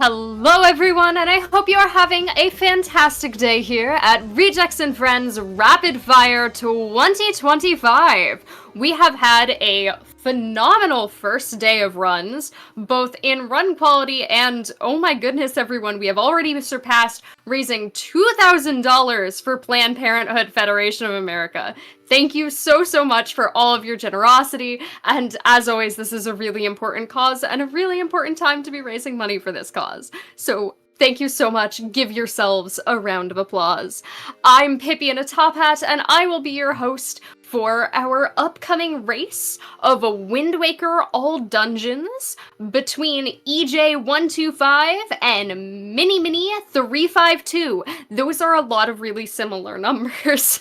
Hello everyone, and I hope you are having a fantastic day here at Rejects and Friends Rapid Fire 2025. We have had a phenomenal first day of runs, both in run quality and, oh my goodness everyone, we have already surpassed raising $2,000 for Planned Parenthood Federation of America. Thank you so much for all of your generosity, and as always, this is a really important cause and a really important time to be raising money for this cause. So thank you so much. Give yourselves a round of applause. I'm Pippi in a top hat, and I will be your host for our upcoming race of a Wind Waker All Dungeons between EJ125 and Mini 352. Those are a lot of really similar numbers.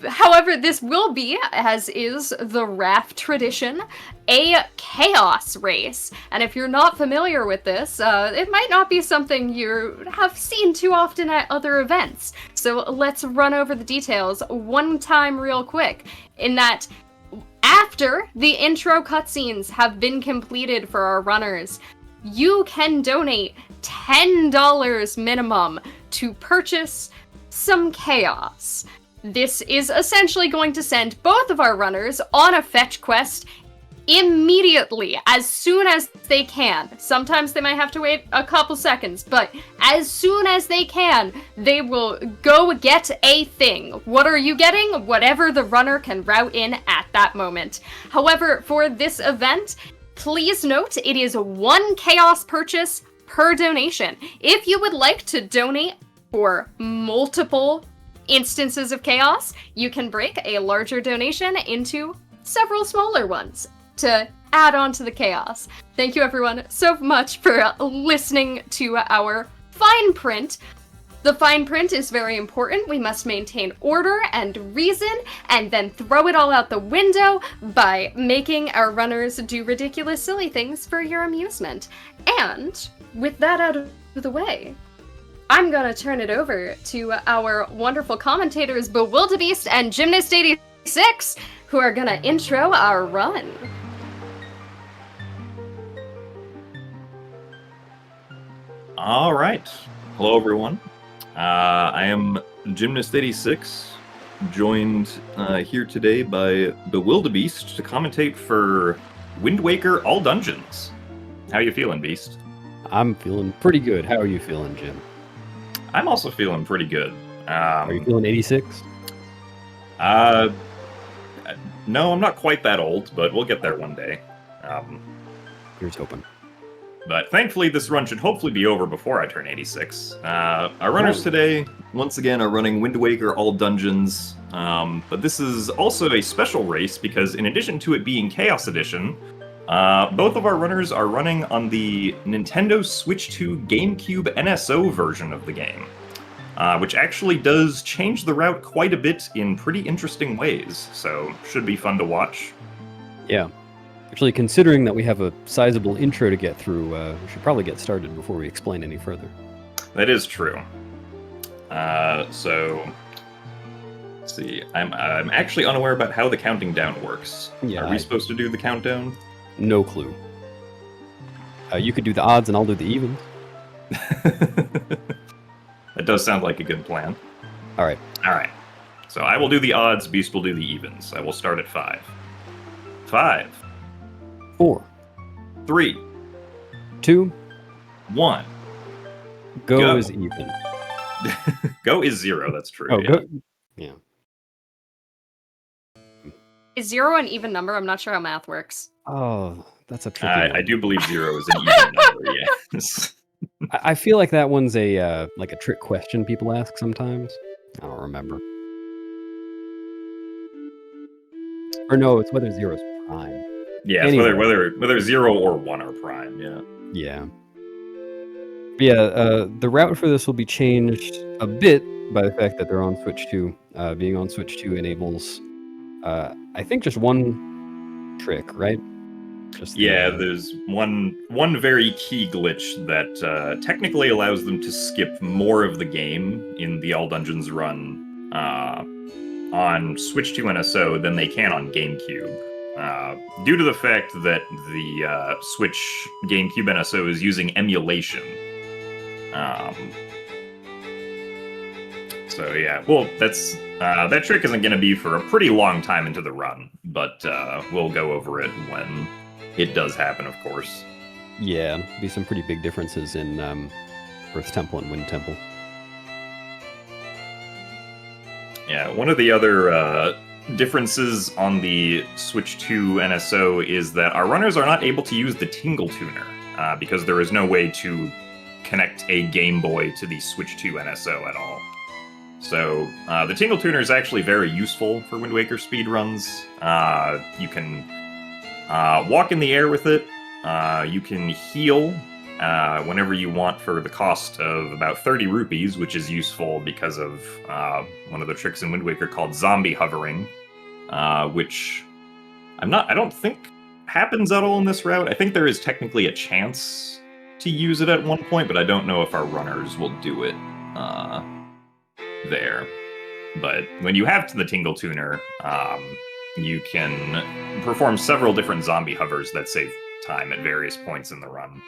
However, this will be, as is the RAF tradition, a chaos race. And if you're not familiar with this, it might not be something you have seen too often at other events. So let's run over the details one time real quick. In that, after the intro cutscenes have been completed for our runners, you can donate $10 minimum to purchase some chaos. This is essentially going to send both of our runners on a fetch quest immediately, as soon as they can. Sometimes they might have to wait a couple seconds, but as soon as they can, they will go get a thing. What are you getting? Whatever the runner can route in at that moment. However, for this event, please note it is one chaos purchase per donation. If you would like to donate for multiple instances of chaos, you can break a larger donation into several smaller ones to add on to the chaos. Thank you everyone so much for listening to our fine print. The fine print is very important. We must maintain order and reason, and then throw it all out the window by making our runners do ridiculous, silly things for your amusement. And with that out of the way, I'm gonna turn it over to our wonderful commentators, Bewildebeest and Gymnast86, who are gonna intro our run. All right. Hello, everyone. I am Gymnast86, joined here today by Bewildebeest to commentate for Wind Waker All Dungeons. How you feeling, Beast? I'm feeling pretty good. How are you feeling, Jim? I'm also feeling pretty good. Are you feeling 86? No, I'm not quite that old, but we'll get there one day. Here's hoping. But thankfully, this run should hopefully be over before I turn 86. Our runners today, once again, are running Wind Waker All Dungeons. But this is also a special race because in addition to it being Chaos Edition, both of our runners are running on the Nintendo Switch 2 GameCube NSO version of the game, which actually does change the route quite a bit in pretty interesting ways, so should be fun to watch. Yeah. Actually, considering that we have a sizable intro to get through, we should probably get started before we explain any further. That is true. So, let's see. I'm actually unaware about how the counting down works. Yeah, Are we supposed to do the countdown? No clue. You could do the odds and I'll do the evens. That does sound like a good plan. All right. All right. So I will do the odds, Beast will do the evens. I will start at 5. 5. 4. 3. 2. 1. Go is even. Go is 0, that's true. Oh, yeah. go. Yeah. Is 0 an even number? I'm not sure how math works. Oh, that's a tricky one. I do believe 0 is an even number, yes. I feel like that one's a like a trick question people ask sometimes. I don't remember. Or no, it's whether 0 is prime. Yeah, Anyway. whether 0 or 1 are prime, yeah. Yeah. But yeah, the route for this will be changed a bit by the fact that they're on Switch 2. Being on Switch 2 enables, I think, just one trick, right? Just there's one very key glitch that technically allows them to skip more of the game in the All Dungeons run on Switch 2 NSO than they can on GameCube. due to the fact that the Switch GameCube NSO is using emulation. So yeah, well, that trick isn't going to be for a pretty long time into the run, but we'll go over it when it does happen, of course. Yeah, be some pretty big differences in Earth Temple and Wind Temple. Yeah, one of the other differences on the Switch 2 NSO is that our runners are not able to use the Tingle Tuner because there is no way to connect a Game Boy to the Switch 2 NSO at all. So the Tingle Tuner is actually very useful for Wind Waker speedruns. You can walk in the air with it. You can heal whenever you want for the cost of about 30 rupees, which is useful because of one of the tricks in Wind Waker called zombie hovering, which I don't think happens at all in this route. I think there is technically a chance to use it at one point, but I don't know if our runners will do it there. But when you have the Tingle Tuner, you can perform several different zombie hovers that save time at various points in the run.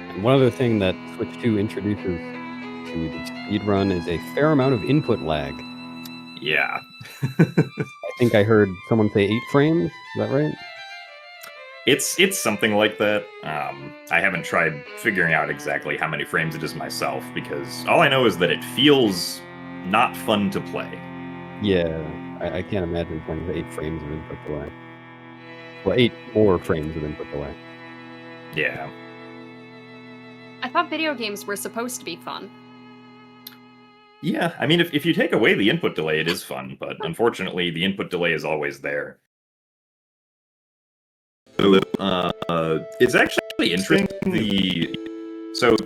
And one other thing that Switch 2 introduces to the speedrun is a fair amount of input lag. Yeah. I think I heard someone say 8 frames. Is that right? It's something like that. I haven't tried figuring out exactly how many frames it is myself, because all I know is that it feels not fun to play. Yeah, I can't imagine playing with 8 frames of input delay. Well, 8 more frames of input delay. Yeah. I thought video games were supposed to be fun. Yeah, I mean, if you take away the input delay, it is fun, but unfortunately, the input delay is always there. So, it's actually interesting. So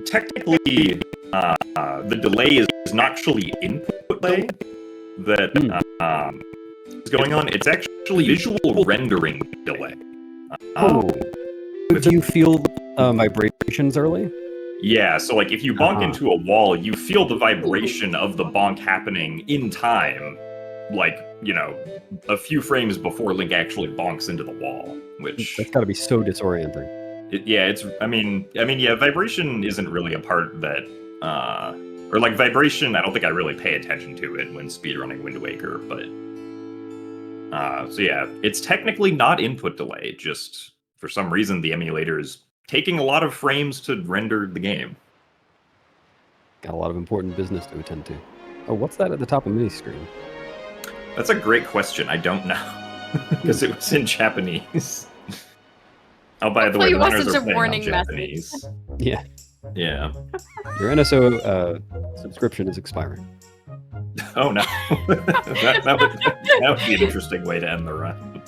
technically, the delay is not actually input delay that is going on. It's actually visual rendering delay. Do you feel vibrations early? Yeah, so like if you bonk into a wall, you feel the vibration of the bonk happening in time, like, you know, a few frames before Link actually bonks into the wall, which... That's gotta be so disorienting. Vibration isn't really a part that, or like vibration, I don't think I really pay attention to it when speedrunning Wind Waker, but, so yeah, it's technically not input delay, just for some reason the emulator is taking a lot of frames to render the game. Got a lot of important business to attend to. Oh, what's that at the top of mini screen? That's a great question. I don't know. Because it was in Japanese. Oh, by the way, the runners are playing in Japanese. Yeah. Yeah. Your NSO subscription is expiring. Oh, no. that would be an interesting way to end the run.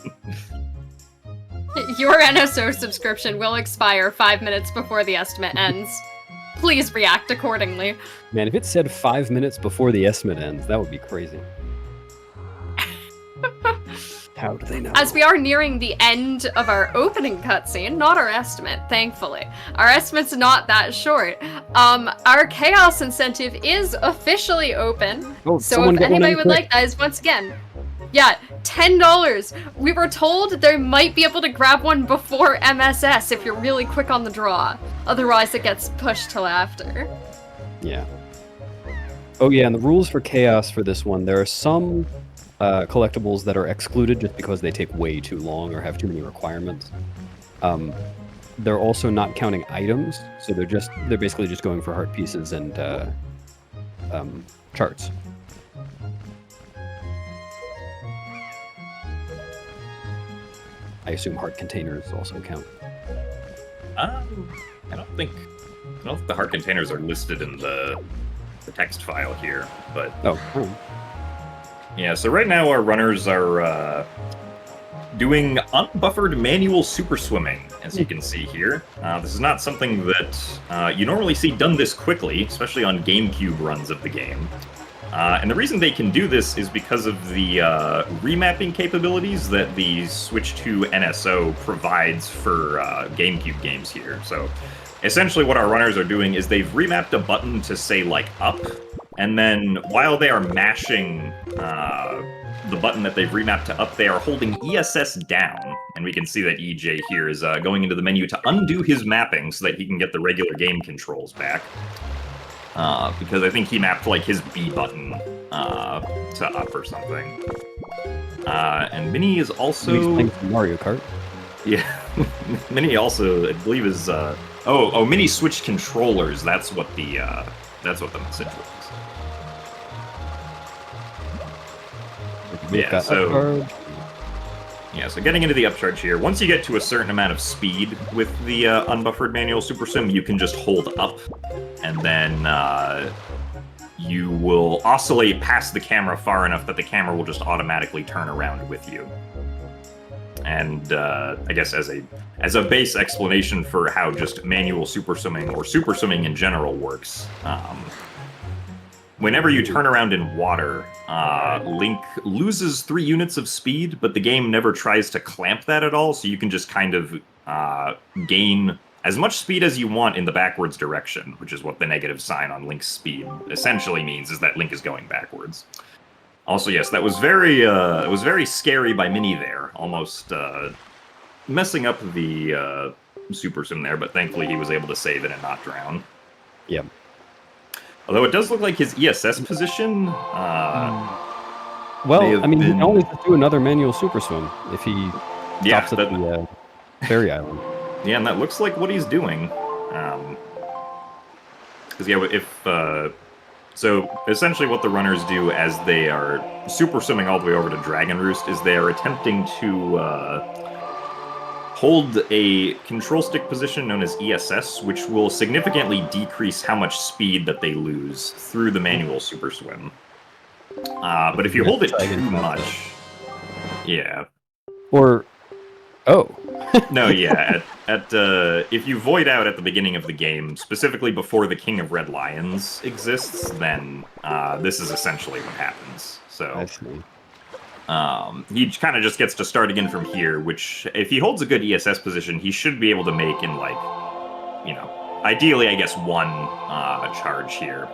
Your NSO subscription will expire 5 minutes before the estimate ends. Please react accordingly. Man, if it said 5 minutes before the estimate ends, that would be crazy. How do they know? As we are nearing the end of our opening cutscene, not our estimate, thankfully. Our estimate's not that short. Our Chaos incentive is officially open. Oh, so if anybody would like that, is once again, yeah, $10. We were told they might be able to grab one before MSS if you're really quick on the draw. Otherwise, it gets pushed till after. Yeah. Oh yeah, and the rules for Chaos for this one, there are some collectibles that are excluded just because they take way too long or have too many requirements. They're also not counting items, so they're basically just going for heart pieces and charts. I assume heart containers also count. I don't think the heart containers are listed in the text file here, but yeah. So right now our runners are doing unbuffered manual super swimming, as you can see here. This is not something that you normally see done this quickly, especially on GameCube runs of the game. And the reason they can do this is because of the remapping capabilities that the Switch 2 NSO provides for GameCube games here. So essentially what our runners are doing is they've remapped a button to say, like, up, and then while they are mashing the button that they've remapped to up, they are holding ESS down. And we can see that EJ here is going into the menu to undo his mapping so that he can get the regular game controls back. Because I think he mapped like his B button to up or something. And Minnie is also... He's playing some Mario Kart. Yeah, Minnie also, I believe, is... Oh, Minnie switched controllers. That's what the message was. Yeah, so getting into the upcharge here, once you get to a certain amount of speed with the unbuffered manual Super Sim, you can just hold up, and then you will oscillate past the camera far enough that the camera will just automatically turn around with you. And I guess as a base explanation for how just manual Super Simming or Super Simming in general works, whenever you turn around in water, Link loses 3 units of speed, but the game never tries to clamp that at all, so you can just kind of gain as much speed as you want in the backwards direction, which is what the negative sign on Link's speed essentially means, is that Link is going backwards. Also, yes, that was very scary by Minnie there, almost messing up the Super Sim there, but thankfully he was able to save it and not drown. Yep. Although it does look like his ESS position. Well, I mean, he can always just do another manual Super Swim if he stops at the Fairy Island. Yeah, and that looks like what he's doing. Because so essentially what the runners do as they are Super Swimming all the way over to Dragon Roost is they are attempting to hold a control stick position known as ESS, which will significantly decrease how much speed that they lose through the manual Super Swim. But if you hold it too much... Yeah. Or... Oh. No, yeah. If you void out at the beginning of the game, specifically before the King of Red Lions exists, then this is essentially what happens. So... I see. He kind of just gets to start again from here, which, if he holds a good ESS position, he should be able to make in, like, you know, ideally, I guess, one charge here.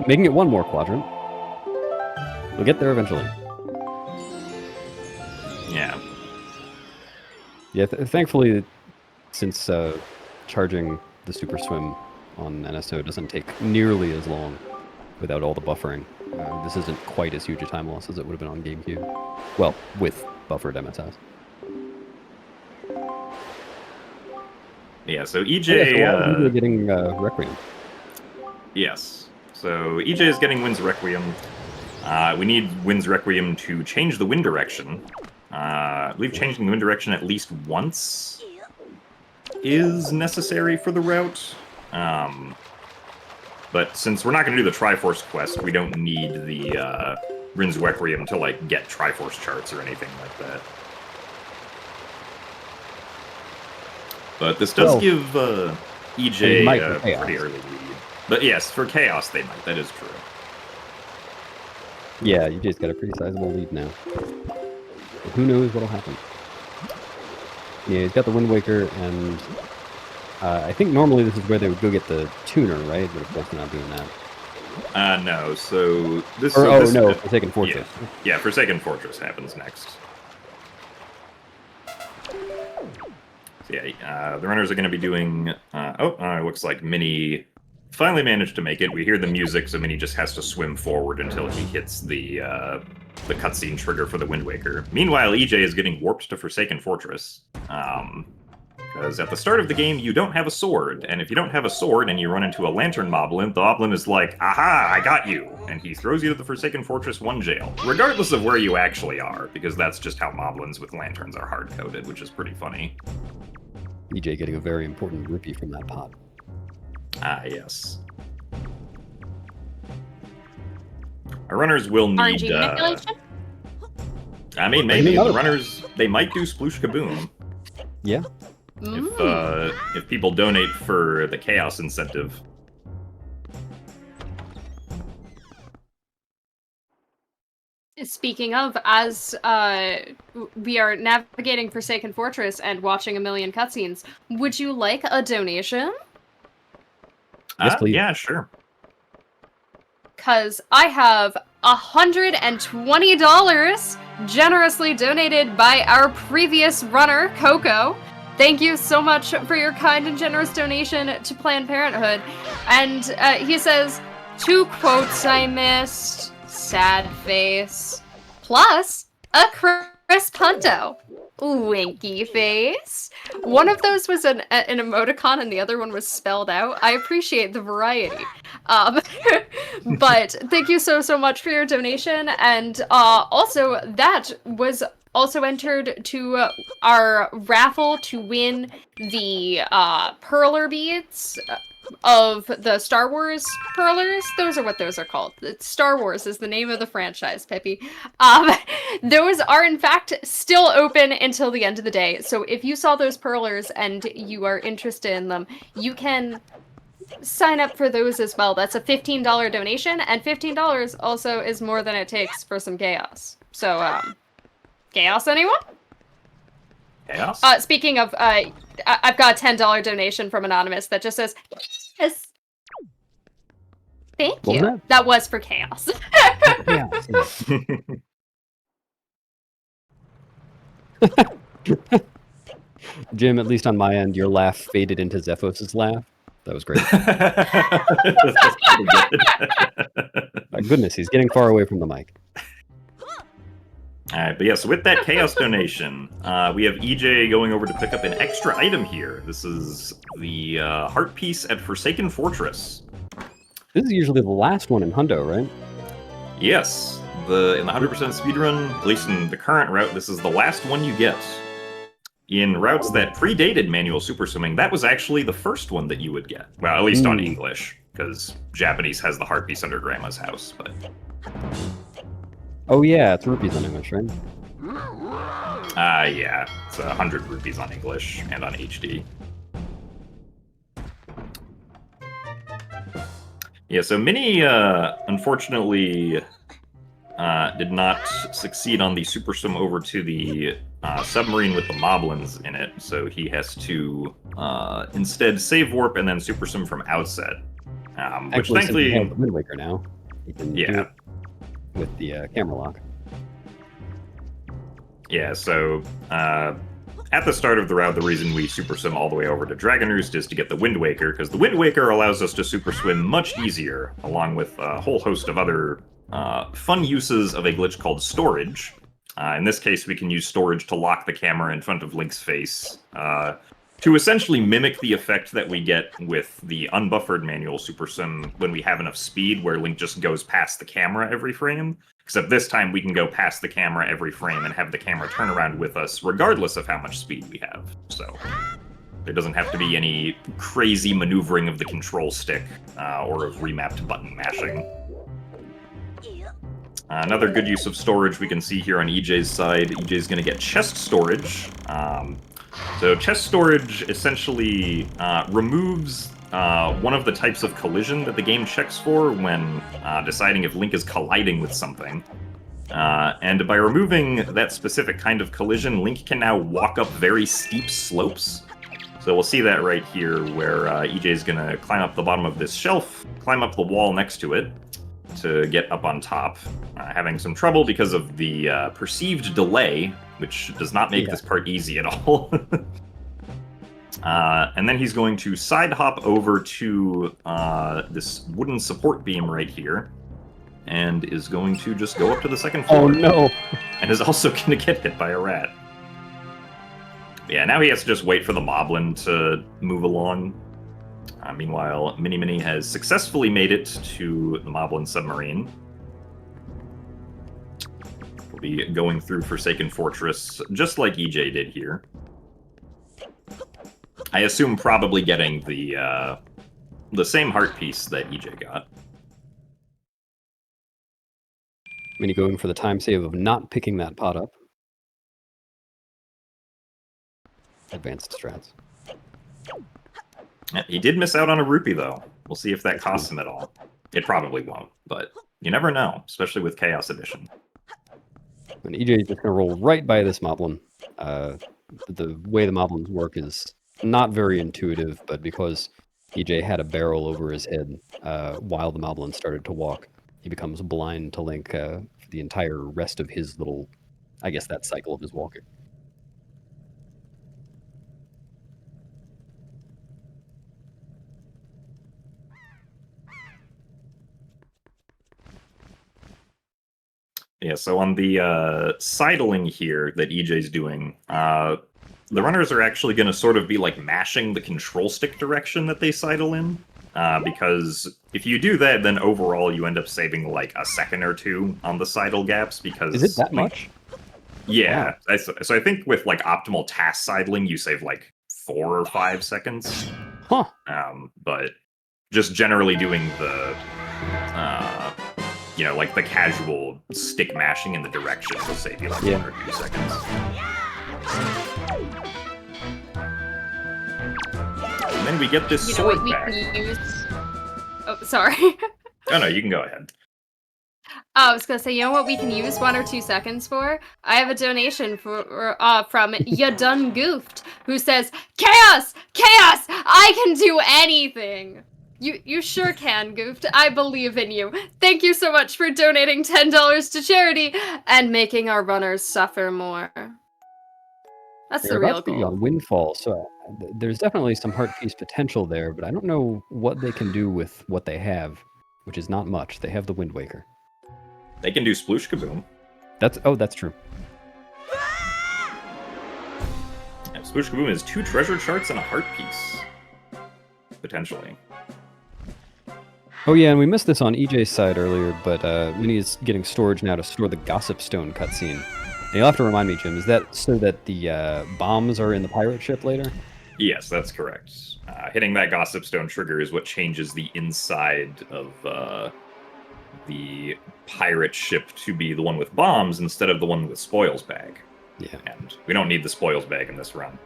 Making it one more quadrant. We'll get there eventually. Yeah. Yeah, thankfully, since charging the Super Swim on NSO doesn't take nearly as long without all the buffering. This isn't quite as huge a time loss as it would have been on GameCube. Well, with buffered MSS. Yeah, so EJ... EJ getting Requiem. Yes. So EJ is getting Wind's Requiem. We need Wind's Requiem to change the wind direction. I believe changing the wind direction at least once is necessary for the route. But since we're not going to do the Triforce quest, we don't need the Wind's Requiem to, like, get Triforce charts or anything like that. But this does give EJ a pretty early lead. But yes, for Chaos they might, that is true. Yeah, EJ's got a pretty sizable lead now. But who knows what'll happen. Yeah, he's got the Wind Waker, and I think normally this is where they would go get the tuner, right? But of course they're not doing that. No, so this... Forsaken Fortress. Yeah, Forsaken Fortress happens next. So yeah, the runners are going to be doing... it looks like Minnie finally managed to make it. We hear the music, so Minnie just has to swim forward until he hits the cutscene trigger for the Wind Waker. Meanwhile, EJ is getting warped to Forsaken Fortress. Because at the start of the game, you don't have a sword, and if you don't have a sword and you run into a Lantern Moblin, the Moblin is like, aha, I got you, and he throws you to the Forsaken Fortress 1 jail, regardless of where you actually are, because that's just how Moblins with lanterns are hard-coded, which is pretty funny. EJ getting a very important rupee from that pot. Ah, yes. Our runners will need... RNG manipulation? I mean, maybe the runners, they might do Sploosh Kaboom. Yeah. If people donate for the Chaos incentive. Speaking of, as we are navigating Forsaken Fortress and watching a million cutscenes, would you like a donation? Yes, please. Yeah, sure. Because I have $120 generously donated by our previous runner, Coco. Thank you so much for your kind and generous donation to Planned Parenthood. And he says, 2 quotes I missed, sad face, plus a crisp hundo, winky face. One of those was an emoticon and the other one was spelled out. I appreciate the variety. But thank you so much for your donation. And also, that was also entered to our raffle to win the perler beads of the Star Wars perlers. Those are what those are called. Star Wars is the name of the franchise, Peppy. Those are in fact still open until the end of the day. So if you saw those perlers and you are interested in them, you can sign up for those as well. That's a $15 donation, and $15 also is more than it takes for some chaos. So, chaos, anyone? Chaos? Speaking of, I've got a $10 donation from Anonymous that just says, yes. Thank What you. was That was for chaos. Jim, at least on my end, your laugh faded into Zephos' laugh. That was great. That's pretty good. My goodness, he's getting far away from the mic. All right, but yes, with that chaos donation, we have EJ going over to pick up an extra item here. This is the heart piece at Forsaken Fortress. This is usually the last one in Hundo, right? Yes, in the 100% speedrun, at least in the current route, this is the last one you get. In routes that predated manual super swimming, that was actually the first one that you would get. Well, at least on English, because Japanese has the heart piece under Grandma's house, but... Oh yeah, it's rupees on English, right? Yeah, it's 100 rupees on English and on HD. Yeah, so Minnie, unfortunately, did not succeed on the super swim over to the submarine with the moblins in it, so he has to instead save warp and then super swim from outset. Which Actually, thankfully, since we have the Wind Waker now, he can do yeah, it with the camera lock. yeah. So at the start of the route, the reason we super swim all the way over to Dragon Roost is to get the Wind Waker, because the Wind Waker allows us to super swim much easier, along with a whole host of other fun uses of a glitch called storage. In this case, we can use storage to lock the camera in front of Link's face, to essentially mimic the effect that we get with the unbuffered manual super sim when we have enough speed, where Link just goes past the camera every frame. Except this time we can go past the camera every frame and have the camera turn around with us, regardless of how much speed we have. So there doesn't have to be any crazy maneuvering of the control stick, or of remapped button mashing. Another good use of storage we can see here on EJ's side. EJ's going to get chest storage. So chest storage essentially removes one of the types of collision that the game checks for when deciding if Link is colliding with something. And by removing that specific kind of collision, Link can now walk up very steep slopes. So we'll see that right here, where EJ is going to climb up the bottom of this shelf, climb up the wall next to it, to get up on top, having some trouble because of the perceived delay, which does not make this part easy at all. And then he's going to side hop over to this wooden support beam right here, and is going to just go up to the second floor. Oh no! And is also going to get hit by a rat. Yeah, now he has to just wait for the moblin to move along. Meanwhile, Mini has successfully made it to the Moblin submarine. We'll be going through Forsaken Fortress, just like EJ did here. I assume probably getting the same heart piece that EJ got. Mini going for the time save of not picking that pot up. Advanced strats. He did miss out on a rupee, though. We'll see if that costs him at all. It probably won't, but you never know, especially with Chaos Edition. And EJ is just going to roll right by this Moblin. The way the Moblins work is not very intuitive, but because EJ had a barrel over his head while the Moblin started to walk. He becomes blind to Link for the entire rest of his little, I guess, that cycle of his walking. Yeah, so on the sidling here that EJ's doing, the runners are actually going to sort of be like mashing the control stick direction that they sidle in. Because if you do that, then overall you end up saving like a second or two on the sidle gaps. Because Is it that much? Yeah. Wow. So I think with like optimal task sidling, you save like 4 or 5 seconds. Huh. But just generally doing the, like the casual stick mashing in the direction will save you like 1 or 2 seconds. And then we get this sword back. Can use... Oh, sorry. Oh no, you can go ahead. I was gonna say, you know what we can use 1 or 2 seconds for? I have a donation from Ya Done Goofed, who says, Chaos! Chaos! I can do anything! You sure can, Goofed. I believe in you. Thank you so much for donating $10 to charity and making our runners suffer more. That's the real goal. On Windfall, so there's definitely some heart piece potential there, but I don't know what they can do with what they have, which is not much. They have the Wind Waker. They can do Sploosh Kaboom. That's true. Yeah, Sploosh Kaboom is 2 treasure charts and a heart piece. Potentially. Oh yeah, and we missed this on EJ's side earlier, but Minnie is getting storage now to store the Gossip Stone cutscene. And you'll have to remind me, Jim, is that so that the bombs are in the pirate ship later? Yes, that's correct. Hitting that Gossip Stone trigger is what changes the inside of the pirate ship to be the one with bombs instead of the one with spoils bag. Yeah. And we don't need the spoils bag in this run.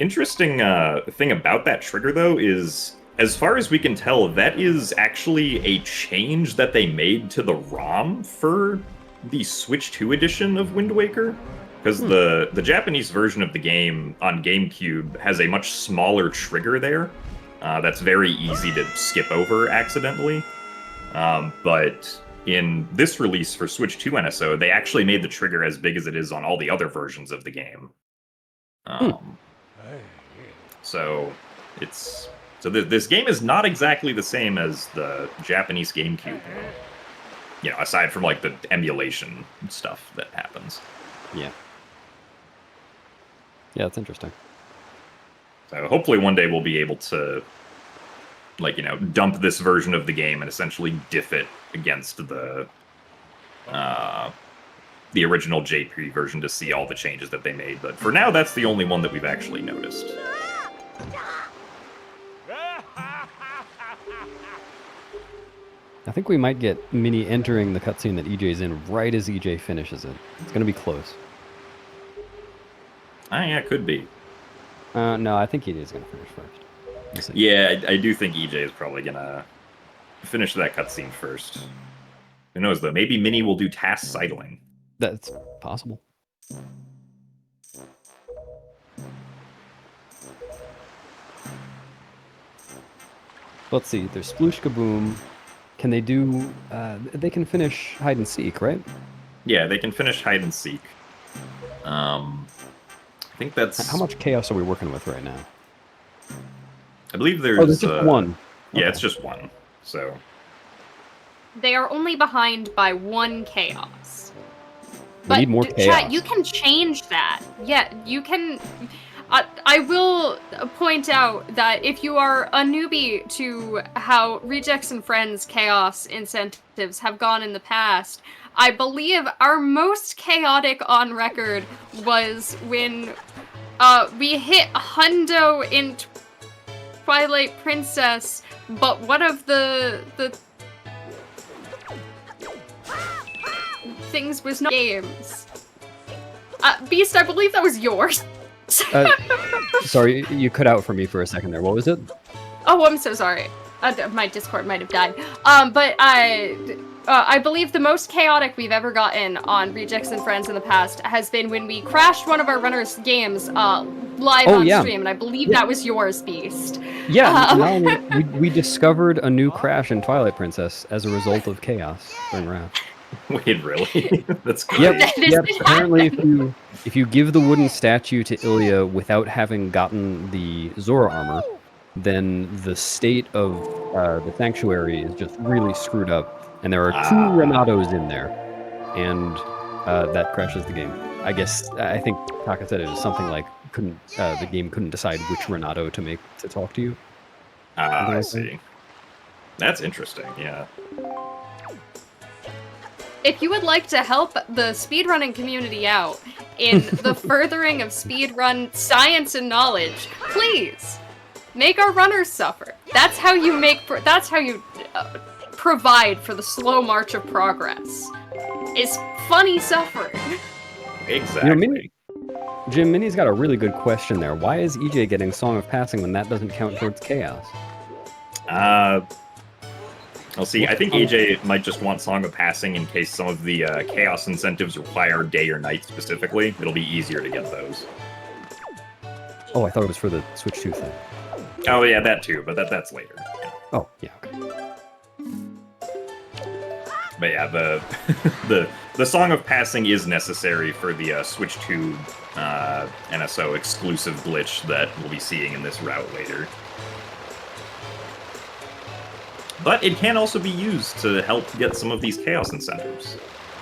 Interesting thing about that trigger, though, is as far as we can tell, that is actually a change that they made to the ROM for the Switch 2 edition of Wind Waker. Because the Japanese version of the game on GameCube has a much smaller trigger there. That's very easy to skip over accidentally. But in this release for Switch 2 NSO, they actually made the trigger as big as it is on all the other versions of the game. So this game is not exactly the same as the Japanese GameCube. Aside from like the emulation stuff that happens. Yeah. Yeah, that's interesting. So hopefully one day we'll be able to, dump this version of the game and essentially diff it against the original JP version to see all the changes that they made. But for now, that's the only one that we've actually noticed. I think we might get Minnie entering the cutscene that EJ's in right as EJ finishes it. It's going to be close. Yeah, it could be. No, I think EJ's going to finish first. Yeah, I do think EJ is probably going to finish that cutscene first. Who knows, though? Maybe Minnie will do task sidling. That's possible. Let's see. There's Sploosh Kaboom. Can they do... they can finish hide and seek, right? Yeah, they can finish hide and seek. I think that's... How much chaos are we working with right now? I believe there's... Oh, there's just one. Yeah, Okay. it's just one. So... They are only behind by 1 chaos. We need more chaos. Chat, you can change that. Yeah, you can... I will point out that if you are a newbie to how Rejects and Friends chaos incentives have gone in the past, I believe our most chaotic on record was when we hit Hundo in Twilight Princess, but one of the things was not games. Beast, I believe that was yours. Sorry, you cut out for me for a second there. What was it? Oh, I'm so sorry. My Discord might have died. But I believe the most chaotic we've ever gotten on Rejects and Friends in the past has been when we crashed one of our runners' games live on stream, and I believe that was yours, Beast. Yeah, Um, Nalini, we discovered a new crash in Twilight Princess as a result of chaos during Wrath. Wait, really? That's great. Yep, That is yep. happening. Apparently, if you give the wooden statue to Ilya without having gotten the Zora armor, then the state of the sanctuary is just really screwed up, and there are two Renatos in there, and that crashes the game. I guess I think Taka said it was something like the game couldn't decide which Renato to make to talk to you. I see. That's interesting. Yeah. If you would like to help the speedrunning community out in the furthering of speedrun science and knowledge, please make our runners suffer. That's how you provide for the slow march of progress. Is funny suffering. Exactly. Jim, Minnie's got a really good question there. Why is EJ getting Song of Passing when that doesn't count towards chaos? I'll see. I think AJ might just want Song of Passing in case some of the chaos incentives require day or night specifically. It'll be easier to get those. Oh, I thought it was for the Switch 2 thing. Oh yeah, that too, but that's later. Yeah. Oh, yeah, okay. But yeah, the Song of Passing is necessary for the Switch 2 NSO exclusive glitch that we'll be seeing in this route later. But it can also be used to help get some of these chaos incentives,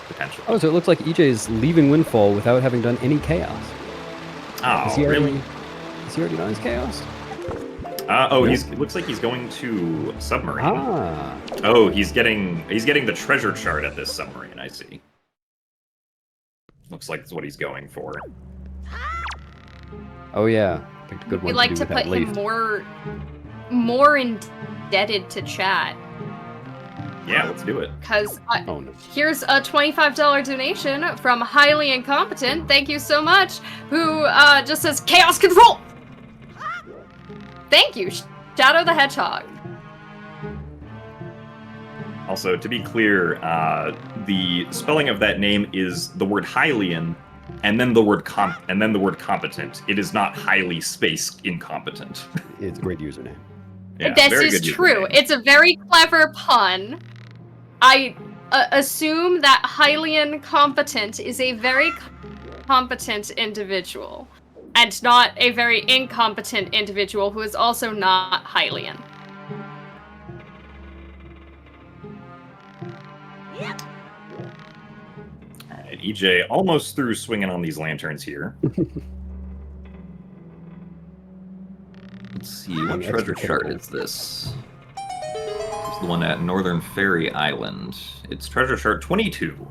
potentially. Oh, so it looks like EJ's leaving Windfall without having done any chaos. Oh, really? Has he already done his chaos? It looks like he's going to submarine. Ah. Oh, he's getting the treasure chart at this submarine, I see. Looks like that's what he's going for. Oh yeah, picked a good one. We'd like to put him more indebted to chat. Yeah, let's do it. Because Oh, no. here's a $25 donation from Highly Incompetent, thank you so much, who just says, Chaos Control! Thank you, Shadow the Hedgehog. Also, to be clear, the spelling of that name is the word Hylian, and then the word competent. It is not highly space incompetent. It's a great username. Yeah, This very is good true. username. It's a very clever pun. I assume that highly incompetent is a very competent individual, and not a very incompetent individual who is also not Hylian. Alright, EJ almost through swinging on these lanterns here. Let's see, what Being treasure extra chart careful. is this? It's the one at Northern Fairy Island. It's treasure chart 22.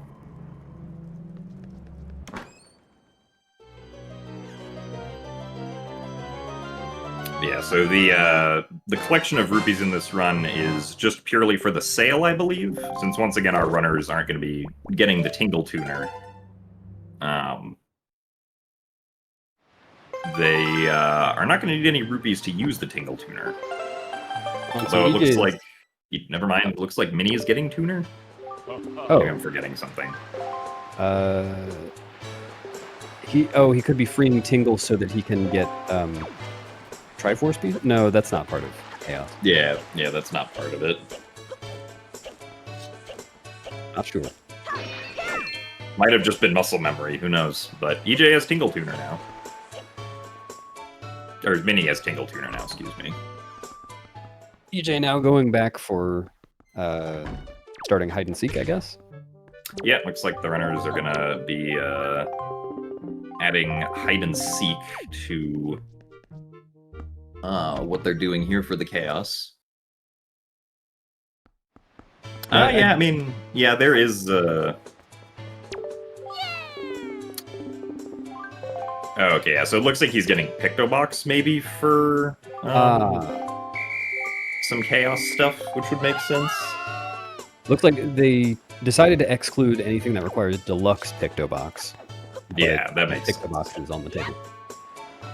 Yeah, so the collection of rupees in this run is just purely for the sale, I believe, since once again our runners aren't going to be getting the Tingle Tuner. They are not going to need any rupees to use the Tingle Tuner. So it looks like... Never mind, it looks like Minnie is getting Tuner? I think Oh, I'm forgetting something. he could be freeing Tingle so that he can get Triforce speed? No, that's not part of chaos. Yeah, that's not part of it. Not sure. Might have just been muscle memory, who knows? But EJ has Tingle Tuner now. Or Minnie has Tingle Tuner now, excuse me. EJ now going back for starting hide and seek, I guess. Yeah, looks like the runners are gonna be adding hide and seek to what they're doing here for the chaos. Yeah, I mean, yeah, there is. Oh, okay, yeah. So it looks like he's getting Pictobox maybe for some chaos stuff, which would make sense. Looks like they decided to exclude anything that requires deluxe Pictobox. Yeah, that makes sense. Pictobox is on the table.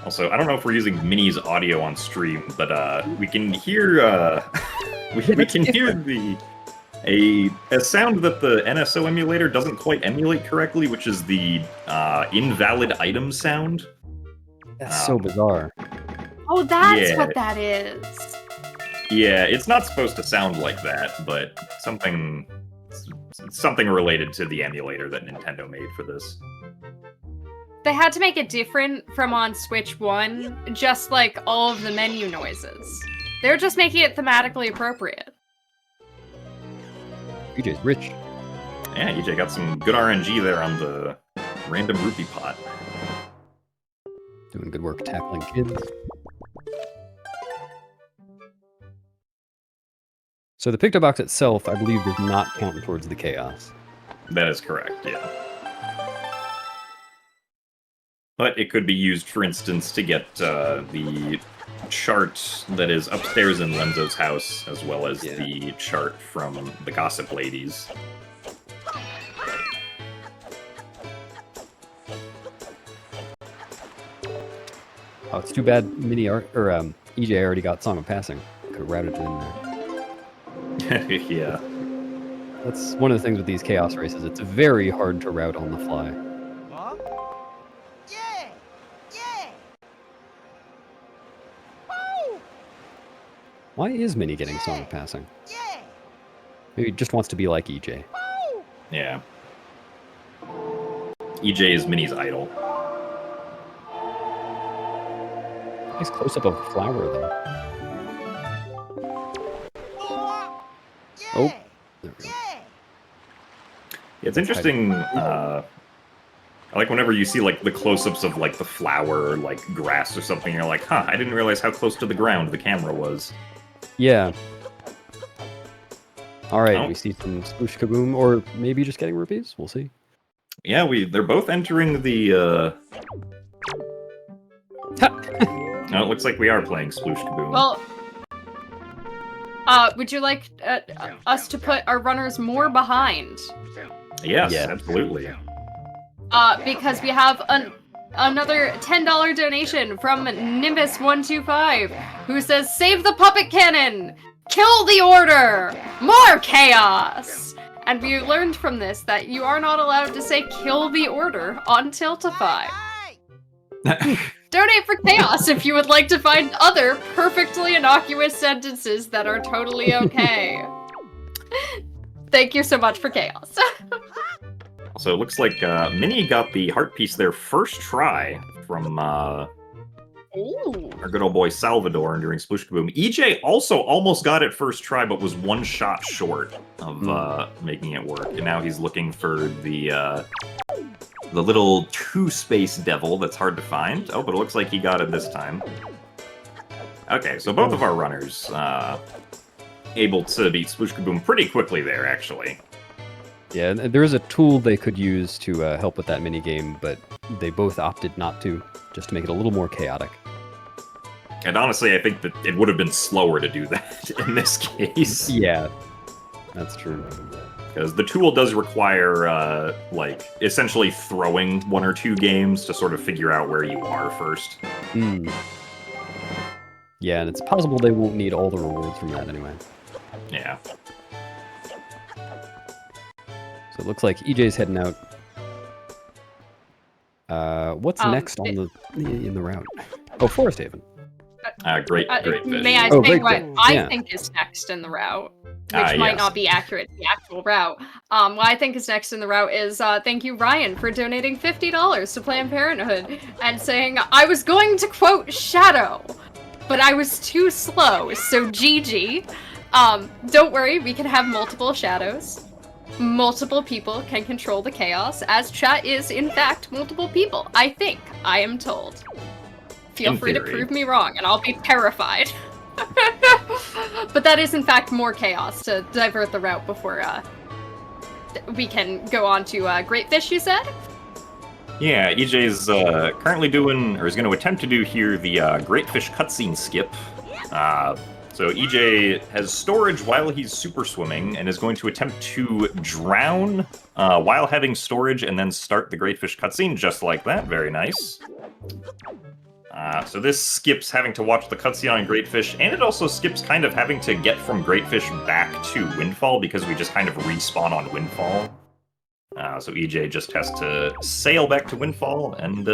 Also, I don't know if we're using Minnie's audio on stream, but we can hear we can hear a sound that the NSO emulator doesn't quite emulate correctly, which is the invalid item sound. That's so bizarre. Oh, that's Yeah. what that is. Yeah, it's not supposed to sound like that, but something related to the emulator that Nintendo made for this. They had to make it different from on Switch 1, just like all of the menu noises. They're just making it thematically appropriate. EJ's rich. Yeah, EJ got some good RNG there on the random rupee pot. Doing good work tackling kids. So the Picto Box itself, I believe, does not count towards the chaos. That is correct, yeah. But it could be used, for instance, to get the chart that is upstairs in Lenzo's house, as well as the chart from the Gossip Ladies. Oh, it's too bad EJ already got Song of Passing. Could have routed it in there. Yeah. That's one of the things with these chaos races. It's very hard to route on the fly. Huh? Yeah! Yeah! Woo! Why is Minnie getting Song of Passing? Yeah! Maybe he just wants to be like EJ. Woo! Yeah. EJ is Minnie's idol. Nice close-up of a flower, though. Yeah! Oh, there we go. Yeah! Yeah, it's interesting. I like whenever you see like the close-ups of like the flower or like grass or something, you're like, huh, I didn't realize how close to the ground the camera was. Yeah. All right, Oh. we see some Sploosh Kaboom, or maybe just getting rupees. We'll see. Yeah, they're both entering the Oh, it looks like we are playing Sploosh Kaboom. Well, would you like us to put our runners more behind? Yes, Yeah. absolutely. Because we have another $10 donation from Nimbus125, who says, "Save the puppet cannon! Kill the order! More chaos!" And we learned from this that you are not allowed to say "kill the order" on Tiltify. Donate for chaos if you would like to find other perfectly innocuous sentences that are totally okay. Thank you so much for chaos. So it looks like Minnie got the heart piece there first try from Ooh. our good old boy Salvador during Sploosh Kaboom. EJ also almost got it first try, but was one shot short of making it work. And now he's looking for the little two-space devil that's hard to find. Oh, but it looks like he got it this time. Okay, so both of our runners able to beat Sploosh Kaboom pretty quickly there, actually. Yeah, and there is a tool they could use to help with that mini game, but they both opted not to, just to make it a little more chaotic. And honestly, I think that it would have been slower to do that in this case. Yeah, that's true. Because the tool does require, like, essentially throwing one or two games to sort of figure out where you are first. Hmm. Yeah, and it's possible they won't need all the rewards from that anyway. Yeah. So it looks like EJ's heading out. What's next on in the route? Oh, Forest Haven. Great fish. May I Oh, say great what fish, I yeah. think is next in the route? Which might yes. not be accurate to the actual route. What I think is next in the route is thank you, Ryan, for donating $50 to Planned Parenthood and saying, "I was going to quote Shadow, but I was too slow, so GG. Don't worry, we can have multiple shadows. Multiple people can control the chaos, as chat is, in fact, multiple people. I think. I am told. Feel In free to theory. prove me wrong, and I'll be terrified." But that is, in fact, more chaos to divert the route before we can go on to Great Fish, you said? Yeah, EJ's currently doing, or is going to attempt to do here, the Great Fish cutscene skip. So EJ has storage while he's super swimming, and is going to attempt to drown while having storage, and then start the Great Fish cutscene just like that. Very nice. So this skips having to watch the cutscene on Great Fish, and it also skips kind of having to get from Great Fish back to Windfall, because we just kind of respawn on Windfall. So EJ just has to sail back to Windfall, and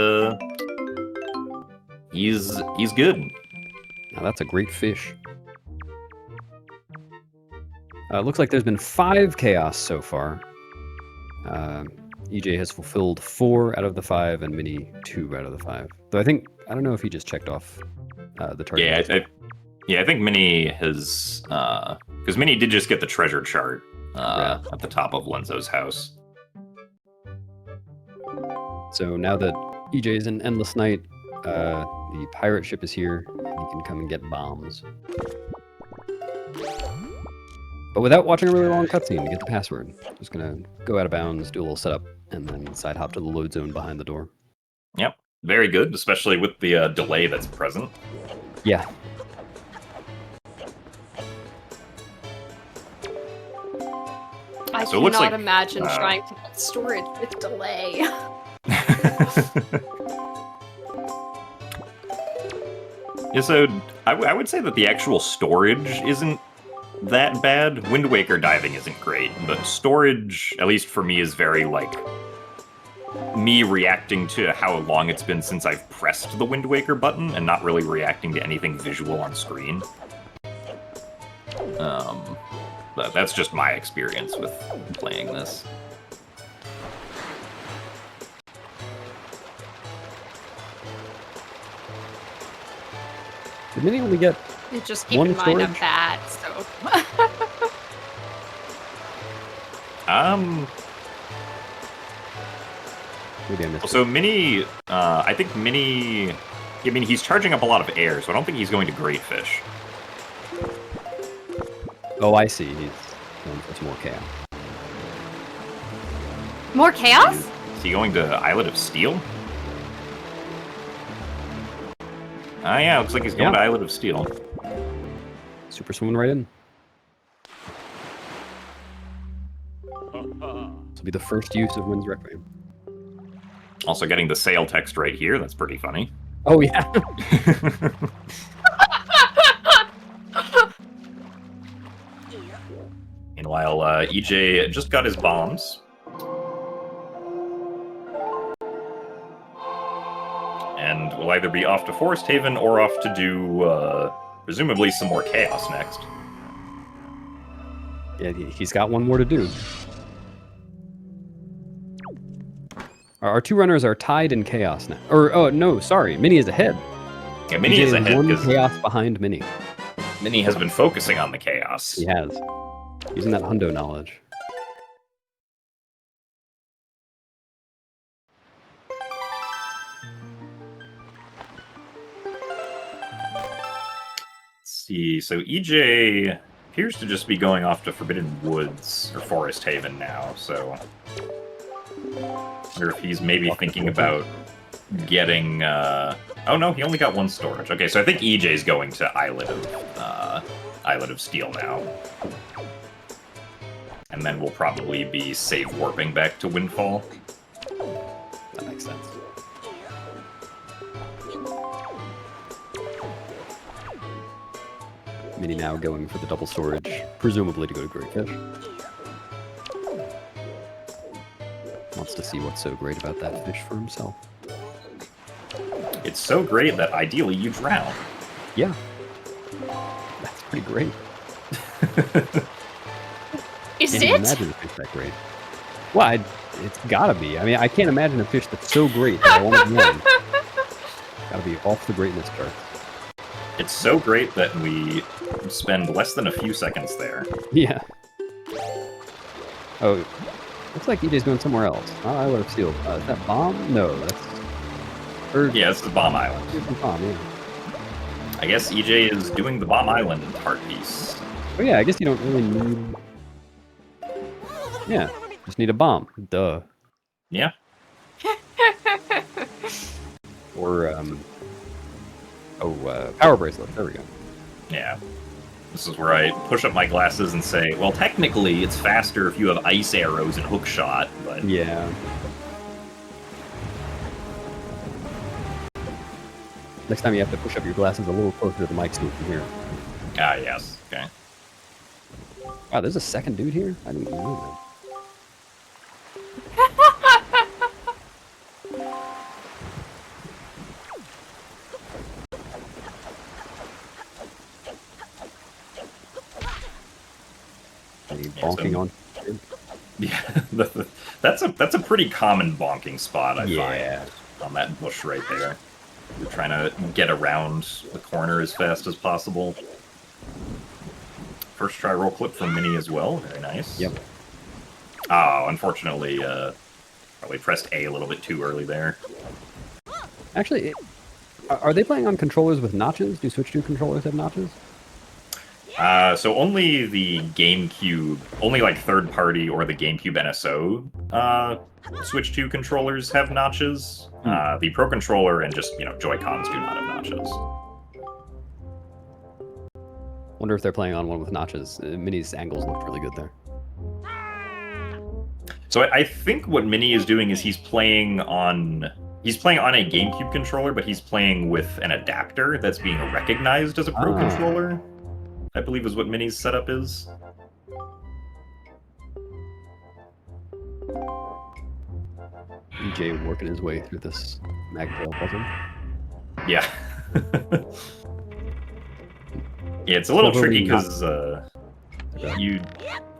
he's good. Now that's a great fish. Looks like there's been 5 chaos so far. EJ has fulfilled 4 out of the 5, and Mini 2 out of the 5. Though I don't know if he just checked off the target. Yeah, I think Mini has, because Mini did just get the treasure chart at the top of Lenzo's house. So now that EJ is in Endless Night, the pirate ship is here, and he can come and get bombs. But without watching a really long cutscene to get the password. Just gonna go out of bounds, do a little setup, and then side hop to the load zone behind the door. Yep, very good, especially with the delay that's present. Yeah. I So it looks cannot like, imagine trying to get storage with delay. Yeah, so I would say that the actual storage isn't that bad. Wind Waker diving isn't great, but storage, at least for me, is very, like, me reacting to how long it's been since I've pressed the Wind Waker button and not really reacting to anything visual on screen. But that's just my experience with playing this. Did Mini only get You just keep one in mind I'm storage? bad, so. Maybe I missed So Mini, I think Mini, I mean, he's charging up a lot of air, so I don't think he's going to Great Fish. it. Oh, I see. He's going for some more chaos. More chaos? Is he going to Islet of Steel? Ah, yeah, looks like he's going Yeah. to Islet of Steel. Super swimming right in. This will be the first use of Wind's Requiem. Also getting the sail text right here, that's pretty funny. Oh, yeah. Meanwhile, EJ just got his bombs. And will either be off to Forest Haven or off to do, presumably, some more chaos next. Yeah, he's got one more to do. Our 2 runners are tied in chaos now. Or, oh, no, sorry. Mini is ahead. Yeah, Mini EJ is ahead one because chaos behind Mini. Mini has been focusing on the chaos. He has. Using that hundo knowledge. Let's see, so EJ appears to just be going off to Forbidden Woods, or Forest Haven now, so... I wonder if he's maybe thinking about getting, Oh no, he only got 1 storage. Okay, so I think EJ's going to Islet of Steel now. And then we'll probably be save warping back to Windfall. That makes sense. Mini now going for the double storage, presumably to go to Great Fish. Wants to see what's so great about that fish for himself. It's so great that ideally you drown. Yeah. That's pretty great. Is Can't even it? imagine a fish that great. Well, it's gotta be. I mean, I can't imagine a fish that's so great that I want to be on. Gotta be off the greatness chart. It's so great that we spend less than a few seconds there. Yeah. Oh, looks like EJ's going somewhere else. Oh, I would have sealed. Is that bomb? No, that's... Or, Yeah, it's the Bomb Island. it's the bomb, yeah. I guess EJ is doing the Bomb Island heart piece. Oh yeah, I guess you don't really need... Yeah, just need a bomb. Duh. Yeah. Or, power bracelet. There we go. Yeah. This is where I push up my glasses and say, well, technically, it's faster if you have ice arrows and hook shot, but... Yeah. Next time you have to push up your glasses a little closer to the mic so you can hear it. Ah, yes. Okay. Wow, there's a second dude here? I didn't even know that. Yeah, bonking so- on. Yeah, that's a pretty common bonking spot, I Yeah. find, on that bush right there. You're trying to get around the corner as fast as possible. First try roll clip from Mini as well. Very nice. Yep. Oh, unfortunately, probably pressed A little bit too early there. Actually, are they playing on controllers with notches? Do Switch 2 controllers have notches? So only the GameCube, only like third party or the GameCube NSO Switch 2 controllers have notches. The Pro Controller and just, Joy-Cons do not have notches. Wonder if they're playing on one with notches. Mini's angles looked really good there. So I think what Mini is doing is he's playing on a GameCube controller, but he's playing with an adapter that's being recognized as a Pro controller. I believe is what Mini's setup is. EJ working his way through this Magtail puzzle. Yeah. Yeah, it's a little Totally tricky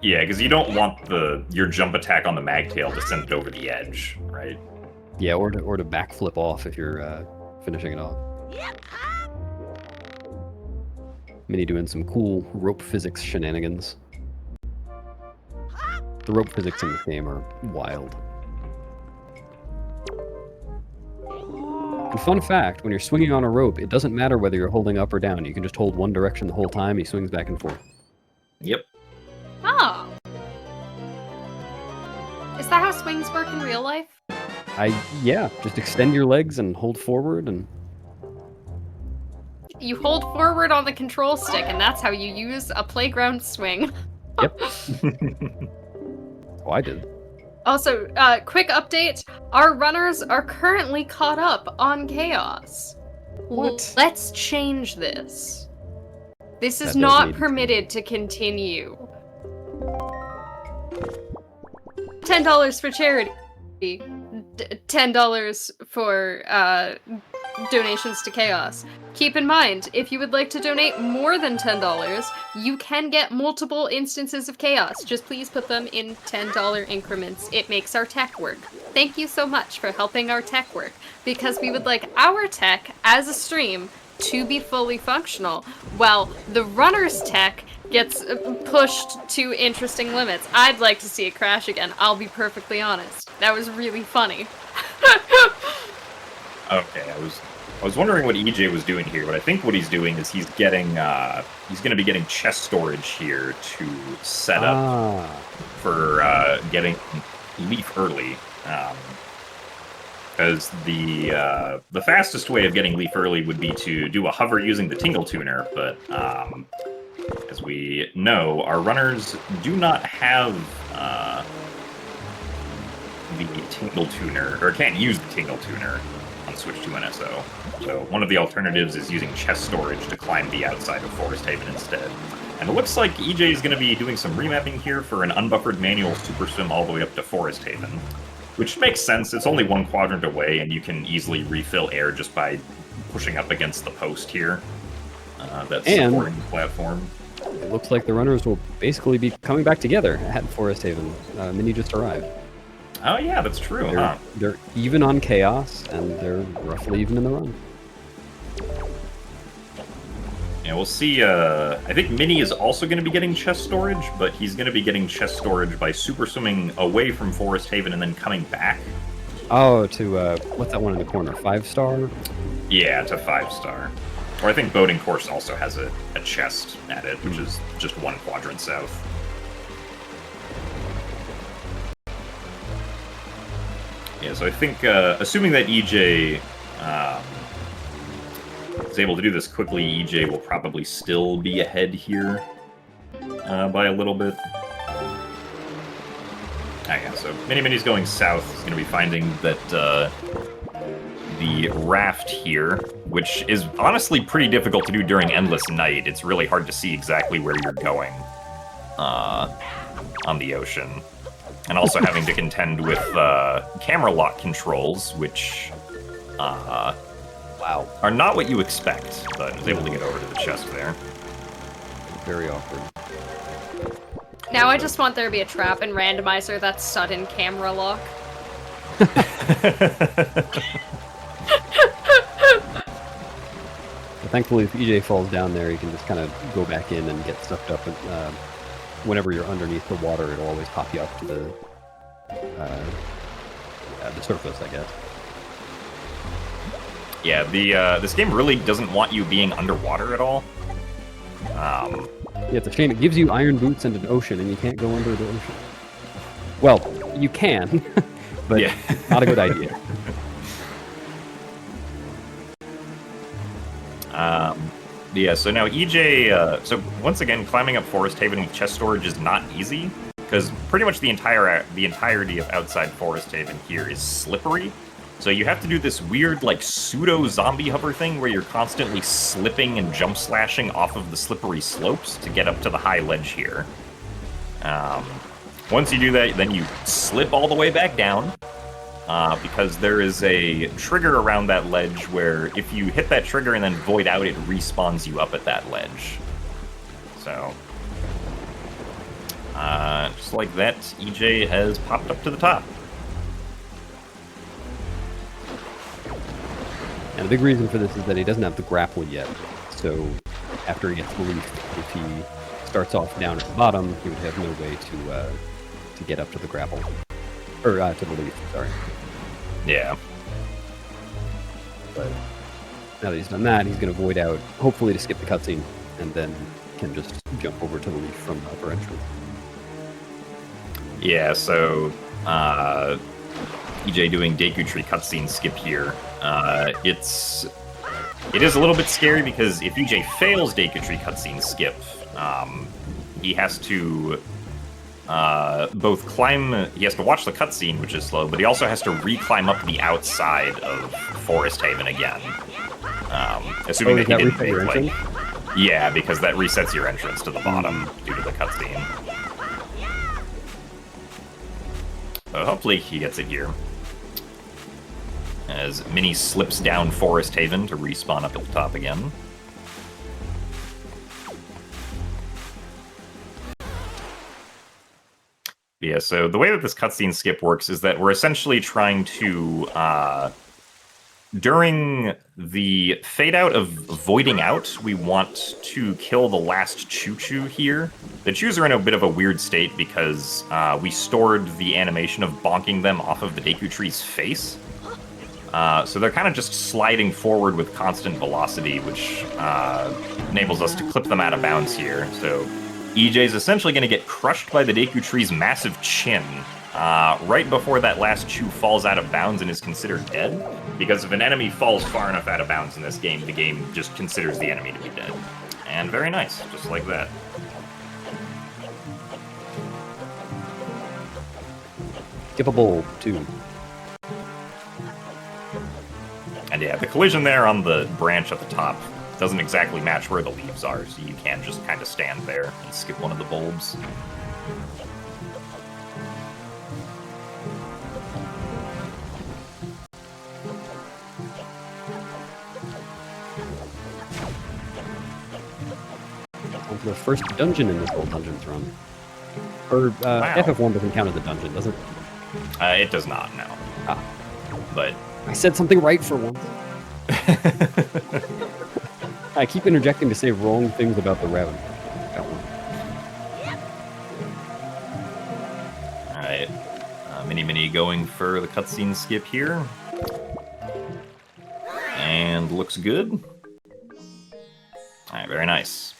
because you don't want your jump attack on the Magtail to send it over the edge, right? Yeah, or to backflip off if you're finishing it off. Mini doing some cool rope physics shenanigans. The rope physics in this game are wild. And fun fact, when you're swinging on a rope, it doesn't matter whether you're holding up or down. You can just hold one direction the whole time. He swings back and forth. Yep. Oh. Is that how swings work in real life? Yeah, just extend your legs and hold forward and... You hold forward on the control stick, and that's how you use a playground swing. Yep. Oh, I did. Also, quick update. Our runners are currently caught up on Chaos. What? Let's change this. This is That does not need to permitted to continue. $10 for charity. $10 for donations to Chaos. Keep in mind, if you would like to donate more than $10, you can get multiple instances of Chaos. Just please put them in $10 increments. It makes our tech work. Thank you so much for helping our tech work, because we would like our tech as a stream to be fully functional, while the runner's tech gets pushed to interesting limits. I'd like to see it crash again, I'll be perfectly honest. That was really funny. Okay, I was wondering what EJ was doing here, but I think what he's doing is he's getting he's going to be getting chest storage here to set up for getting Leaf early. Because the fastest way of getting Leaf early would be to do a hover using the Tingle Tuner, but as we know, our runners do not have the Tingle Tuner, or can't use the Tingle Tuner on Switch 2 NSO. So one of the alternatives is using chest storage to climb the outside of Forest Haven instead. And it looks like EJ is going to be doing some remapping here for an unbuffered manual super swim all the way up to Forest Haven. Which makes sense, it's only one quadrant away, and you can easily refill air just by pushing up against the post here. That's supporting the platform. It looks like the runners will basically be coming back together at Forest Haven. Mini just arrived. Oh yeah, that's true, huh? They're even on Chaos, and they're roughly even in the run. Yeah, we'll see. I think Mini is also going to be getting chest storage, but he's going to be getting chest storage by super swimming away from Forest Haven and then coming back. Oh, to, what's that one in the corner? 5-star? Yeah, to 5-star. Or I think Boating Course also has a chest at it, which is just one quadrant south. Yeah, so I think, assuming that EJ is able to do this quickly, EJ will probably still be ahead here by a little bit. Yeah, so Mini's going south. He's going to be finding that the raft here, which is honestly pretty difficult to do during Endless Night. It's really hard to see exactly where you're going on the ocean. And also having to contend with camera lock controls, which Wow. are not what you expect, but I was able to get over to the chest there. Very awkward. Now I just want there to be a trap and randomizer that's sudden camera lock. Thankfully, if EJ falls down there, you can just kind of go back in and get sucked up. And whenever you're underneath the water, it'll always pop you up to the surface, I guess. Yeah, this game really doesn't want you being underwater at all. Yeah, it's a shame. It gives you iron boots and an ocean, and you can't go under the ocean. Well, you can, but Yeah. not a good idea. Yeah, so now EJ, so once again, climbing up Forest Haven with chest storage is not easy, because pretty much the entirety of outside Forest Haven here is slippery. So you have to do this weird, like, pseudo-zombie hover thing where you're constantly slipping and jump slashing off of the slippery slopes to get up to the high ledge here. Once you do that, then you slip all the way back down, because there is a trigger around that ledge where if you hit that trigger and then void out, it respawns you up at that ledge. So, just like that, EJ has popped up to the top. And the big reason for this is that he doesn't have the grapple yet. So after he gets released, if he starts off down at the bottom, he would have no way to get up to the grapple. Or to the leaf, sorry. Yeah. But now that he's done that, he's going to void out, hopefully to skip the cutscene, and then can just jump over to the leaf from the upper entrance. Yeah, so, EJ doing Deku Tree cutscene skip here. It is a little bit scary because if EJ fails Deku Tree cutscene skip, he has to both climb, he has to watch the cutscene, which is slow, but he also has to re-climb up the outside of Forest Haven again. Assuming that he didn't make, like... Yeah, because that resets your entrance to the bottom due to the cutscene. Hopefully he gets it here. As Minnie slips down Forest Haven to respawn up at the top again. Yeah, so the way that this cutscene skip works is that we're essentially trying to, during the fade out of voiding out, we want to kill the last Choo-Choo here. The Choos are in a bit of a weird state because we stored the animation of bonking them off of the Deku Tree's face. So they're kind of just sliding forward with constant velocity, which enables us to clip them out of bounds here. So EJ's essentially going to get crushed by the Deku Tree's massive chin right before that last Choo falls out of bounds and is considered dead. Because if an enemy falls far enough out of bounds in this game, the game just considers the enemy to be dead. And very nice, just like that. Skippable, too. And yeah, the collision there on the branch at the top doesn't exactly match where the leaves are, so you can just kind of stand there and skip one of the bulbs. The first dungeon in this whole Dungeons run. Or Wow. FF1 doesn't count as a dungeon, does it? It does not, no. Ah. But I said something right for once. I keep interjecting to say wrong things about the route. That one. Alright. Mini going for the cutscene skip here. And looks good. Alright, very nice.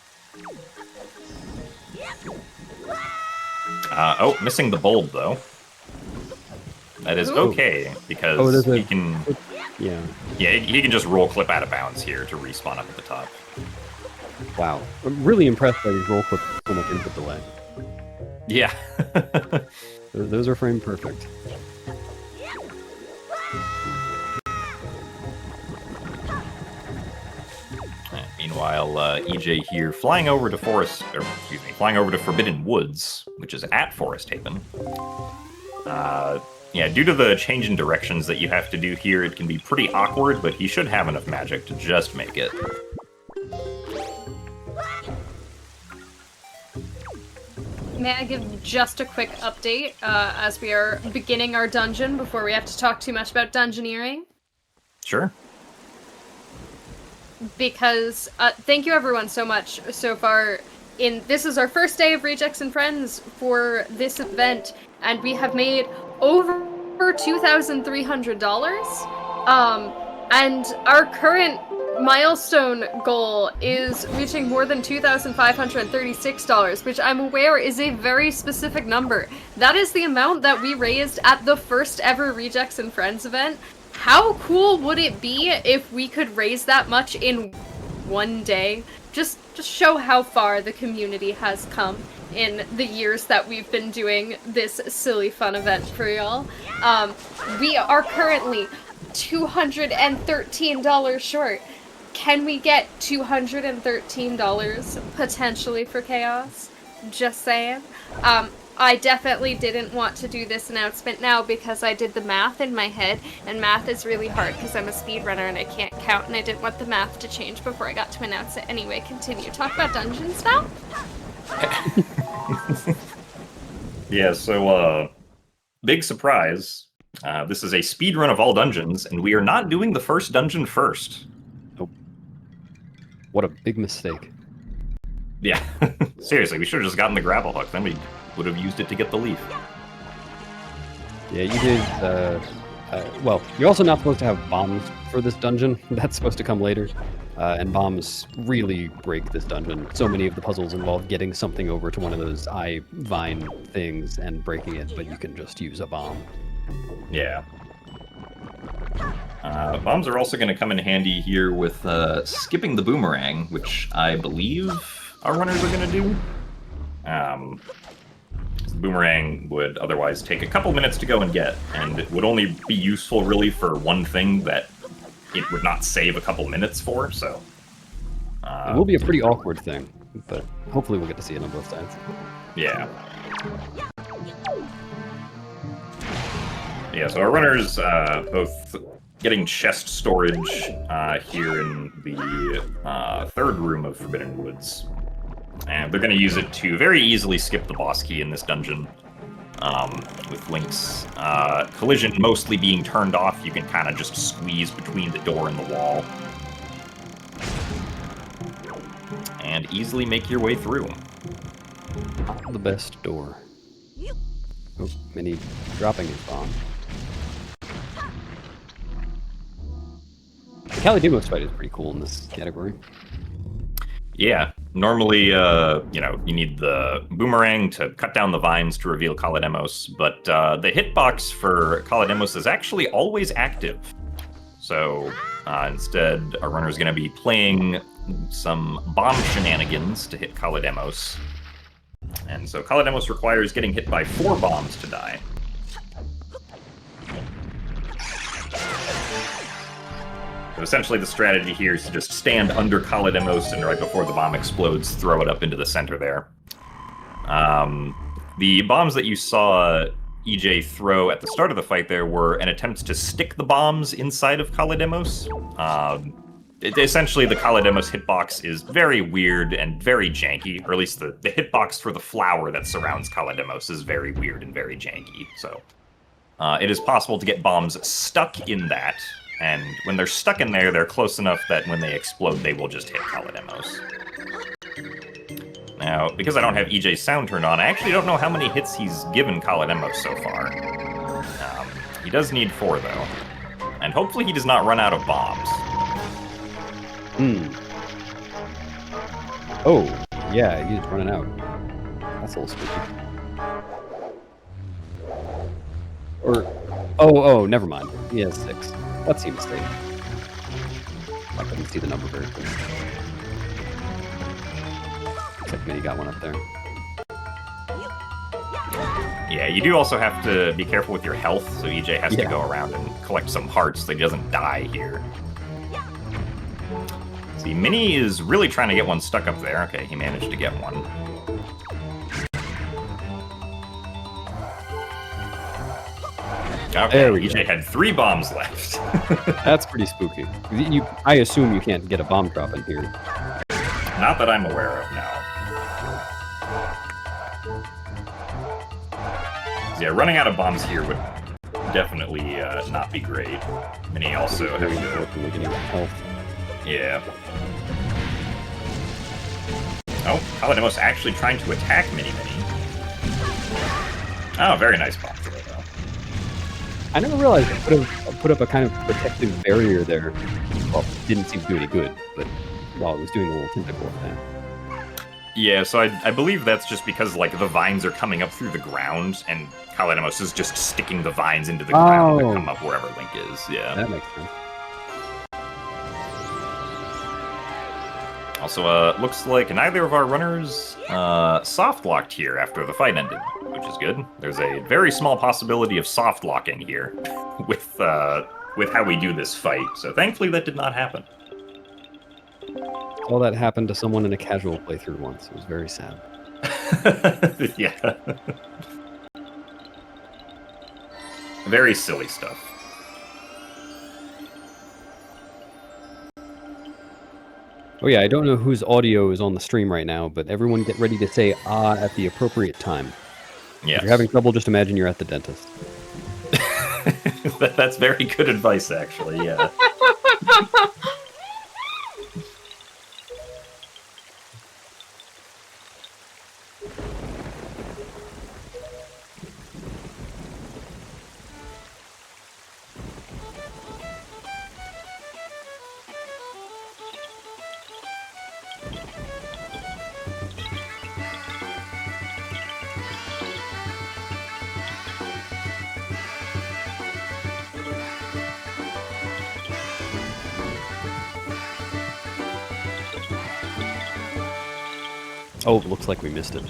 Oh, missing the bulb, though. That is okay, because he can... Yeah. Yeah, he can just roll clip out of bounds here to respawn up at the top. Wow. I'm really impressed by these roll clips with so much input delay. Yeah. Those are frame perfect. Meanwhile, EJ here flying over to flying over to Forbidden Woods, which is at Forest Haven. Yeah, due to the change in directions that you have to do here, it can be pretty awkward, but he should have enough magic to just make it. May I give just a quick update as we are beginning our dungeon before we have to talk too much about dungeoneering? Sure. Because thank you everyone so much so far. This is our first day of Rejects and Friends for this event, and we have made over $2,300. And our current milestone goal is reaching more than $2,536, which I'm aware is a very specific number. That is the amount that we raised at the first ever Rejects and Friends event. How cool would it be if we could raise that much in one day? Just show how far the community has come in the years that we've been doing this silly fun event for y'all. We are currently $213 short. Can we get $213 potentially for Chaos? Just saying. I definitely didn't want to do this announcement now because I did the math in my head, and math is really hard because I'm a speedrunner and I can't count, and I didn't want the math to change before I got to announce it. Anyway, continue. Talk about dungeons now? Yeah, so, big surprise. This is a speedrun of all dungeons, and we are not doing the first dungeon first. Nope. What a big mistake. Yeah, seriously, we should have just gotten the grapple hook, then we would have used it to get the leaf. Yeah, you did, well, you're also not supposed to have bombs for this dungeon. That's supposed to come later. And bombs really break this dungeon. So many of the puzzles involve getting something over to one of those eye vine things and breaking it, but you can just use a bomb. Yeah. Bombs are also going to come in handy here with skipping the boomerang, which I believe our runners are going to do. The boomerang would otherwise take a couple minutes to go and get, and it would only be useful really for one thing that it would not save a couple minutes for, so... It will be a pretty awkward thing, but hopefully we'll get to see it on both sides. Yeah. Yeah, so our runners both getting chest storage here in the third room of Forbidden Woods. And they're going to use it to very easily skip the boss key in this dungeon. With Link's collision mostly being turned off, you can kind of just squeeze between the door and the wall. And easily make your way through. Not the best door. Oh, Minnie dropping his bomb. The Kalidimos fight is pretty cool in this category. Yeah, normally, you need the boomerang to cut down the vines to reveal Kalidemos, but the hitbox for Kalidemos is actually always active. So instead, our runner is going to be playing some bomb shenanigans to hit Kalidemos. And so Kalidemos requires getting hit by 4 bombs to die. So essentially the strategy here is to just stand under Kalidemos and right before the bomb explodes, throw it up into the center there. The bombs that you saw EJ throw at the start of the fight there were an attempt to stick the bombs inside of Kalidemos. Essentially, the Kalidemos hitbox is very weird and very janky, or at least the hitbox for the flower that surrounds Kalidemos is very weird and very janky. So it is possible to get bombs stuck in that, and when they're stuck in there, they're close enough that when they explode, they will just hit Kalidemos. Now, because I don't have EJ's sound turned on, I actually don't know how many hits he's given Kalidemos so far. He does need 4, though. And hopefully he does not run out of bombs. Oh, yeah, he's running out. That's a little spooky. Or, oh, never mind. He has 6. That seems safe. I couldn't see the number very clearly. Looks like Minnie got one up there. Yeah, you do also have to be careful with your health, so EJ has to go around and collect some hearts so he doesn't die here. See, Minnie is really trying to get one stuck up there. Okay, he managed to get one. Okay, EJ had 3 bombs left. That's pretty spooky. I assume you can't get a bomb drop in here. Not that I'm aware of, no. Yeah, running out of bombs here would definitely not be great. Mini also having to... Looking like any health. Yeah. Oh, Paladimos actually trying to attack Mini. Oh, very nice bomb throw, though. I never realized I put up a kind of protective barrier there. Well, didn't seem to do any good, but while it was doing a little tentacle attack. Yeah, so I believe that's just because, like, the vines are coming up through the ground, and Paladimos is just sticking the vines into the ground to come up wherever Link is, yeah. That makes sense. Also, looks like neither of our runners soft-locked here after the fight ended, which is good. There's a very small possibility of soft-locking here with how we do this fight, so thankfully that did not happen. All that happened to someone in a casual playthrough once. It was very sad. Yeah. Very silly stuff. Oh yeah, I don't know whose audio is on the stream right now, but everyone get ready to say "ah" at the appropriate time. Yes. If you're having trouble, just imagine you're at the dentist. That's very good advice, actually, yeah. Oh, it looks like we missed it.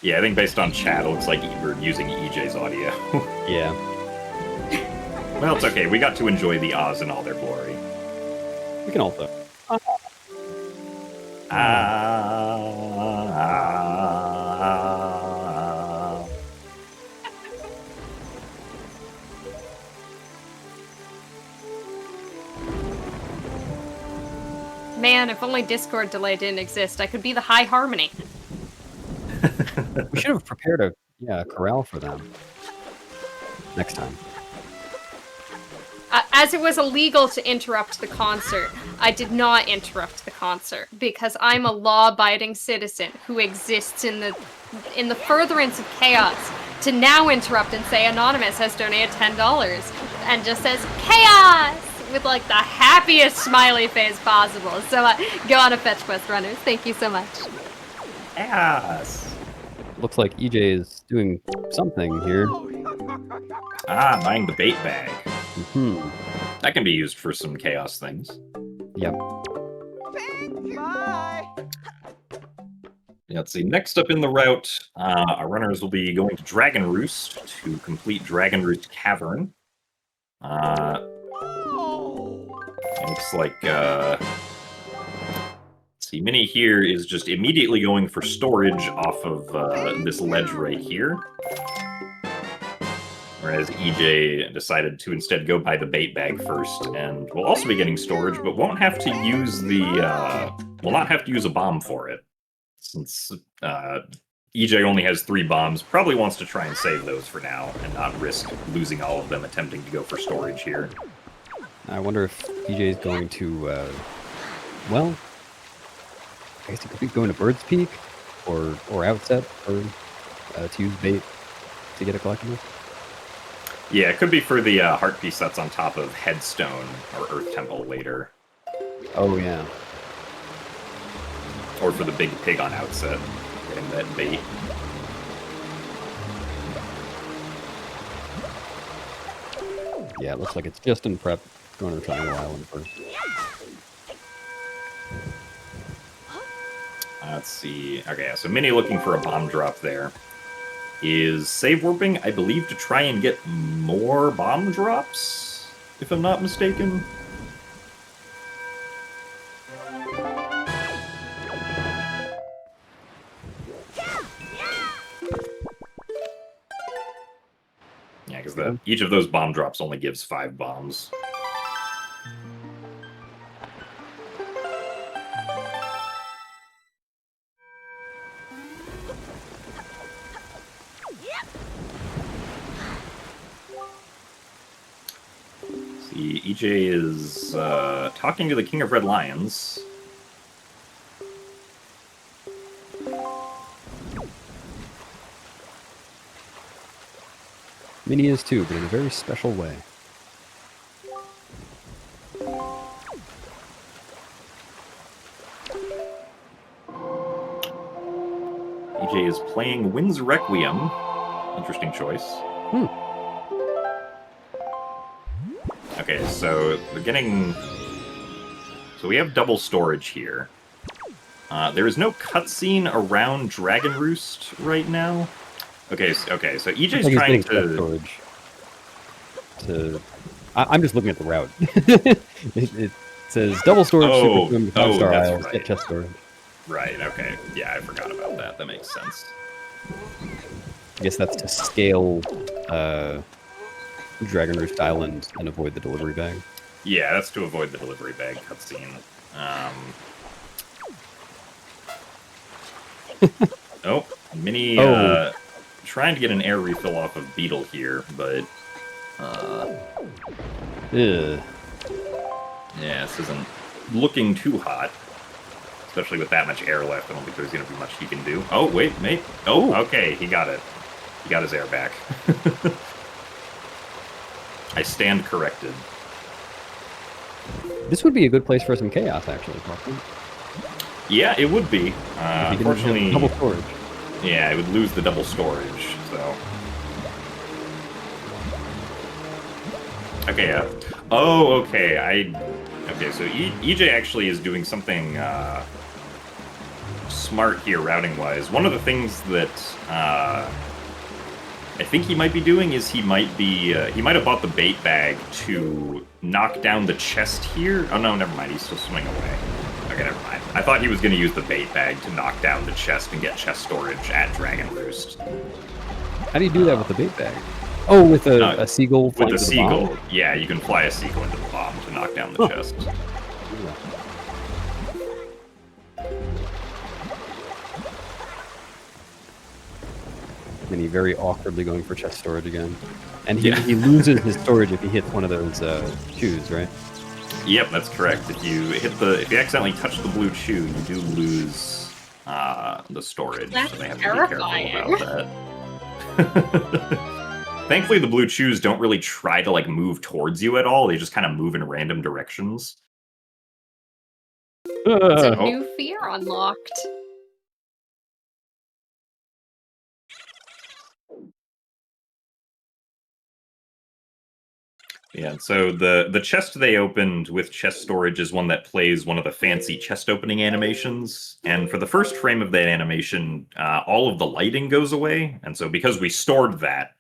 Yeah, I think based on chat, it looks like we're using EJ's audio. Yeah. Well, it's okay. We got to enjoy the Oz in all their glory. We can also. Man, if only Discord delay didn't exist, I could be the High Harmony. We should have prepared a corral for them next time. As it was illegal to interrupt the concert, I did not interrupt the concert because I'm a law-abiding citizen who exists in the furtherance of chaos. To now interrupt and say Anonymous has donated $10 and just says chaos with like the happiest smiley face possible. So go on a fetch quest, runners. Thank you so much. Yes. Looks like EJ is doing something here. Buying the bait bag. Hmm. That can be used for some chaos things. Yep. Bye. Yeah, let's see. Next up in the route, our runners will be going to Dragon Roost to complete Dragon Roost Cavern. Looks like, let's see, Mini here is just immediately going for storage off of this ledge right here. Whereas EJ decided to instead go buy the bait bag first, and will also be getting storage, but won't have to use the, will not have to use a bomb for it. Since EJ only has 3 bombs, probably wants to try and save those for now, and not risk losing all of them attempting to go for storage here. I wonder if EJ is going to, well, I guess he could be going to Bird's Peak or Outset or to use bait to get a collectible. Yeah, it could be for the heart piece that's on top of Headstone or Earth Temple later. Oh, yeah. Or for the big pig on Outset, getting that bait. Yeah, it looks like it's just in prep. Going to Triangle Island first. Let's see. Okay, so Mini looking for a bomb drop there. Is save warping, I believe, to try and get more bomb drops, if I'm not mistaken. Yeah, because each of those bomb drops only gives 5 bombs. See, EJ is talking to the King of Red Lions. Minnie is too, but in a very special way. EJ is playing Wind's Requiem. Interesting choice. Okay, so we're getting... So we have double storage here. There is no cutscene around Dragon Roost right now. Okay, so EJ's Like trying he's getting to... storage. I'm just looking at the route. it says double storage, Oh, super swim, 5-star that's isles, right. get chest storage. Right, okay. Yeah, I forgot about that. That makes sense. I guess that's to scale Dragon Roost Island and avoid the delivery bag. Yeah, that's to avoid the delivery bag cutscene. Oh, Minnie trying to get an air refill off of Beetle here, but Ugh. yeah, this isn't looking too hot. Especially with that much air left, I don't think there's going to be much he can do. Oh, wait, mate. Oh, okay, he got it. He got his air back. I stand corrected. This would be a good place for some chaos, actually. Probably. Yeah, it would be. If you can have Unfortunately, double storage. yeah, it would lose the double storage, so... Okay, yeah. Oh, okay, Okay, so EJ actually is doing something, smart here, routing-wise. One of the things that, I think he might be doing is he might have bought the bait bag to knock down the chest here. Oh, no, never mind, he's still swimming away. Okay, never mind. I thought he was going to use the bait bag to knock down the chest and get chest storage at Dragon Roost. How do you do that with the bait bag? Oh, with a seagull With flying the to the seagull, bomb? yeah, you can fly a seagull into the bomb to knock down the chest. And he very awkwardly going for chest storage again. And he loses his storage if he hits one of those shoes, right? Yep, that's correct. If you accidentally touch the blue chew, you do lose the storage. That's so they have terrifying. to be careful about that. Thankfully, the blue chews don't really try to like move towards you at all. They just kind of move in random directions. It's a Oh. new fear unlocked. Yeah, so the chest they opened with chest storage is one that plays one of the fancy chest opening animations. And for the first frame of that animation, all of the lighting goes away. And so because we stored that,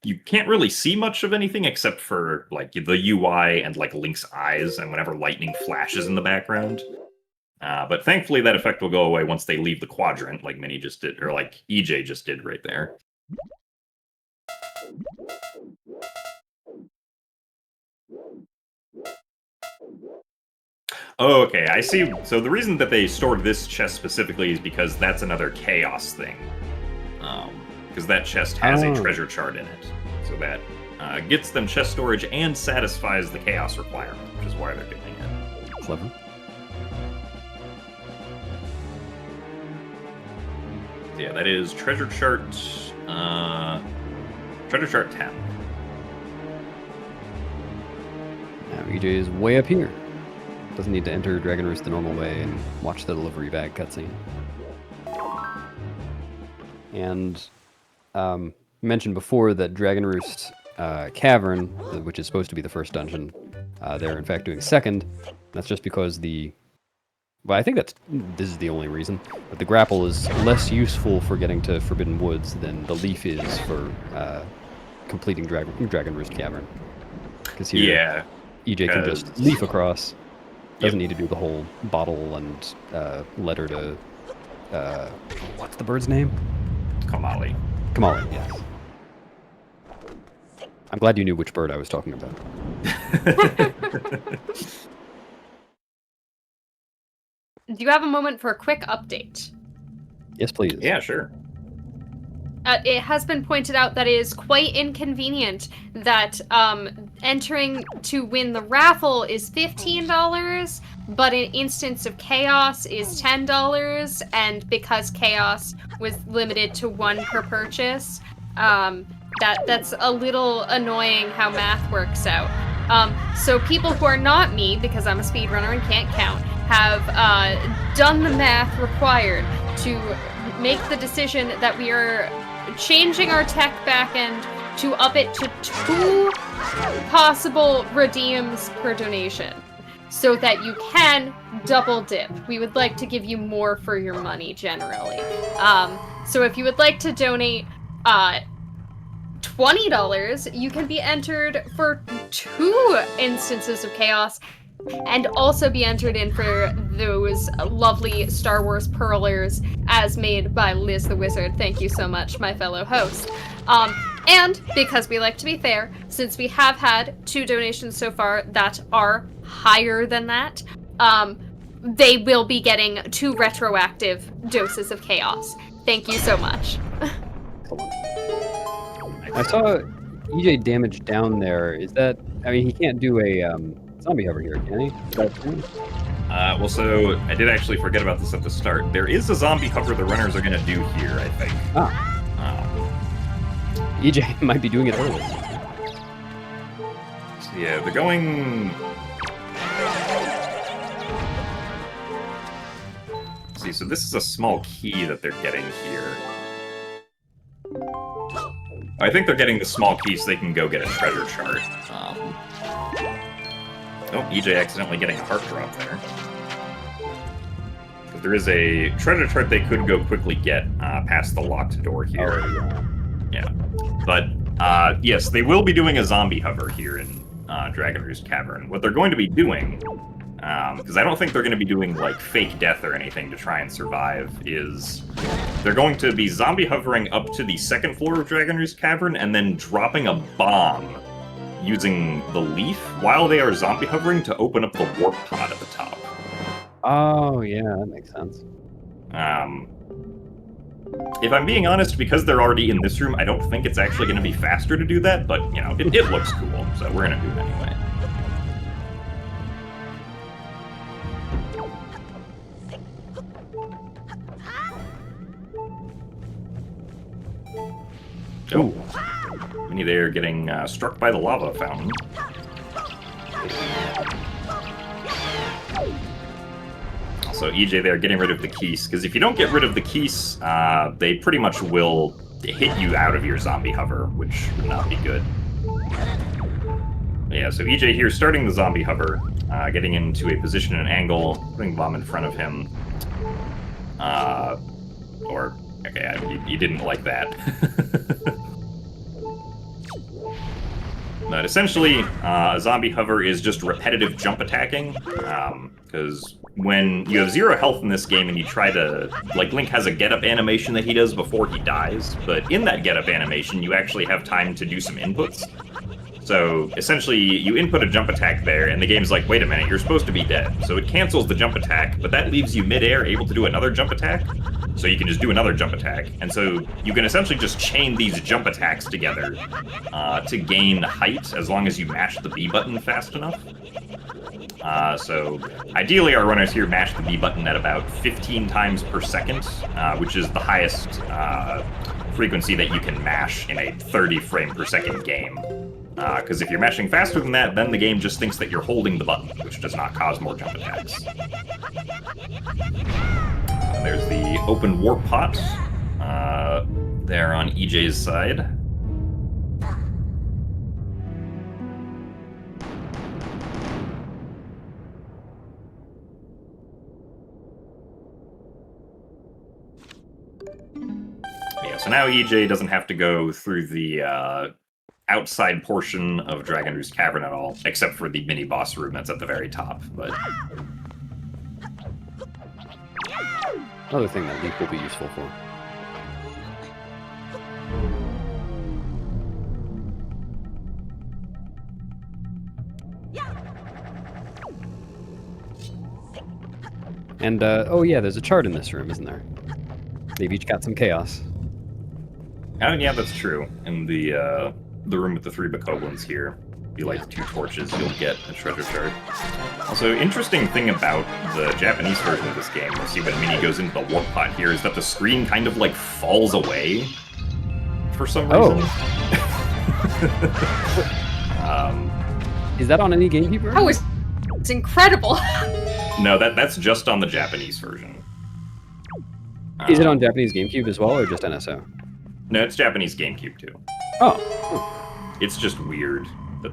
you can't really see much of anything except for like the UI and like Link's eyes and whenever lightning flashes in the background. But thankfully that effect will go away once they leave the quadrant, like Minnie just did, or like EJ just did right there. Oh, okay, I see. So the reason that they stored this chest specifically is because that's another chaos thing. Because that chest has a treasure chart in it. So that gets them chest storage and satisfies the chaos requirement, which is why they're doing it. Clever. Yeah, that is treasure chart 10. Now EJ is way up here. Doesn't need to enter Dragon Roost the normal way and watch the delivery bag cutscene. And you mentioned before that Dragon Roost Cavern, which is supposed to be the first dungeon, they're in fact doing second. That's just because well, I think this is the only reason, but the grapple is less useful for getting to Forbidden Woods than the leaf is for completing Dragon Roost Cavern. Because here, EJ can just leaf across. Doesn't need to do the whole bottle and letter to what's the bird's name? Kamali. Kamali, yes. I'm glad you knew which bird I was talking about. Do you have a moment for a quick update? Yes, please. Yeah, sure. it has been pointed out that it is quite inconvenient that entering to win the raffle is $15, but in Instance of Chaos is $10, and because Chaos was limited to 1 per purchase, that's a little annoying how math works out. So people who are not me, because I'm a speedrunner and can't count, have done the math required to make the decision that we are changing our tech backend to up it to 2 possible redeems per donation, so that you can double dip. We would like to give you more for your money generally. So if you would like to donate $20, you can be entered for 2 Instances of Chaos, and also be entered in for those lovely Star Wars Pearlers as made by Liz the Wizard. Thank you so much, my fellow host. And because we like to be fair, since we have had 2 donations so far that are higher than that, they will be getting 2 retroactive doses of chaos. Thank you so much. I saw EJ damage down there. Is that? I mean, he can't do a zombie hover here, can he? Is that true? Well, so I did actually forget about this at the start. There is a zombie hover the runners are going to do here, I think. EJ might be doing it early. So yeah, they're going... Let's see, so this is a small key that they're getting here. I think they're getting the small key so they can go get a treasure chart. Oh, EJ accidentally getting a heart drop there. But there is a treasure chart they could go quickly get past the locked door here. Yeah. But, yes, they will be doing a zombie hover here in Dragon Roost Cavern. What they're going to be doing, because I don't think they're going to be doing, like, fake death or anything to try and survive, is they're going to be zombie hovering up to the 2nd floor of Dragon Roost Cavern and then dropping a bomb using the leaf while they are zombie hovering to open up the warp pod at the top. Oh, yeah, that makes sense. If I'm being honest, because they're already in this room, I don't think it's actually going to be faster to do that, but, you know, it looks cool, so we're going to do it anyway. Oh, Winnie there getting struck by the lava fountain. Also, EJ there getting rid of the keys, because if you don't get rid of the keys, they pretty much will hit you out of your zombie hover, which would not be good. But yeah, so EJ here starting the zombie hover, getting into a position and angle, putting the bomb in front of him. Okay, you didn't like that. But essentially, a zombie hover is just repetitive jump attacking, because when you have 0 health in this game and you try to... Like, Link has a get-up animation that he does before he dies, but in that get-up animation, you actually have time to do some inputs. So, essentially, you input a jump attack there, and the game's like, wait a minute, you're supposed to be dead. So it cancels the jump attack, but that leaves you mid-air able to do another jump attack. So you can just do another jump attack. And so you can essentially just chain these jump attacks together to gain height as long as you mash the B button fast enough. So ideally our runners here mash the B button at about 15 times per second, which is the highest frequency that you can mash in a 30 frame per second game. Because if you're mashing faster than that, then the game just thinks that you're holding the button, which does not cause more jump attacks. And there's the open warp pot there on EJ's side. Yeah, so now EJ doesn't have to go through the outside portion of Dragon Roost Cavern at all, except for the mini-boss room that's at the very top, but... Another thing that Leap will be useful for. And, oh yeah, there's a chart in this room, isn't there? They've each got some chaos. Oh, yeah, that's true. In the room with the 3 bokoblins here, if you light 2 torches, you'll get a treasure chart. Also, interesting thing about the Japanese version of this game, we'll see when Mini goes into the warp pot here, is that the screen kind of like falls away for some reason. Is that on any GameCube version? That was it's incredible. No, that's just on the Japanese version. Is it on Japanese GameCube as well, or just NSO? No, it's Japanese GameCube too. Oh. It's just weird that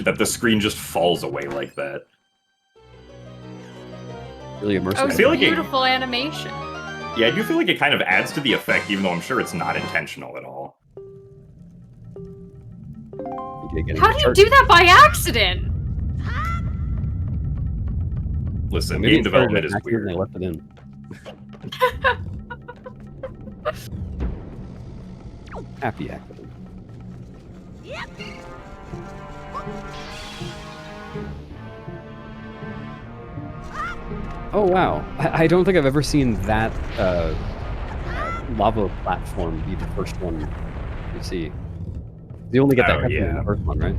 that the screen just falls away like that. Really immersive. That was feel like it- beautiful animation. Yeah, I do feel like it kind of adds to the effect, even though I'm sure it's not intentional at all. How do you do that by accident? Listen, Maybe game it started development by is accident and weird. They left it in. Happy accident. Oh wow! I don't think I've ever seen that lava platform be the first one you see. You only get that Oh, cutscene in yeah. the first one, right?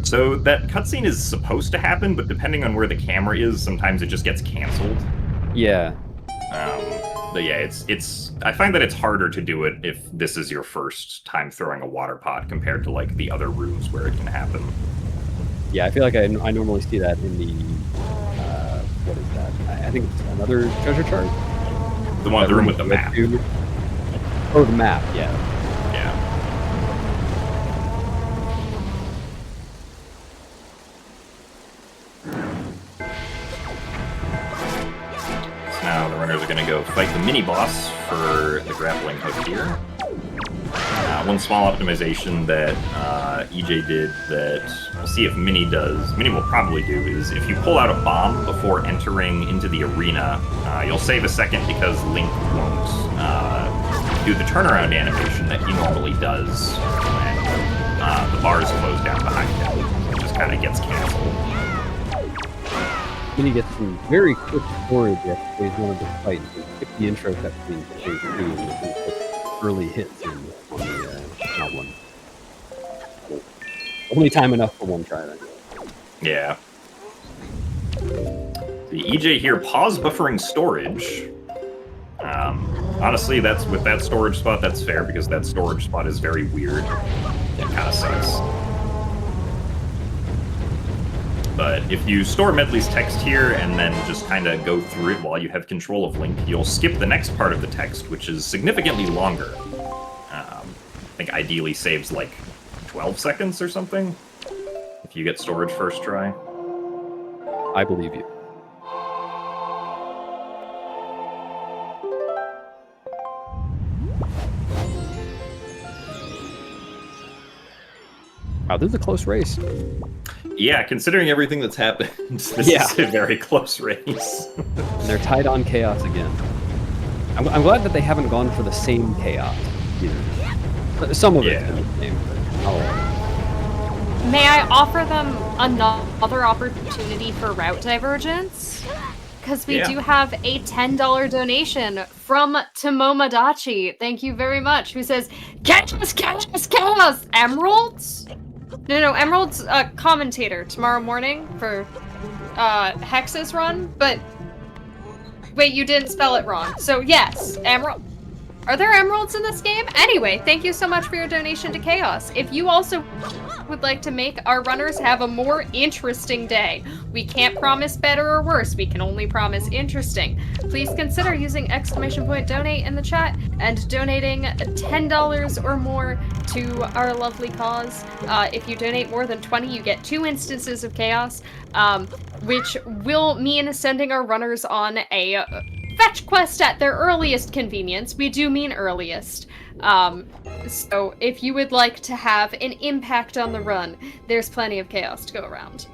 So that cutscene is supposed to happen, but depending on where the camera is, sometimes it just gets canceled. Yeah. But yeah, it's. I find that it's harder to do it if this is your first time throwing a water pot compared to like the other rooms where it can happen. Yeah, I feel like I normally see that in the what is that? I think it's another treasure chart. The one, the room with the map. Oh, the map. Yeah. Yeah. So now the runners are going to go fight the mini boss for the grappling hook here. One small optimization that EJ did that we'll see if Mini does. Mini will probably do is if you pull out a bomb before entering into the arena, you'll save a second because Link won't do the turnaround animation that he normally does when the bars close down behind him. It just kind of gets canceled. Then you get some very quick storage after phase 1 of the fight. You skip the intro cutscene for phase 2 and you can put early hits in on the goblin. Only time enough for one try then. Yeah. The EJ here, pause buffering storage. Honestly, that's with that storage spot, that's fair because that storage spot is very weird. It kind of sucks. But if you store Medley's text here and then just kind of go through it while you have control of Link, you'll skip the next part of the text, which is significantly longer. I think ideally saves like 12 seconds or something if you get storage first try. I believe you. Wow, this is a close race. Yeah, considering everything that's happened, this Yeah. is a very close race. And they're tied on chaos again. I'm glad that they haven't gone for the same chaos either. Some of it's Yeah. been the same, but not all of it. May I offer them another opportunity for route divergence? Because we Yeah. do have a $10 donation from Tomomodachi. Thank you very much. Who says, catch us, emeralds? No, emeralds, commentator tomorrow morning for, Hex's run, but wait, you didn't spell it wrong. So yes, emerald. Are there emeralds in this game? Anyway, thank you so much for your donation to Chaos. If you also would like to make our runners have a more interesting day, we can't promise better or worse, we can only promise interesting. Please consider using !donate in the chat and donating $10 or more to our lovely cause. If you donate more than 20, you get 2 instances of Chaos, which will mean sending our runners on a fetch quest at their earliest convenience. We do mean earliest. So if you would like to have an impact on the run, there's plenty of chaos to go around.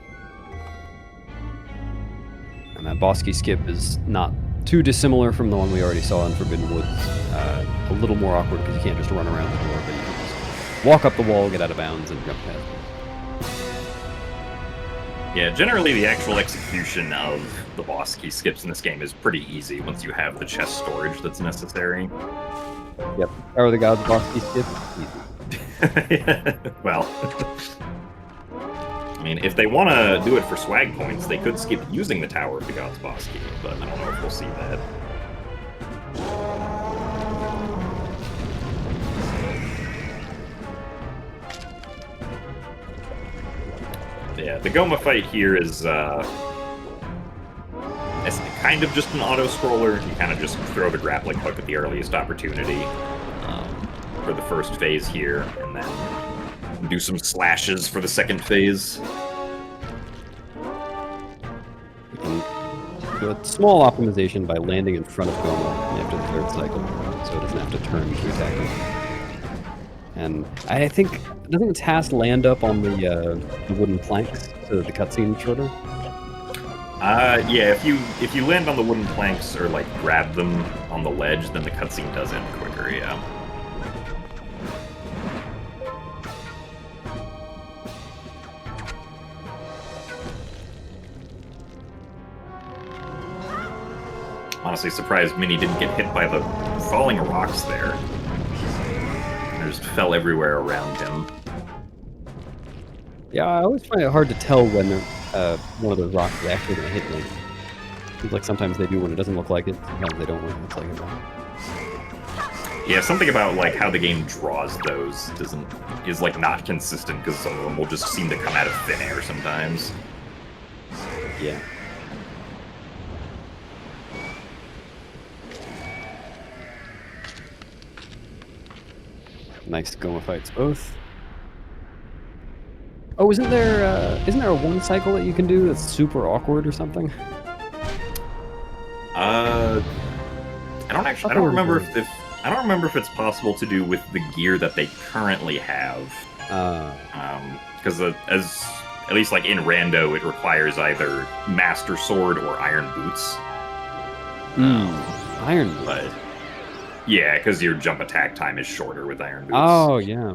And that Bosky skip is not too dissimilar from the one we already saw in Forbidden Woods. A little more awkward because you can't just run around the door, but you can just walk up the wall, get out of bounds, and jump past. Yeah, generally the actual execution of the boss key skips in this game is pretty easy once you have the chest storage that's necessary. Yep. Tower of the Gods boss key skip. Easy. Well, I mean, if they want to do it for swag points, they could skip using the Tower of the Gods boss key, but I don't know if we'll see that. Yeah, the Goma fight here is it's kind of just an auto-scroller. You kind of just throw the grappling hook at the earliest opportunity for the first phase here, and then do some slashes for the second phase. You can do a small optimization by landing in front of Goma after the third cycle, so it doesn't have to turn to attack him. And I think, doesn't the task land up on the wooden planks so that the cutscene's shorter? Yeah, if you land on the wooden planks or like grab them on the ledge, then the cutscene does end quicker, yeah. Honestly surprised Minnie didn't get hit by the falling rocks there. They just fell everywhere around him. Yeah, I always find it hard to tell when one of those rocks is actually going to hit me. Seems like sometimes they do when it doesn't look like it, sometimes they don't when it looks like it. Yeah, something about like how the game draws those is like not consistent, because some of them will just seem to come out of thin air sometimes. Yeah. Nice Goma fights both. Oh, isn't there a one cycle that you can do that's super awkward or something? I don't remember if it's possible to do with the gear that they currently have. Because as at least like in Rando, it requires either Master Sword or Iron Boots. Iron Boots. But yeah, because your jump attack time is shorter with Iron Boots. Oh yeah.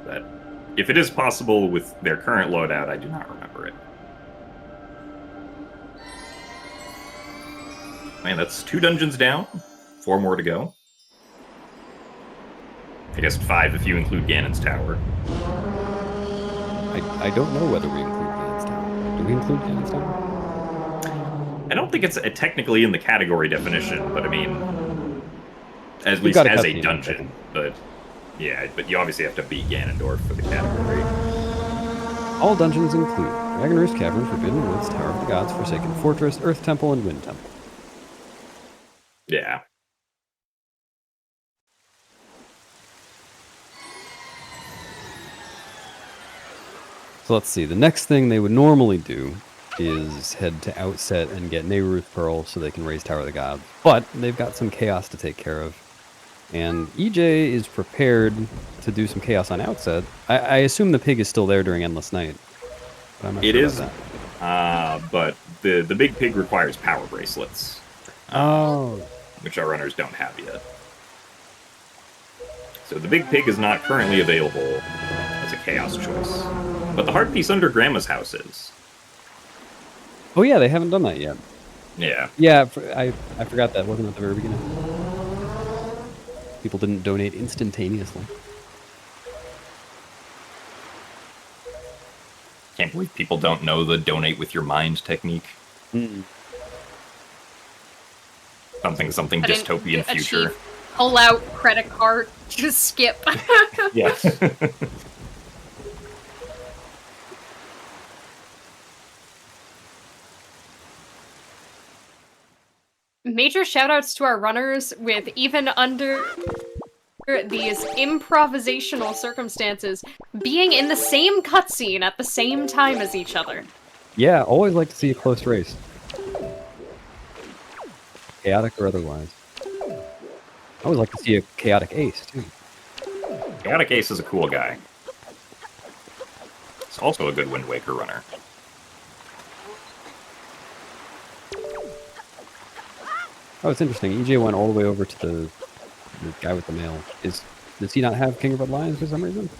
But if it is possible with their current loadout, I do not remember it. Man, that's 2 dungeons down, 4 more to go. I guess 5 if you include Ganon's Tower. I don't know whether we include Ganon's Tower. Do we include Ganon's Tower? I don't think it's technically in the category definition, but I mean, at We've least got a as a cutscene, dungeon. But yeah, but you obviously have to beat Ganondorf for the category. All dungeons include Dragon Roost Cavern, Forbidden Woods, Tower of the Gods, Forsaken Fortress, Earth Temple, and Wind Temple. Yeah. So let's see. The next thing they would normally do is head to Outset and get Nehru's Pearl so they can raise Tower of the Gods. But they've got some chaos to take care of. And EJ is prepared to do some chaos on Outset. I assume the pig is still there during Endless Night. But I'm not It sure is, but the big pig requires power bracelets. Which our runners don't have yet. So the big pig is not currently available as a chaos choice. But the heart piece under Grandma's house is. Oh yeah, they haven't done that yet. Yeah. Yeah, I forgot that wasn't at the very beginning. People didn't donate instantaneously. Can't believe people don't know the donate with your mind technique. Something dystopian future. Pull out credit card, just skip. Yes. Major shoutouts to our runners with even under these improvisational circumstances being in the same cutscene at the same time as each other. Yeah, always like to see a close race. Chaotic or otherwise. I always like to see a chaotic ace, too. Chaotic Ace is a cool guy. He's also a good Wind Waker runner. Oh, it's interesting. EJ went all the way over to the guy with the mail. Does he not have King of Red Lions for some reason?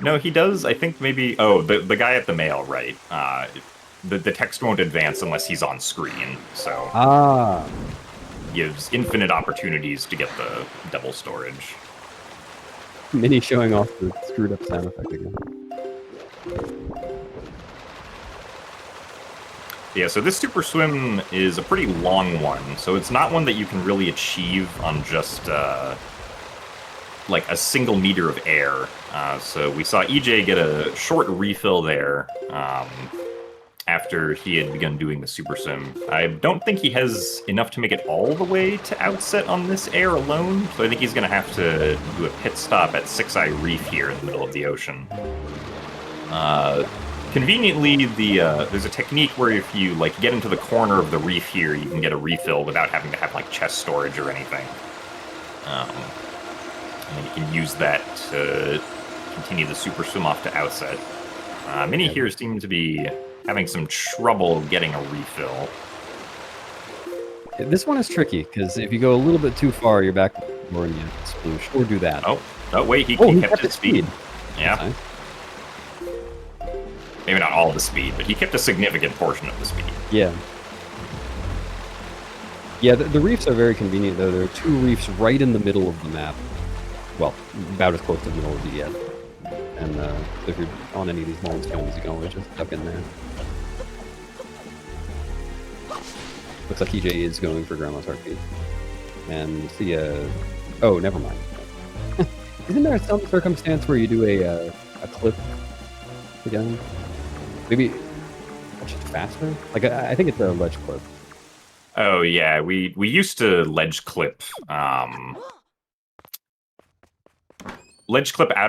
No, he does. I think maybe. Oh, the guy at the mail, right? The text won't advance unless he's on screen, so Ah, gives infinite opportunities to get the double storage. Mini showing off the screwed up sound effect again. Yeah, so this super swim is a pretty long one, so it's not one that you can really achieve on just like a single meter of air. So we saw EJ get a short refill there after he had begun doing the super swim. I don't think he has enough to make it all the way to outset on this air alone, so I think he's going to have to do a pit stop at Six Eye Reef here in the middle of the ocean. Conveniently, there's a technique where if you like get into the corner of the reef here, you can get a refill without having to have like chest storage or anything. And you can use that to continue the super swim off to outset. Many here seem to be having some trouble getting a refill. This one is tricky because if you go a little bit too far, you're back more and you sploosh. Or do that. Oh wait, he kept his speed. Yeah. Nice. Maybe not all the speed, but he kept a significant portion of the speed. Yeah. Yeah, the reefs are very convenient, though. There are 2 reefs right in the middle of the map. Well, about as close to the middle as you get. And if you're on any of these long stones, you can always just duck in there. Looks like EJ is going for Grandma's Heartbeat. And see, oh, never mind. Isn't there some circumstance where you do a clip again? Maybe that's just faster? Like, I think it's a ledge clip. Oh yeah, we used to ledge clip out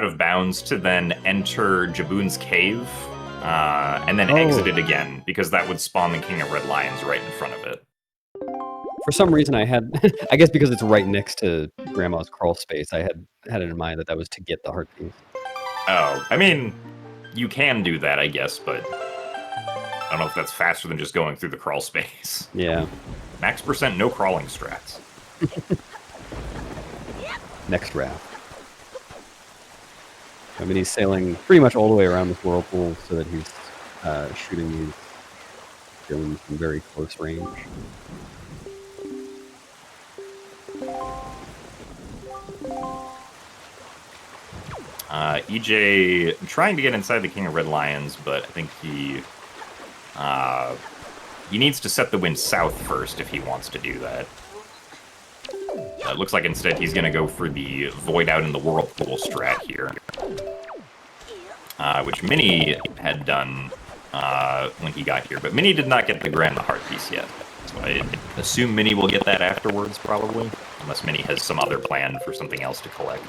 of bounds to then enter Jaboon's cave, and then exit it again, because that would spawn the King of Red Lions right in front of it. For some reason, I had, I guess because it's right next to Grandma's crawl space, I had it in mind that was to get the heart piece. Oh, I mean, you can do that, I guess, but I don't know if that's faster than just going through the crawl space. Yeah. Max %, no crawling strats. Next raft. I mean, he's sailing pretty much all the way around this whirlpool so that he's shooting these drones from very close range. EJ trying to get inside the King of Red Lions, but I think he needs to set the wind south first if he wants to do that. It looks like instead he's going to go for the Void Out in the Whirlpool strat here, which Mini had done when he got here, but Mini did not get the Grandma Heart piece yet. So I assume Mini will get that afterwards, probably, unless Mini has some other plan for something else to collect.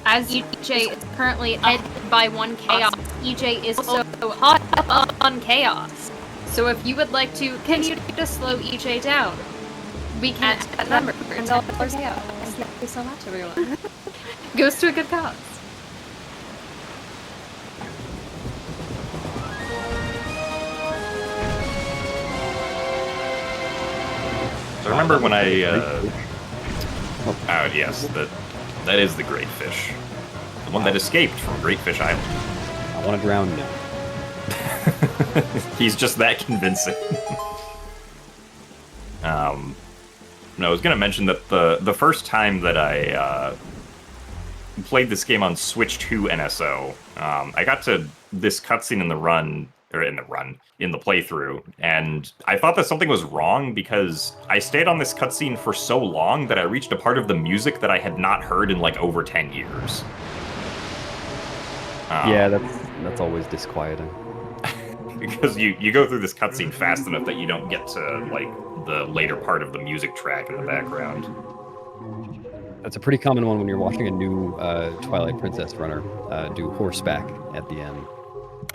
As EJ is currently led by 1 Chaos, EJ is so hot up on Chaos. So if you would like to continue to slow EJ down, we can at that number. $10 Chaos. Thank you so much, everyone. Goes to a good cause. So I remember when I... oh, yes, that is the Great Fish. The one that escaped from Great Fish Island. I want to drown now. He's just that convincing. No, I was going to mention that the first time that I played this game on Switch 2 NSO, I got to this cutscene in the playthrough, and I thought that something was wrong because I stayed on this cutscene for so long that I reached a part of the music that I had not heard in like over 10 years. Yeah, that's always disquieting. Because you go through this cutscene fast enough that you don't get to like the later part of the music track in the background. That's a pretty common one when you're watching a new Twilight Princess runner do horseback at the end.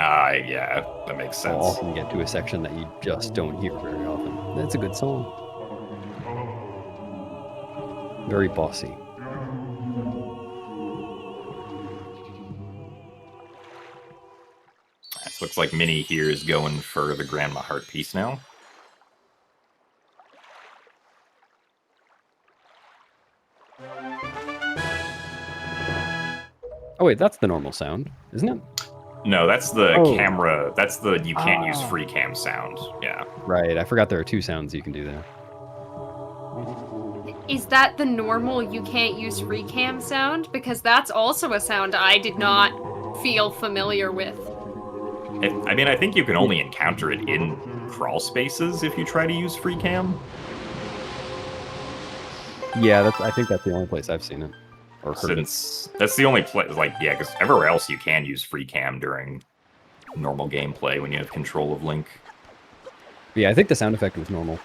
Yeah, that makes sense. I'll often get to a section that you just don't hear very often. That's a good song. Very bossy. Looks like Mini here is going for the Grandma Heart piece now. wait, that's the normal sound, isn't it? No, that's the Oh. camera. That's the you can't use Ah. free cam sound. Yeah. Right, I forgot there are 2 sounds you can do there. Is that the normal you can't use free cam sound? Because that's also a sound I did not feel familiar with. I mean, I think you can only encounter it in crawl spaces if you try to use free cam. Yeah, I think that's the only place I've seen it. Or heard it. Since that's the only place, like, yeah, because everywhere else you can use free cam during normal gameplay when you have control of Link. But yeah, I think the sound effect was normal.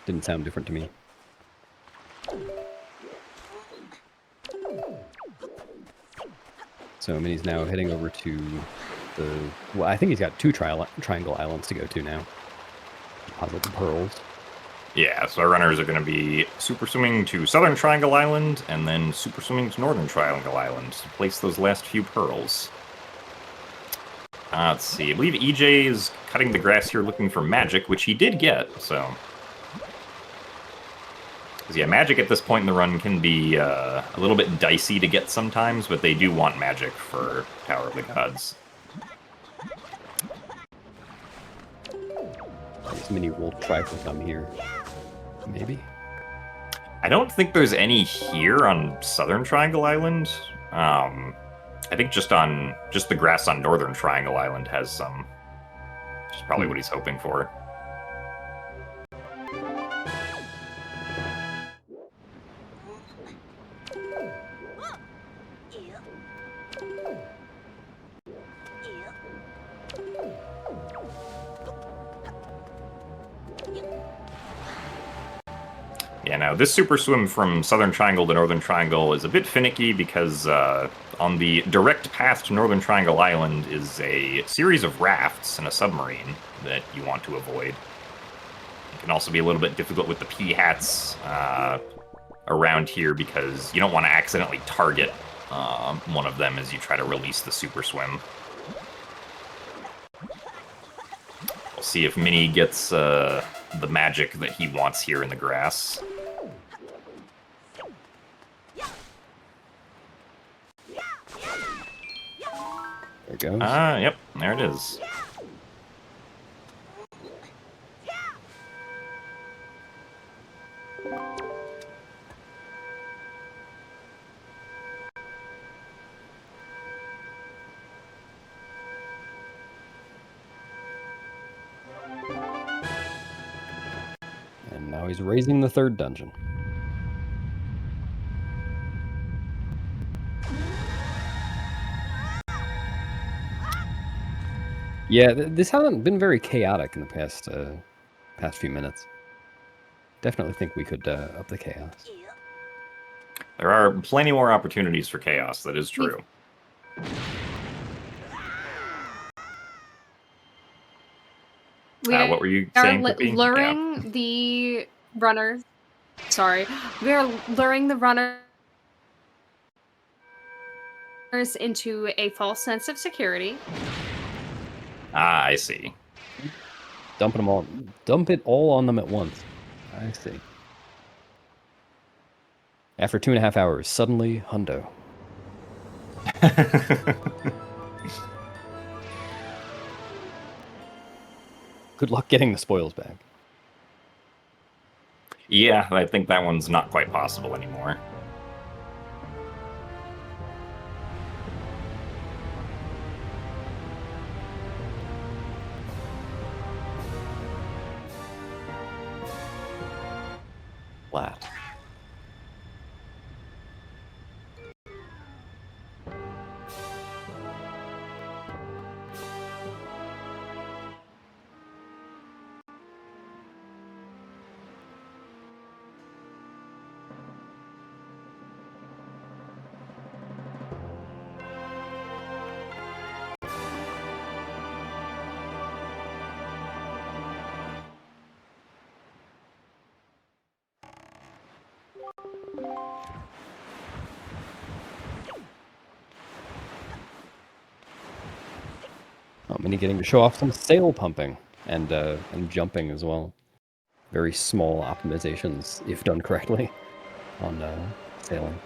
Didn't sound different to me. So Minnie's now heading over to the... Well, I think he's got 2 triangle islands to go to now. Deposit the pearls. Yeah, so our runners are going to be super swimming to Southern Triangle Island and then super swimming to Northern Triangle Island to place those last few pearls. Let's see. I believe EJ is cutting the grass here looking for magic, which he did get, so... Because, yeah, magic at this point in the run can be a little bit dicey to get sometimes, but they do want magic for Tower of the Gods. I guess Minnie will try for some here. Maybe? I don't think there's any here on Southern Triangle Island. I think just the grass on Northern Triangle Island has some. Which is probably what he's hoping for. Yeah, now this super swim from Southern Triangle to Northern Triangle is a bit finicky because on the direct path to Northern Triangle Island is a series of rafts and a submarine that you want to avoid. It can also be a little bit difficult with the P-hats around here because you don't want to accidentally target one of them as you try to release the super swim. We'll see if Minnie gets the magic that he wants here in the grass. There it goes. Yep, there it is. And now he's raising the 3rd dungeon. Yeah, this hasn't been very chaotic in the past few minutes. Definitely think we could up the chaos. There are plenty more opportunities for chaos, that is true. What were you are saying, Pippi? luring the runners. Sorry, we are luring the runners into a false sense of security. I see. Dump it all on them at once. I see. After 2.5 hours, suddenly, hundo. Good luck getting the spoils back. Yeah, I think that one's not quite possible anymore. Flat. Minnie getting to show off some sail pumping and jumping as well. Very small optimizations, if done correctly, on sailing.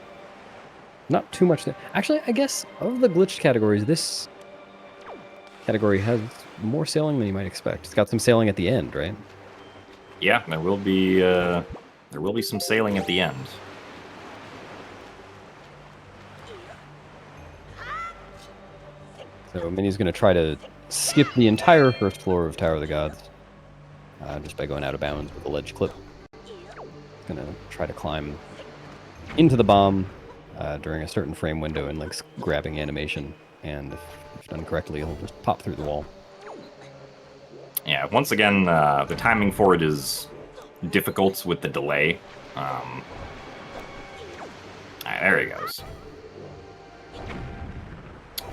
Not too much. Actually, I guess of the glitched categories, this category has more sailing than you might expect. It's got some sailing at the end, right? Yeah, there will be some sailing at the end. So Minnie's going to try to skip the entire first floor of Tower of the Gods just by going out of bounds with a ledge clip. Going to try to climb into the bomb during a certain frame window and Link's grabbing animation. And if done correctly, he'll just pop through the wall. Yeah, once again, the timing for it is difficult with the delay. There he goes.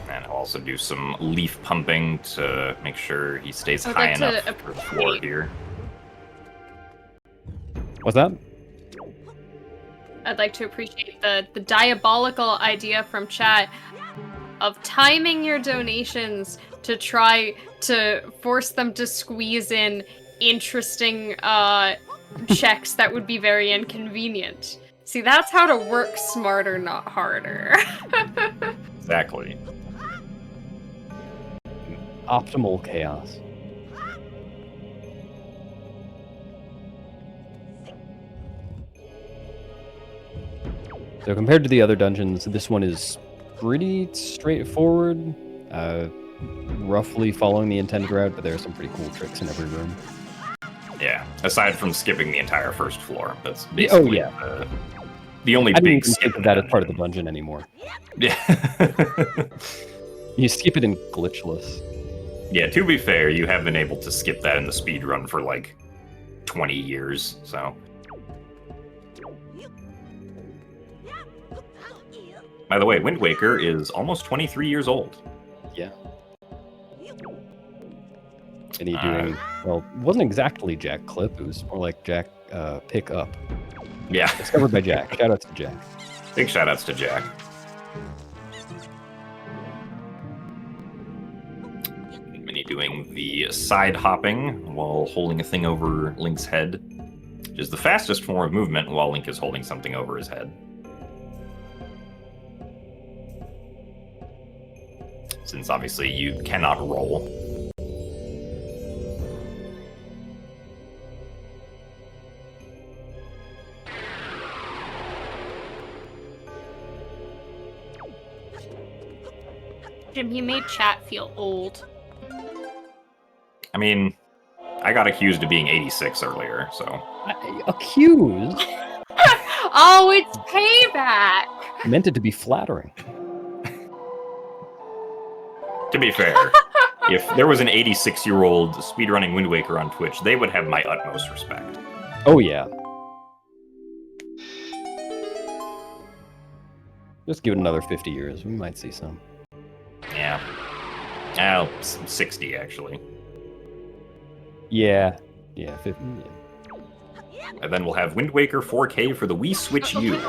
And I'll also do some leaf pumping to make sure he stays I'd high like to enough for the floor here. What's that? I'd like to appreciate the diabolical idea from chat of timing your donations to try to force them to squeeze in interesting checks that would be very inconvenient. See, that's how to work smarter, not harder. Exactly. Optimal chaos. So compared to the other dungeons, this one is pretty straightforward, roughly following the intended route, but there are some pretty cool tricks in every room. Yeah, aside from skipping the entire first floor, that's basically the only I big don't even skip think of that as part of the dungeon anymore. Yeah. You skip it in glitchless. Yeah, to be fair, you have been able to skip that in the speed run for like 20 years, so. By the way, Wind Waker is almost 23 years old. Yeah. And he doing, well, it wasn't exactly Jack Clip, it was more like Jack Pick Up. Yeah. Discovered by Jack. Shoutouts to Jack. Big shoutouts to Jack. Minnie doing the side hopping while holding a thing over Link's head, which is the fastest form of movement while Link is holding something over his head. Since obviously you cannot roll. Jim, you made chat feel old. Oh, I mean, I got accused of being 86 earlier, so. Accused? Oh, it's payback! Meant it to be flattering. To be fair, if there was an 86-year-old speedrunning Wind Waker on Twitch, they would have my utmost respect. Oh, yeah. Just give it another 50 years. We might see some. Yeah. 60, actually. Yeah. Yeah, 50. Yeah. And then we'll have Wind Waker 4K for the Wii Switch U.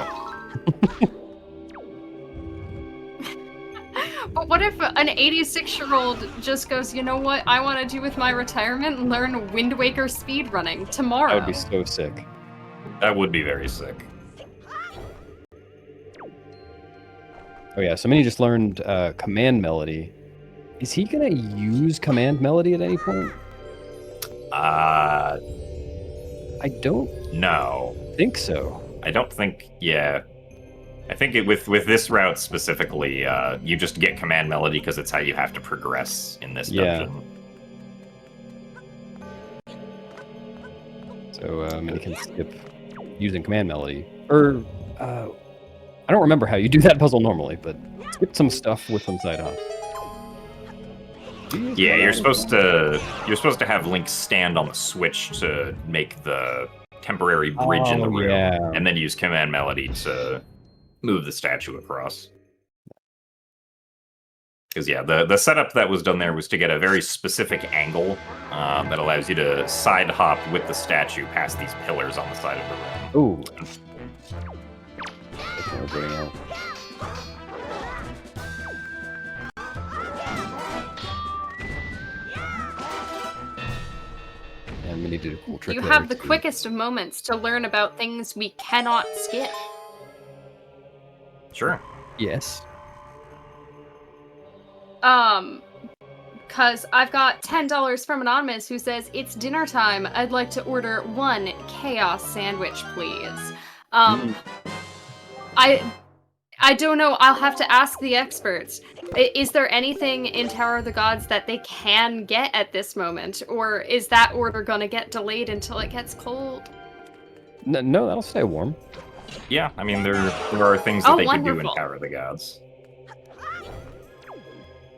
But what if an 86-year-old just goes, you know what I want to do with my retirement? Learn Wind Waker speedrunning tomorrow. That would be so sick. That would be very sick. Oh yeah, somebody just learned Command Melody. Is he gonna use Command Melody at any point? I don't No. think so. I don't think, yeah. I think with this route specifically, you just get Command Melody because it's how you have to progress in this dungeon. So, I mean, you can skip using Command Melody. Or, I don't remember how you do that puzzle normally, but skip some stuff with some side hops. Yeah, you're supposed to have Link stand on the switch to make the temporary bridge in the room, and then use Command Melody to move the statue across. Because yeah, the setup that was done there was to get a very specific angle that allows you to side hop with the statue past these pillars on the side of the room. Ooh. Getting out. And we need to do a cool trick. You there have the too. quickest of moments to learn about things we cannot skip. Sure. Yes. Cause I've got $10 from Anonymous who says, it's dinner time. I'd like to order 1 chaos sandwich, please. I don't know. I'll have to ask the experts. Is there anything in Tower of the Gods that they can get at this moment? Or is that order gonna get delayed until it gets cold? No, that'll stay warm. Yeah, I mean, there are things that Oh, they can do in wonderful. Tower of the Gods.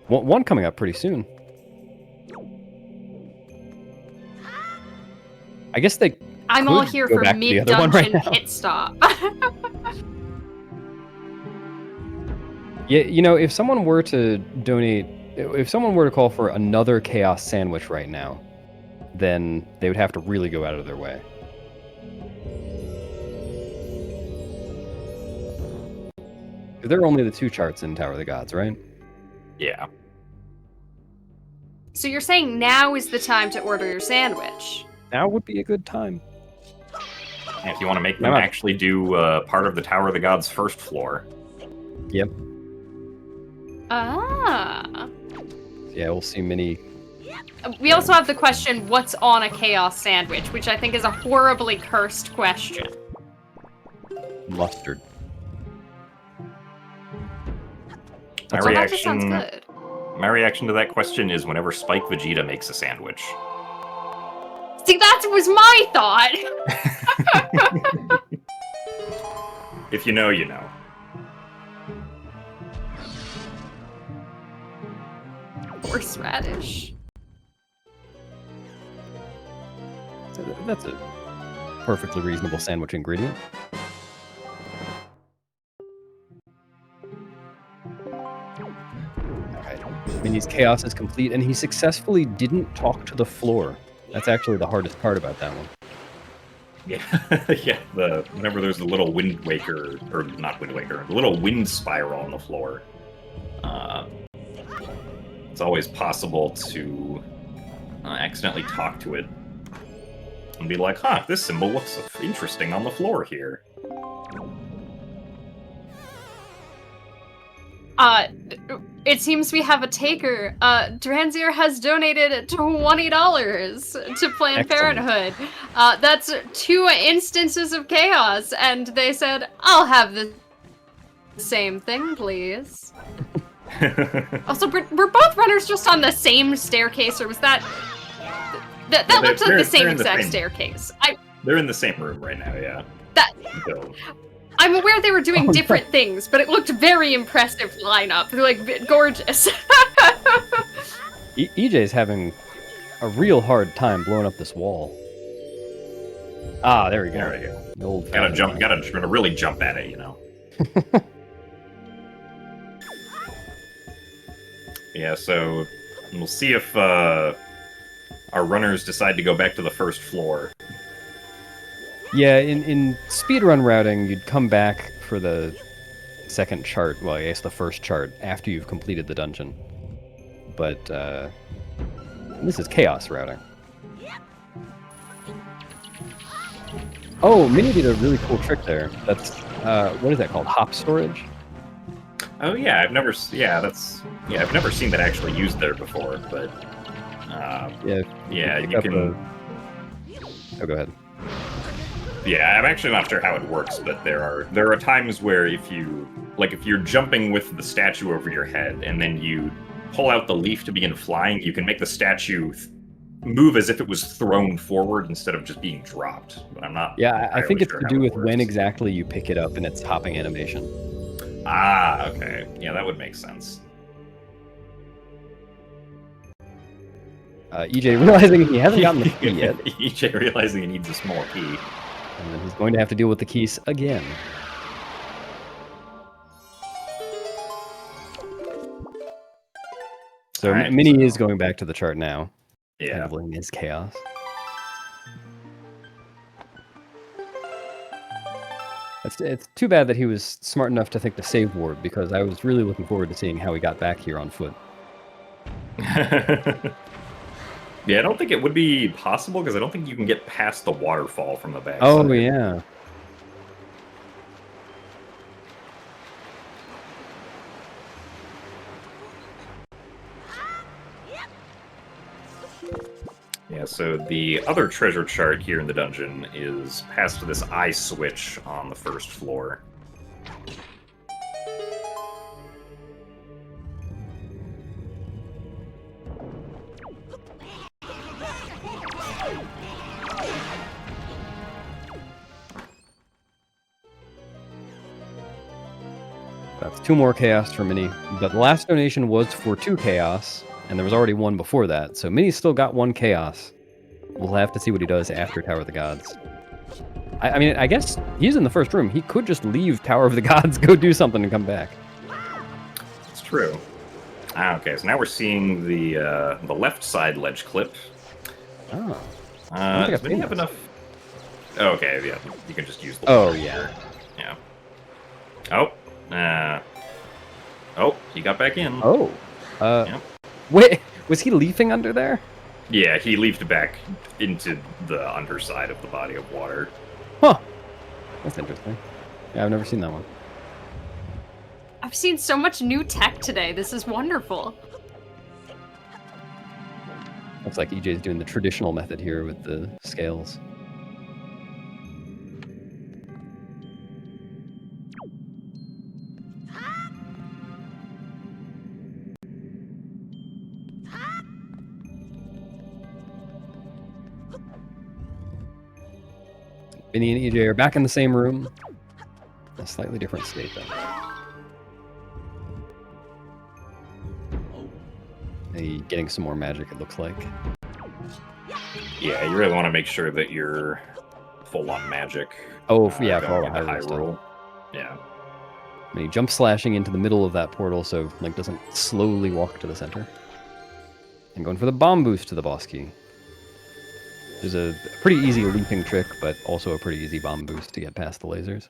One coming up pretty soon. I guess they. I'm all could here go for back to the other one right mid-dungeon now. pit stop. Yeah, if someone were to donate, if someone were to call for another chaos sandwich right now, then they would have to really go out of their way. There are only the 2 charts in Tower of the Gods, right? Yeah. So you're saying now is the time to order your sandwich? Now would be a good time. And if you want to make them No. actually do part of the Tower of the Gods' first floor. Yep. Ah. Yeah, we'll see many. We also have the question, what's on a chaos sandwich? Which I think is a horribly cursed question. Mustard. My Well, that just sounds reaction, good. my reaction to that question is whenever Spike Vegeta makes a sandwich. See, that was my thought! If you know, you know. Horseradish. That's a perfectly reasonable sandwich ingredient. Alright. Minnie's chaos is complete, and he successfully didn't talk to the floor. That's actually the hardest part about that one. Yeah, yeah. Whenever there's a little Wind Waker, or not Wind Waker, a little wind spiral on the floor, it's always possible to accidentally talk to it and be like, "Huh, this symbol looks interesting on the floor here." It seems we have a taker. Dranzier has donated $20 to Planned Excellent. Parenthood. That's 2 instances of chaos, and they said, I'll have the same thing, please. Also, were both runners just on the same staircase, or was that... That Yeah, looked like they're the same in the exact same- staircase. They're in the same room right now, yeah. That- So, I'm aware they were doing Oh, no. different things, but it looked very impressive lineup. They're like gorgeous. EJ's having a real hard time blowing up this wall. Ah, there we go. there we go. The old Gotta really jump at it, you know. Yeah, so we'll see if our runners decide to go back to the first floor. Yeah, in speedrun routing, you'd come back for the second chart, well, I guess the first chart, after you've completed the dungeon. But this is chaos routing. Oh, Minnie did a really cool trick there. That's, what is that called? Hop storage? Oh yeah, I've never seen that actually used there before, but Yeah, you pick up can. Oh, go ahead. Yeah, I'm actually not sure how it works, but there are times where if you're jumping with the statue over your head and then you pull out the leaf to begin flying, you can make the statue move as if it was thrown forward instead of just being dropped. But I'm not. Yeah, I think entirely it's sure to how do it with when works. exactly you pick it up and its hopping animation. Ah, okay. Yeah, that would make sense. EJ realizing he hasn't gotten the key yet, EJ realizing he needs a small key. and then he's going to have to deal with the keys again. So Alright, Minnie so- is going back to the chart now, Yeah. handling his chaos. It's too bad that he was smart enough to think the save ward, because I was really looking forward to seeing how he got back here on foot. Yeah, I don't think it would be possible because I don't think you can get past the waterfall from the back. Oh yeah. Yeah, so the other treasure chart here in the dungeon is past this eye switch on the first floor. That's 2 more chaos for Mini, but the last donation was for 2 chaos, and there was already 1 before that, so Mini's still got 1 chaos. We'll have to see what he does after Tower of the Gods. I mean, I guess he's in the first room. He could just leave Tower of the Gods, go do something, and come back. It's true. Okay, so now we're seeing the left side ledge clip. Oh. Does Mini have enough? Oh, okay, yeah, you can just use the. Oh, water yeah. here. Yeah. Oh, he got back in. Oh. Yep. Wait, was he leafing under there? Yeah, he leaped back into the underside of the body of water. Huh. That's interesting. Yeah, I've never seen that one. I've seen so much new tech today. This is wonderful. Looks like EJ's doing the traditional method here with the scales. Vinny and EJ are back in the same room. A slightly different state, though. Hey, getting some more magic, it looks like. Yeah, you really want to make sure that you're full on magic. Oh, yeah, for all going the into high roll. Yeah. And he jumps slashing into the middle of that portal so Link doesn't slowly walk to the center. And going for the bomb boost to the boss key. There's a pretty easy leaping trick, but also a pretty easy bomb boost to get past the lasers.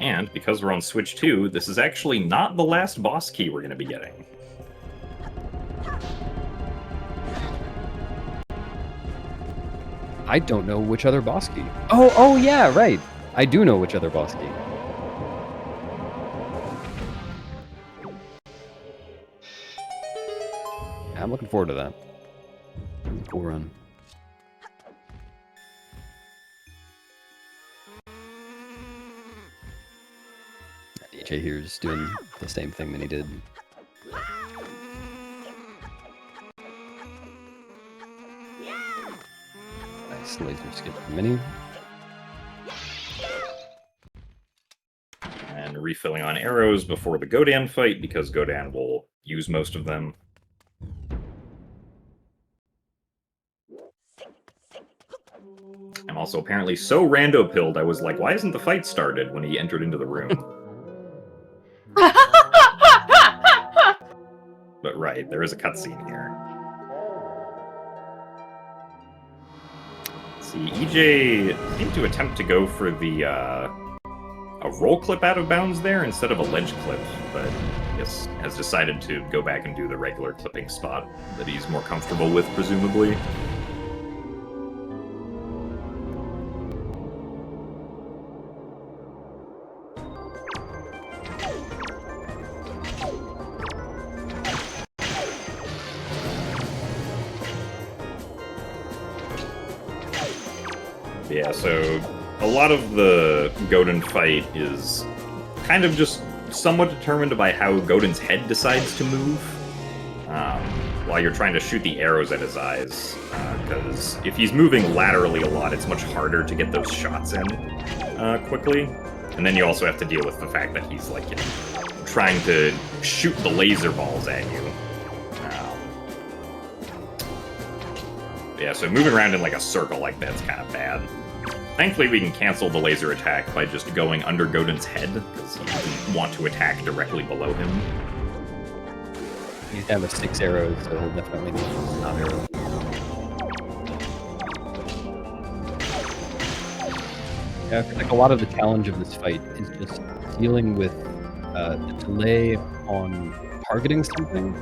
And because we're on Switch 2, this is actually not the last boss key we're going to be getting. I don't know which other boss key. Oh, yeah, right. I do know which other boss key. I'm looking forward to that. Cool run. DJ here's doing the same thing that he did. Nice laser skip for Mini. And refilling on arrows before the Godan fight, because Godan will use most of them. I'm also apparently so rando-pilled, I was like, why isn't the fight started when he entered into the room? But right, there is a cutscene here. Let's see, EJ seemed to attempt to go for the a roll clip out of bounds there instead of a ledge clip, but I guess has decided to go back and do the regular clipping spot that he's more comfortable with, presumably. Yeah, so a lot of the Godan fight is kind of just somewhat determined by how Godan's head decides to move while you're trying to shoot the arrows at his eyes. Because if he's moving laterally a lot, it's much harder to get those shots in quickly. And then you also have to deal with the fact that he's, like, you know, trying to shoot the laser balls at you. Yeah, so moving around in like a circle like that's kind of bad. Thankfully, we can cancel the laser attack by just going under Godan's head, because he doesn't want to attack directly below him. He's down to 6 arrows, so he'll definitely need to stop arrows. Yeah, I feel like a lot of the challenge of this fight is just dealing with the delay on targeting something.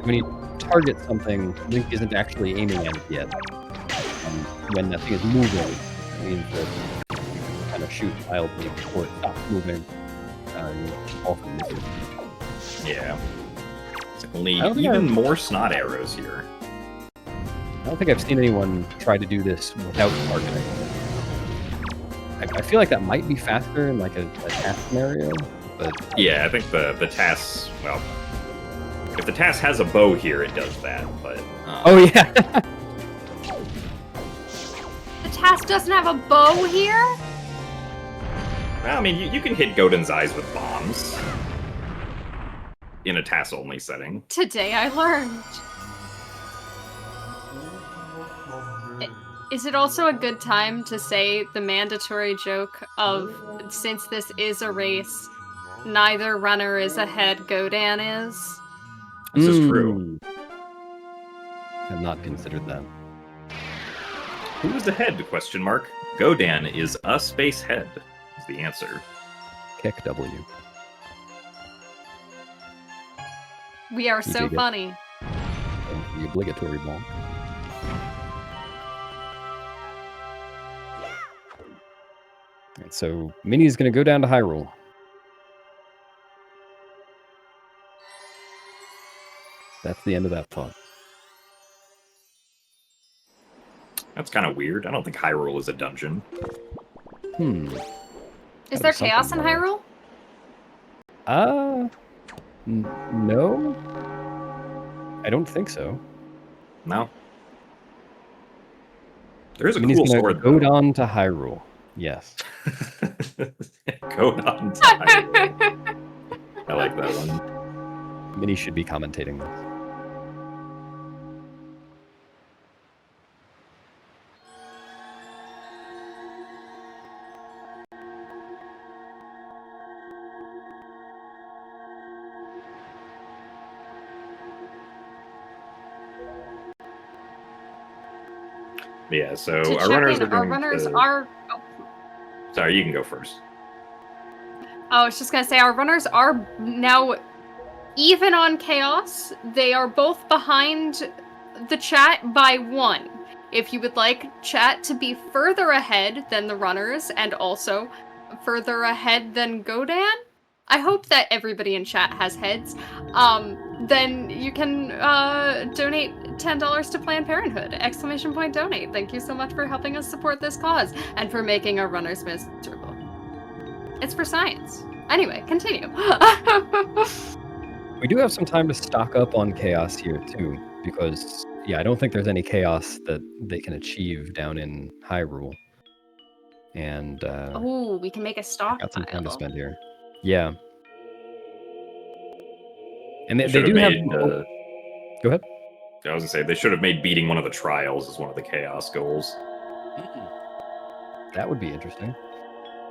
When you target something, Link isn't actually aiming at it yet. And when that thing is moving, it means that you kind of shoot wildly before it stops moving. You often miss it. Yeah. It's only I don't think even more snot arrows here. I don't think I've seen anyone try to do this without targeting. I feel like that might be faster in like a task scenario, but Yeah, I think the TAS, well, if the TAS has a bow here, it does that, but... oh yeah. The task doesn't have a bow here? Well, I mean, you can hit Godin's eyes with bombs. In a TAS-only setting. Today I learned. Is it also a good time to say the mandatory joke of, since this is a race, neither runner is ahead, Godan is? This is true. I've not considered that. Who is ahead, question mark? Godan is a space head, is the answer. Kick W. We are You so dig it. funny. The obligatory ball. Alright, so Minnie's gonna go down to Hyrule. That's the end of that thought. That's kind of weird. I don't think Hyrule is a dungeon. Is Gotta there be something chaos in more. Hyrule? No. I don't think so. No. There is a Minnie's cool gonna sword, go though. down to Hyrule. Yes. Godon to Hyrule. I like that one. Minnie should be commentating this. Yeah, so To our check runners in, are going our runners to... are... Oh, Sorry, you can go first. I was just gonna say, our runners are now even on chaos. They are both behind the chat by 1. If you would like chat to be further ahead than the runners and also further ahead than Godan, I hope that everybody in chat has heads. Then you can donate $10 to Planned Parenthood! ! Donate. Thank you so much for helping us support this cause and for making our runners miserable. It's for science. Anyway, continue. We do have some time to stock up on chaos here too, because yeah, I don't think there's any chaos that they can achieve down in Hyrule. And Oh, we can make a got some time to stockpile. spend here. Yeah. And they Should do have have. made... Go ahead. I was gonna say, they should have made beating one of the trials as one of the chaos goals. That would be interesting.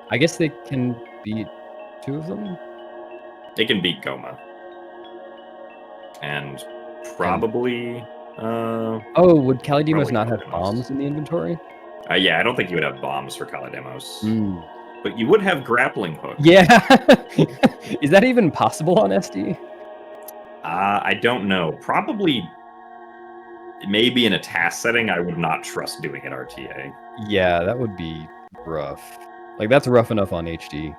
I guess they can beat 2 of them. They can beat Goma. And probably... Oh, would Kalidimos Probably not have Kalidimos. bombs in the inventory? yeah, I don't think you would have bombs for Kalidemos. Mm. But you would have grappling hook. Yeah. Is that even possible on SD? I don't know. Probably... Maybe in a task setting, I would not trust doing it RTA. Yeah, that would be rough. Like, that's rough enough on HD.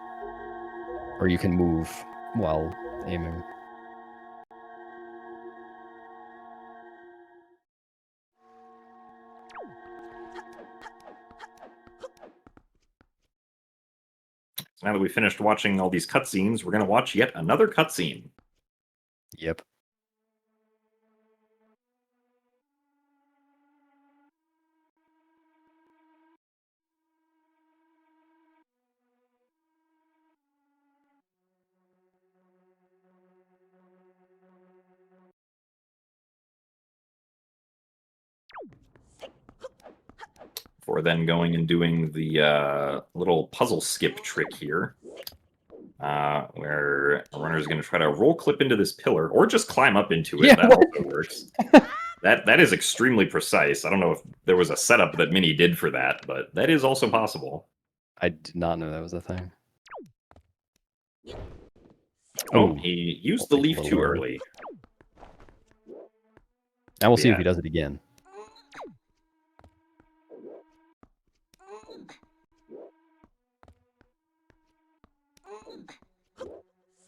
Or you can move while aiming. So now that we finished watching all these cutscenes, we're going to watch yet another cutscene. Yep. Before then going and doing the little puzzle skip trick here. Where a runner is going to try to roll clip into this pillar, or just climb up into it. Yeah, that what? also works. That is extremely precise. I don't know if there was a setup that Mini did for that, but that is also possible. I did not know that was a thing. Oh, Ooh. he used I'll the take a leaf little too longer. early. Now we'll see Yeah. if he does it again.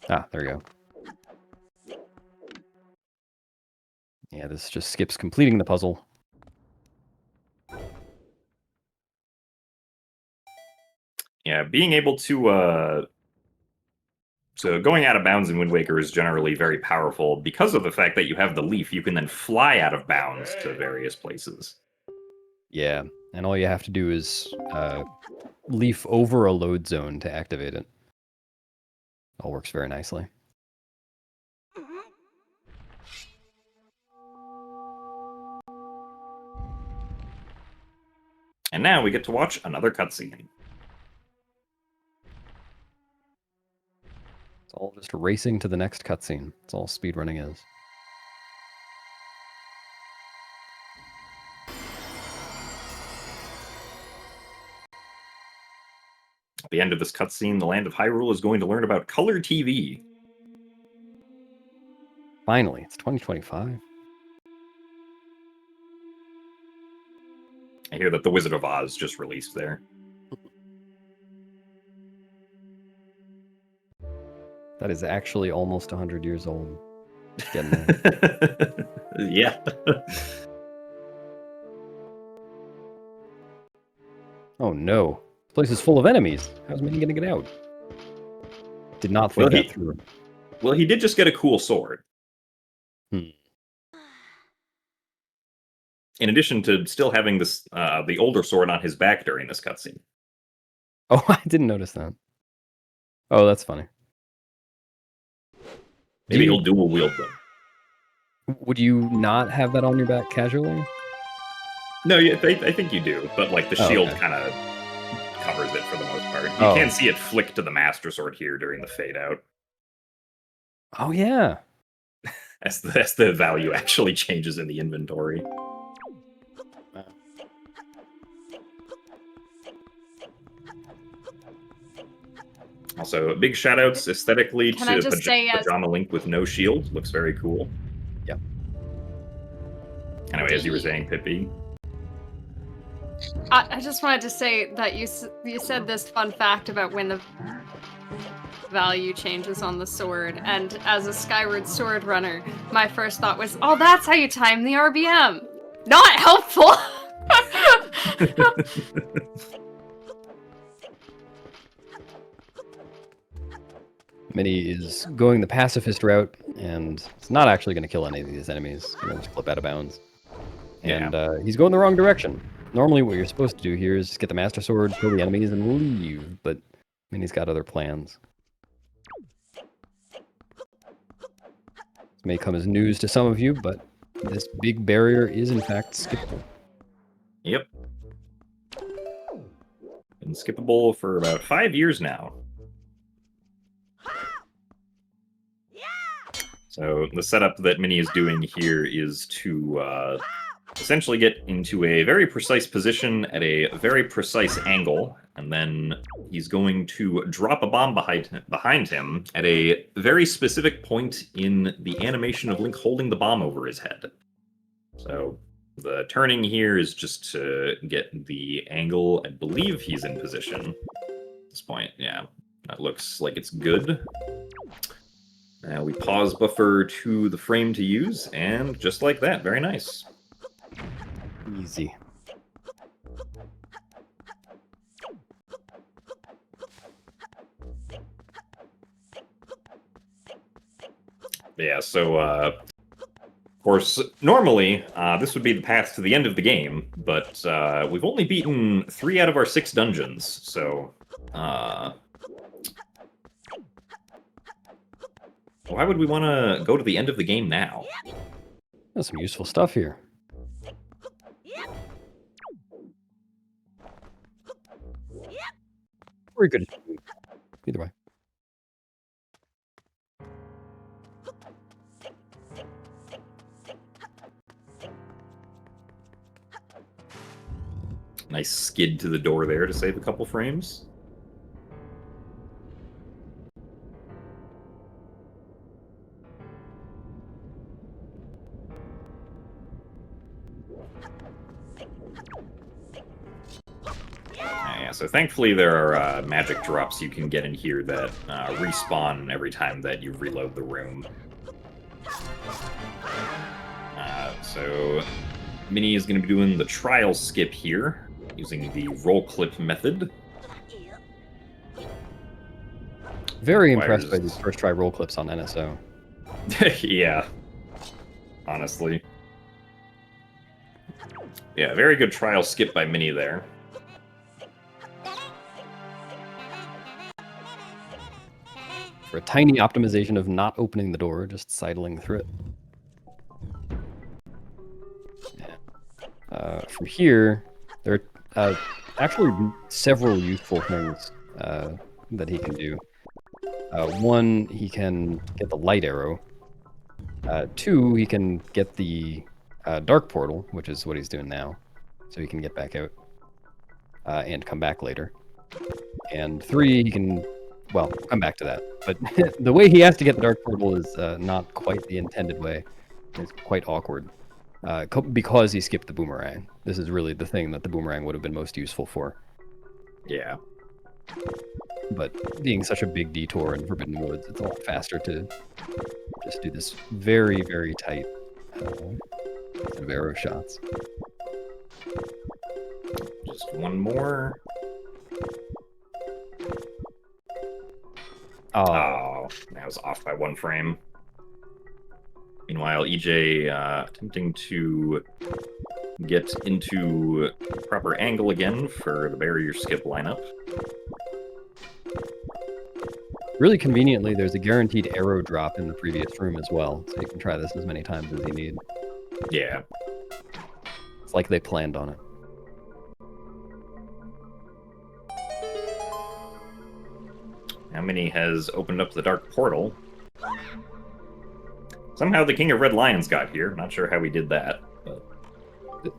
Ah, there we go. Yeah, this just skips completing the puzzle. Yeah, being able to so going out of bounds in Wind Waker is generally very powerful because of the fact that you have the leaf. You can then fly out of bounds to various places. Yeah, and all you have to do is leaf over a load zone to activate it. All works very nicely. And now we get to watch another cutscene. It's all just racing to the next cutscene. That's all speedrunning is. At the end of this cutscene, the land of Hyrule is going to learn about color TV. Finally, it's 2025. I hear that The Wizard of Oz just released there. That is actually almost 100 years old. Getting there. Yeah. Oh no. This place is full of enemies. How's Minnie gonna get out? Did not think Well, that he- through. Well, he did just get a cool sword. Hmm. In addition to still having this the older sword on his back during this cutscene. Oh, I didn't notice that. Oh, that's funny. Maybe Do he'll dual wield them. Would you not have that on your back casually? No, yeah, I think you do, but like the Oh, shield okay. kind of covers it for the most part. You Oh. can see it flick to the Master Sword here during the fade out, Oh yeah. as the value actually changes in the inventory. Also, big shoutouts aesthetically Can to I just say as- Pajama Link with no shield. Looks very cool. Yep. Anyway, as you were saying, Pippi. I just wanted to say that you said this fun fact about when the value changes on the sword, and as a Skyward Sword runner, my first thought was, oh, that's how you time the RBM. Not helpful! Minnie is going the pacifist route, and it's not actually going to kill any of these enemies. He's going to just flip out of bounds. And he's going the wrong direction. Normally what you're supposed to do here is just get the Master Sword, kill the enemies, and leave, but Minnie's got other plans. This may come as news to some of you, but this big barrier is in fact skippable. Yep. Been skippable for about 5 years now. So the setup that Minnie is doing here is to essentially get into a very precise position at a very precise angle, and then he's going to drop a bomb behind him at a very specific point in the animation of Link holding the bomb over his head. So the turning here is just to get the angle. I believe he's in position at this point. Yeah, that looks like it's good. Now we pause buffer to the frame to use, and just like that, very nice. Easy. Yeah, so, of course, normally, this would be the path to the end of the game, but we've only beaten 3 out of our 6 dungeons, so, why would we want to go to the end of the game now? There's some useful stuff here. Very good. Either way. Nice skid to the door there to save a couple frames. Yeah, so thankfully there are magic drops you can get in here that respawn every time that you reload the room. So Minnie is going to be doing the trial skip here, using the roll clip method. Very Requires- impressed by these first try roll clips on NSO. Yeah, honestly. Yeah, very good trial skip by Minnie there. For a tiny optimization of not opening the door, just sidling through it. From here, there are actually several useful things that he can do. One, he can get the light arrow. Two, he can get the dark portal, which is what he's doing now, so he can get back out and come back later. And three, he can, well, come back to that. But the way he has to get the dark portal is not quite the intended way. It's quite awkward. Because he skipped the boomerang. This is really the thing that the boomerang would have been most useful for. Yeah. But being such a big detour in Forbidden Woods, it's a lot faster to just do this very, very tight set of arrow shots. Just one more. Oh, that was off by one frame. Meanwhile, EJ attempting to get into proper angle again for the barrier skip lineup. Really conveniently, there's a guaranteed arrow drop in the previous room as well, so you can try this as many times as you need. Yeah. It's like they planned on it. Now Minnie has opened up the dark portal. Somehow the King of Red Lions got here. Not sure how he did that. But...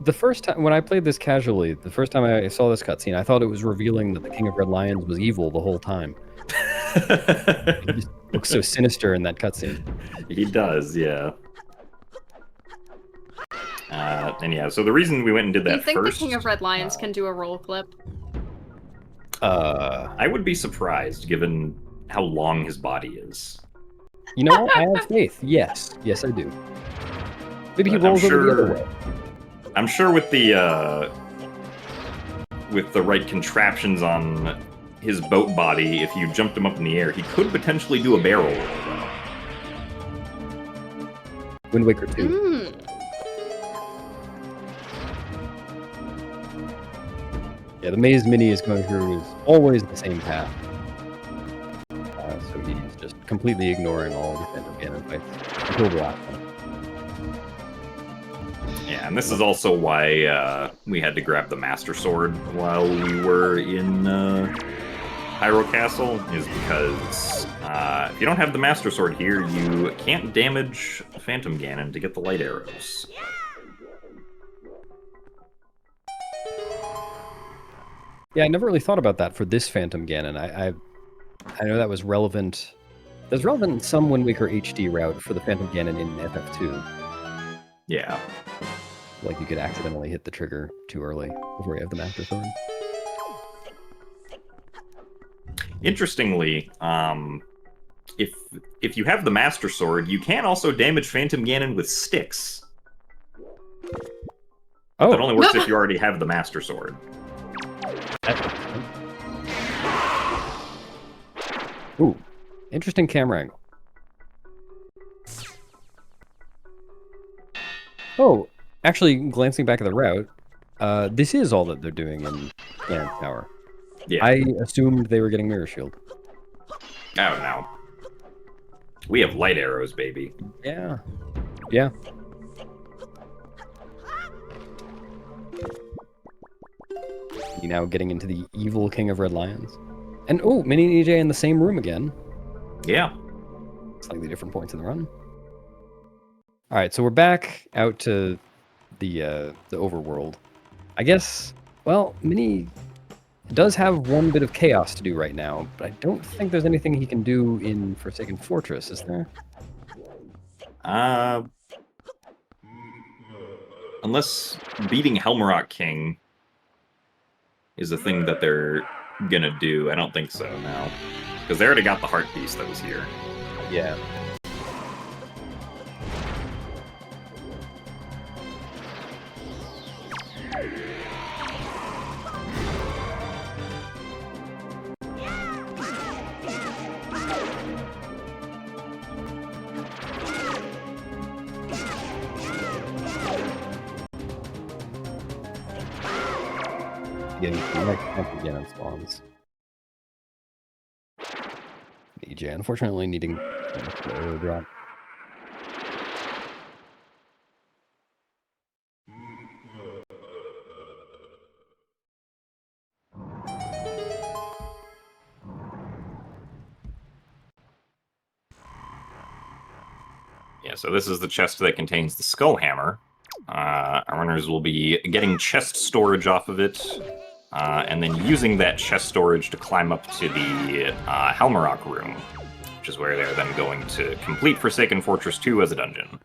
The first time, when I played this casually, the first time I saw this cutscene, I thought it was revealing that the King of Red Lions was evil the whole time. He just looks so sinister in that cutscene. He does, yeah. And yeah, so the reason we went and did Do that you think first... the King of Red Lions can do a roll clip? I would be surprised, given how long his body is. You know, I have faith. Yes. Yes, I do. Maybe he But I'm rolls over the other sure- way. I'm sure with the right contraptions on his boat body, if you jumped him up in the air, he could potentially do a barrel roll, though. Wind Waker 2. Mm. Yeah, the maze Minnie is going through is always the same path. So he's just completely ignoring all the Phantom Ganon fights until the last one. Yeah, and this is also why we had to grab the Master Sword while we were in Hyrule Castle, is because if you don't have the Master Sword here, you can't damage Phantom Ganon to get the light arrows. Yeah, I never really thought about that for this Phantom Ganon. I know that was relevant. That's relevant in some Wind Waker HD route for the Phantom Ganon in FF2. Yeah. Like you could accidentally hit the trigger too early before you have the Master Sword. Interestingly, if you have the Master Sword, you can also damage Phantom Ganon with sticks. Oh, That only works if you already have the Master Sword. Ooh, interesting camera angle. Oh, actually, glancing back at the route, this is all that they're doing in Ganon Tower. Yeah. I assumed they were getting Mirror Shield. Oh, no. We have light arrows, baby. Yeah. Yeah. You now getting into the evil King of Red Lions. And oh, Minnie and EJ in the same room again. Yeah. Slightly different points in the run. All right, so we're back out to the overworld. I guess, well, Minnie does have one bit of chaos to do right now, but I don't think there's anything he can do in Forsaken Fortress, is there? Unless beating Helmarok King is a thing that they're gonna do. I don't think so now, because they already got the heart piece that was here. Yeah. Again on spawns. EJ unfortunately needing to drop. Yeah, so this is the chest that contains the skull hammer. Our runners will be getting chest storage off of it, and then using that chest storage to climb up to the Halmarok room, which is where they're then going to complete Forsaken Fortress 2 as a dungeon.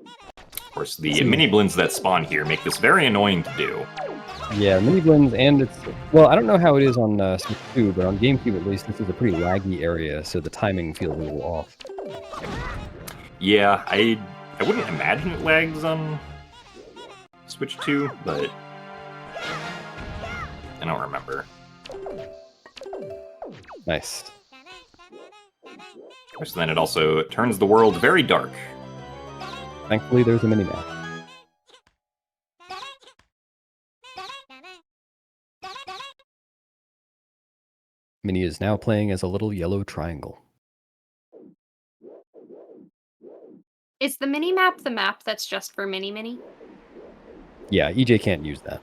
Of course, the mini-blins that spawn here make this very annoying to do. Yeah, mini blends, and it's, well, I don't know how it is on Switch 2, but on GameCube at least, this is a pretty laggy area, so the timing feels a little off. Yeah, I wouldn't imagine it lags on Switch 2, but I don't remember. Nice. So then it also turns the world very dark. Thankfully, there's a mini-map. Minnie is now playing as a little yellow triangle. Is the mini map the map that's just for Mini? Yeah, EJ can't use that.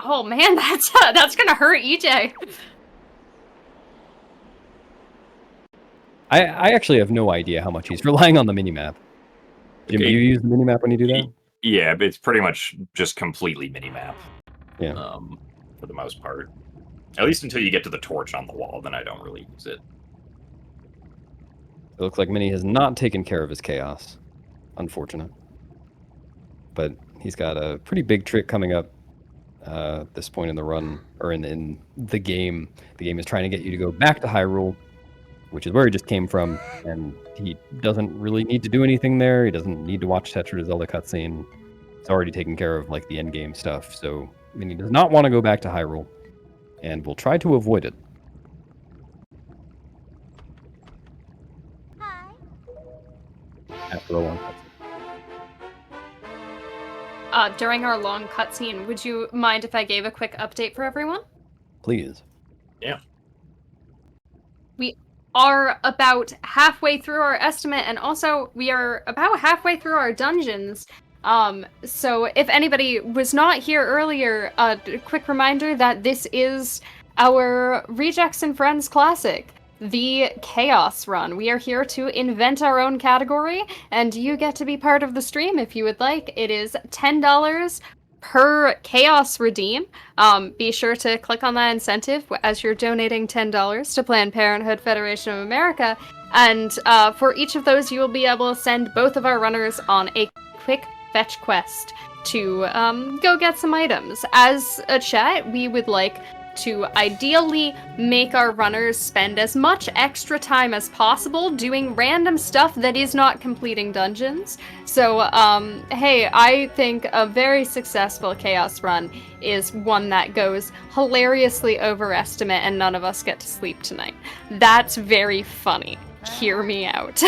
Oh man, that's gonna hurt EJ. I actually have no idea how much he's relying on the mini-map. Jim, do you use the mini-map when you do that? Yeah, but it's pretty much just completely mini-map. Yeah. For the most part. At least until you get to the torch on the wall, then I don't really use it. It looks like Minnie has not taken care of his chaos. Unfortunate. But he's got a pretty big trick coming up at this point in the run, or in the game. The game is trying to get you to go back to Hyrule, which is where he just came from, and he doesn't really need to do anything there. He doesn't need to watch Tetra Zelda cutscene. It's already taken care of, like, the endgame stuff, so Minnie does not want to go back to Hyrule, and will try to avoid it. After a long cutscene. During our long cutscene, would you mind if I gave a quick update for everyone? Please. Yeah. We are about halfway through our estimate, and also we are about halfway through our dungeons. So if anybody was not here earlier, a quick reminder that this is our Rejects and Friends Classic, the Chaos Run. We are here to invent our own category, and you get to be part of the stream if you would like. It is $10 per Chaos Redeem. Be sure to click on that incentive as you're donating $10 to Planned Parenthood Federation of America, and for each of those you will be able to send both of our runners on a quick fetch quest to go get some items. As a chat, we would like to ideally make our runners spend as much extra time as possible doing random stuff that is not completing dungeons. So, hey, I think a very successful Chaos Run is one that goes hilariously overestimate and none of us get to sleep tonight. That's very funny. Hear me out.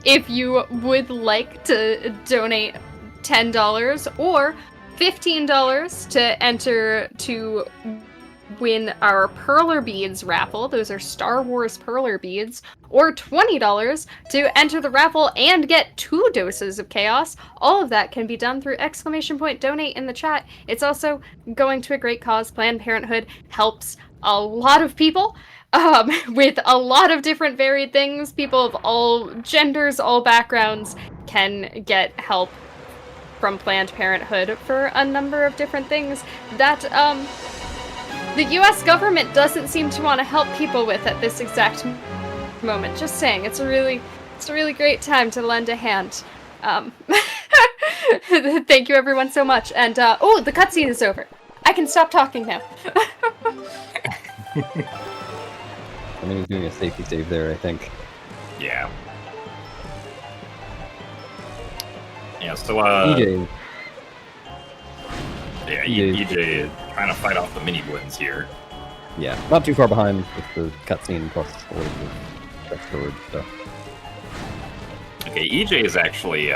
If you would like to donate $10 or $15 to enter to win our Perler Beads raffle, those are Star Wars Perler Beads, or $20 to enter the raffle and get 2 doses of chaos, all of that can be done through !donate in the chat. It's also going to a great cause. Planned Parenthood helps a lot of people with a lot of different varied things. People of all genders, all backgrounds can get help from Planned Parenthood for a number of different things that the US government doesn't seem to want to help people with at this exact moment. Just saying, it's a really great time to lend a hand. Thank you everyone so much. And oh, the cutscene is over. I can stop talking now. I mean, he's doing a safety save there, I think. Yeah. Yeah, so, EJ. Yeah, EJ. EJ trying to fight off the mini blins here. Yeah, not too far behind with the cutscene plus a little bit of chest storage stuff. Okay, EJ is actually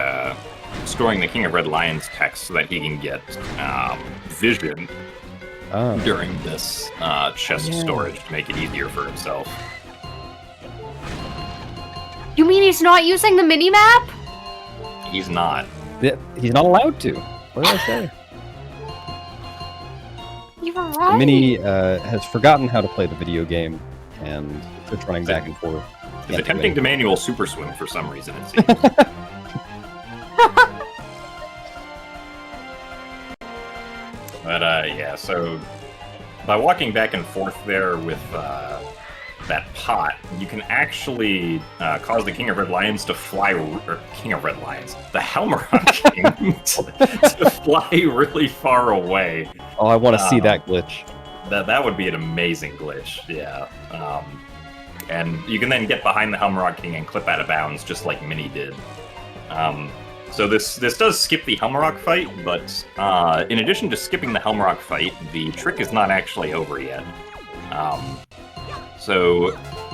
storing the King of Red Lions text so that he can get vision during this chest storage to make it easier for himself. You mean he's not using the mini-map? He's not. Yeah, he's not allowed to. What did I say? You were right. Minnie has forgotten how to play the video game and just running back and forth. He's attempting to manual super swim for some reason, it seems. But yeah, so by walking back and forth there with that pot, you can actually cause the King of Red Lions to fly, or King of Red Lions, the Helmrock King to fly really far away. Oh, I want to see that glitch. That would be an amazing glitch, yeah. And you can then get behind the Helmrock King and clip out of bounds, just like Minnie did. So this does skip the Helmrock fight, but in addition to skipping the Helmrock fight, the trick is not actually over yet. So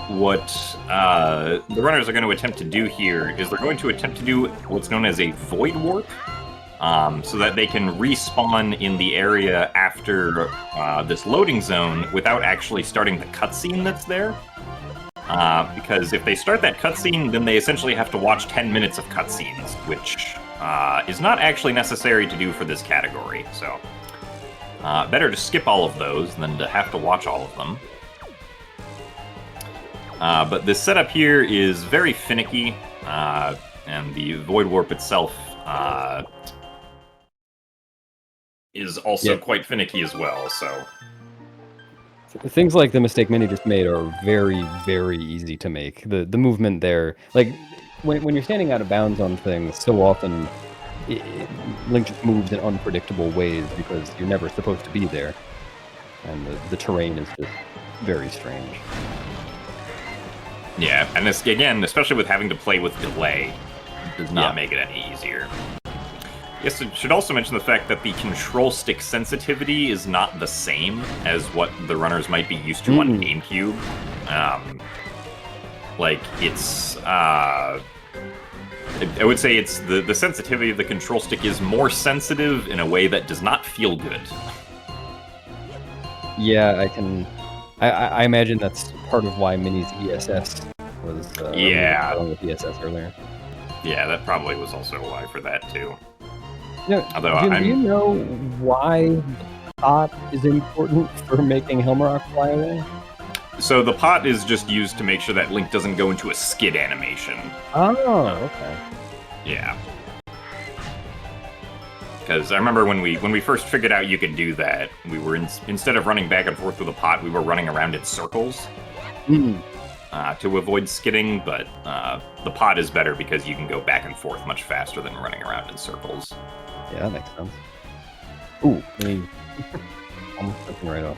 what the runners are going to attempt to do here is they're going to attempt to do what's known as a Void Warp, so that they can respawn in the area after this loading zone without actually starting the cutscene that's there. Because if they start that cutscene, then they essentially have to watch 10 minutes of cutscenes, which is not actually necessary to do for this category. So better to skip all of those than to have to watch all of them. But this setup here is very finicky, and the Void Warp itself is also quite finicky as well, so... Things like the mistake Minnie just made are very, very easy to make. The movement there, like, when you're standing out of bounds on things, so often Link just moves in unpredictable ways because you're never supposed to be there. And the terrain is just very strange. Yeah, and this, again, especially with having to play with delay, does not make it any easier. Yes, I should also mention the fact that the control stick sensitivity is not the same as what the runners might be used to on GameCube. Like, it's... I would say it's the sensitivity of the control stick is more sensitive in a way that does not feel good. Yeah, I imagine that's part of why Minnie's ESS was with ESS earlier. Yeah, that probably was also why for that too. Although Jim, do you know why the pot is important for making Helmrock fly away? So the pot is just used to make sure that Link doesn't go into a skid animation. Oh, okay. Yeah. Because I remember when we first figured out you could do that, we were instead of running back and forth with a pot, we were running around in circles to avoid skidding. But the pot is better because you can go back and forth much faster than running around in circles. Yeah, that makes sense. Ooh, almost something right off.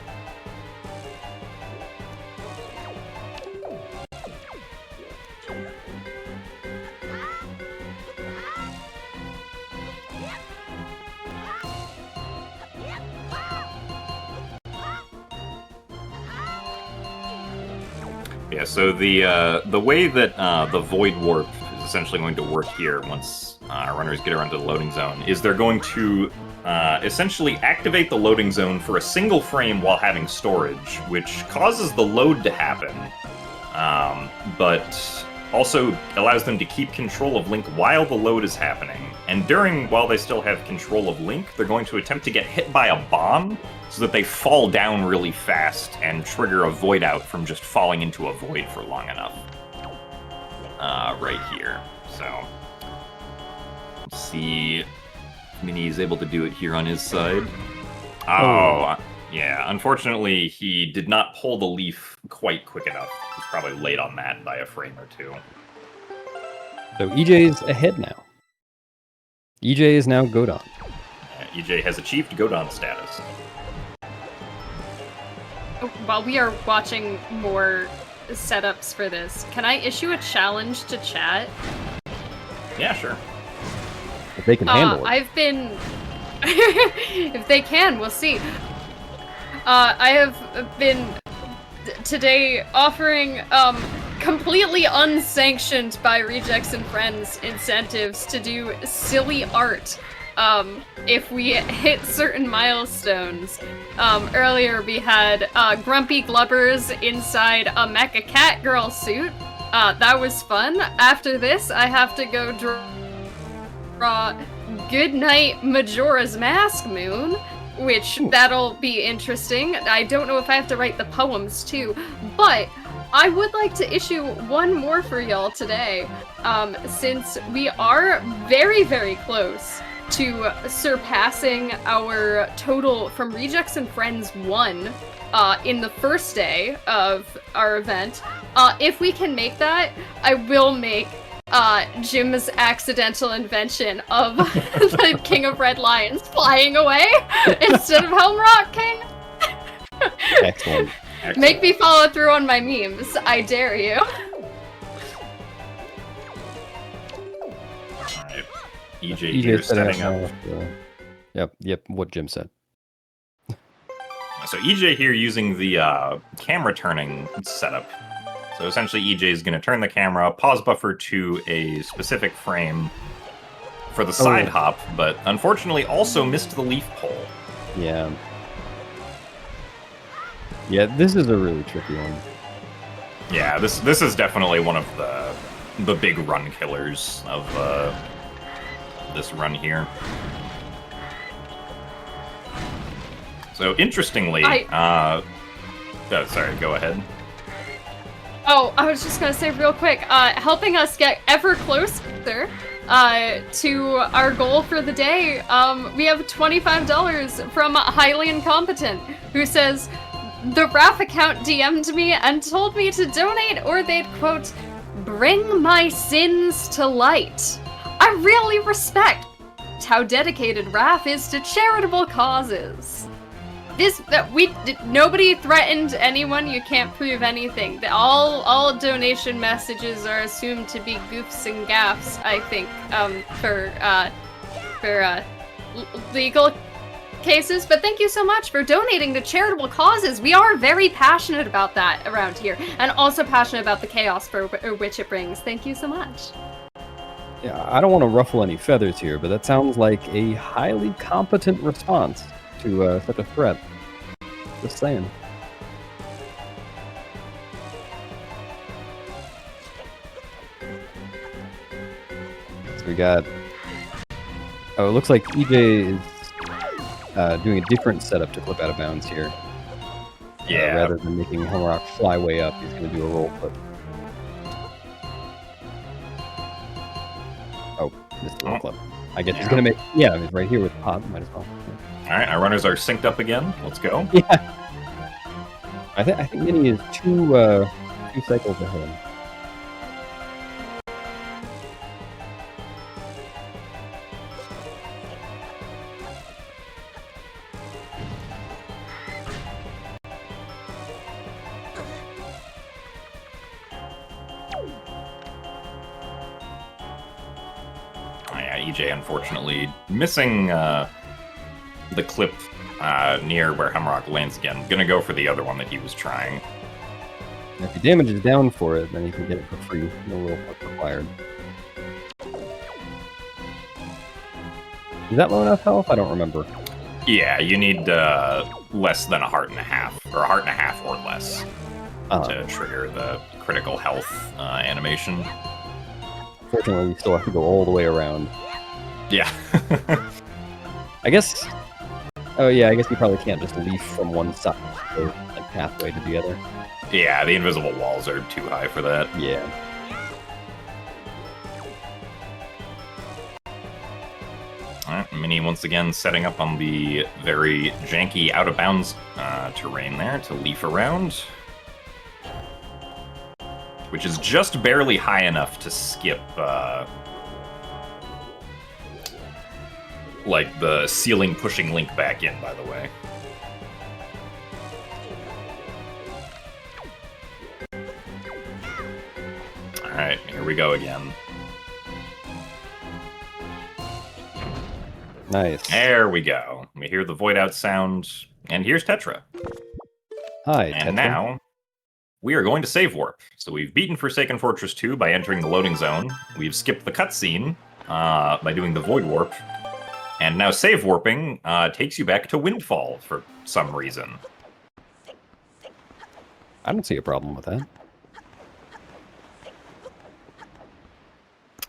Yeah, so the way that the Void Warp is essentially going to work here once runners get around to the loading zone is they're going to essentially activate the loading zone for a single frame while having storage, which causes the load to happen, but also allows them to keep control of Link while the load is happening. And while they still have control of Link, they're going to attempt to get hit by a bomb so that they fall down really fast and trigger a void out from just falling into a void for long enough. Right here. So, let's see if Minnie is able to do it here on his side. Oh, yeah. Unfortunately, he did not pull the leaf quite quick enough. He's probably late on that by a frame or two. So EJ's ahead now. EJ is now Godon. EJ has achieved Godon status. While we are watching more setups for this, can I issue a challenge to chat? Yeah, sure. If they can handle it. I've been... if they can, we'll see. I have been today offering completely unsanctioned by Rejects and Friends incentives to do silly art if we hit certain milestones. Earlier we had Grumpy Glubbers inside a Mecha Cat Girl suit. That was fun. After this, I have to go draw Goodnight Majora's Mask Moon, which that'll be interesting. I don't know if I have to write the poems too, but I would like to issue one more for y'all today, since we are very, very close to surpassing our total from Rejects and Friends 1 in the first day of our event. If we can make that, I will make Jim's accidental invention of the King of Red Lions flying away instead of Helm Rock King. Excellent. Make me follow through on my memes. I dare you. Alright. EJ here setting up. Yep, what Jim said. So EJ here using the camera turning setup. So essentially EJ is going to turn the camera, pause buffer to a specific frame for the side hop, but unfortunately also missed the leaf pole. Yeah. Yeah, this is a really tricky one. Yeah, this is definitely one of the big run killers of this run here. So interestingly, sorry, go ahead. Oh, I was just gonna say real quick, helping us get ever closer to our goal for the day, we have $25 from Highly Incompetent, who says, the RAF account DM'd me and told me to donate or they'd, quote, bring my sins to light. I really respect how dedicated RAF is to charitable causes. Nobody threatened anyone. You can't prove anything. All donation messages are assumed to be goofs and gaffs. I think for legal cases. But thank you so much for donating to charitable causes. We are very passionate about that around here, and also passionate about the chaos for which it brings. Thank you so much. Yeah, I don't want to ruffle any feathers here, but that sounds like a highly competent response to such a threat. Just saying. So we got... Oh, it looks like EJ is doing a different setup to flip out of bounds here. Yeah. Rather than making Homerock fly way up, he's going to do a roll flip. Oh, missed the roll flip. I guess he's going to make... Yeah, he's right here with Pod. Might as well. Alright, our runners are synced up again. Let's go. Yeah. I think Minnie is two cycles ahead. EJ unfortunately missing the clip near where Hemrock lands again. Gonna go for the other one that he was trying. And if he damages down for it, then he can get it for free. No roll flip required. Is that low enough health? I don't remember. Yeah, you need less than a heart and a half, or a heart and a half or less, to trigger the critical health animation. Fortunately, we still have to go all the way around. Yeah. I guess... Oh yeah, I guess you probably can't just leaf from one side or like pathway to the other. Yeah, the invisible walls are too high for that. Yeah. Alright, Minnie once again setting up on the very janky out-of-bounds terrain there to leaf around. Which is just barely high enough to skip like the ceiling pushing Link back in, by the way. Alright, here we go again. Nice. There we go. We hear the void out sound, and here's Tetra. Hi, And Tetra. now, we are going to save warp. So we've beaten Forsaken Fortress 2 by entering the loading zone. We've skipped the cutscene by doing the void warp. And now save warping takes you back to Windfall for some reason. I don't see a problem with that.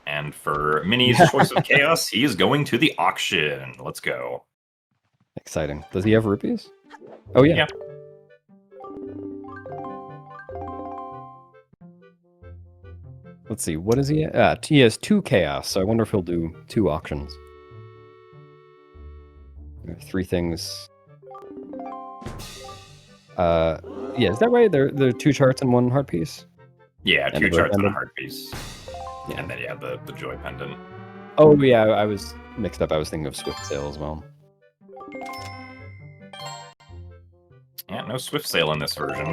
And for Minnie's choice of chaos, he is going to the auction. Let's go. Exciting. Does he have rupees? Oh, yeah. Yeah. Let's see. What is he at? He has 2 chaos, so I wonder if he'll do 2 auctions. There are 3 things. Yeah, is that right? There are 2 charts and 1 heart piece? Yeah, And 2 the charts and a pendant? heart piece. Yeah. And then, yeah, the joy pendant. Oh, yeah, I was mixed up. I was thinking of Swift Sail as well. Yeah, no Swift Sail in this version.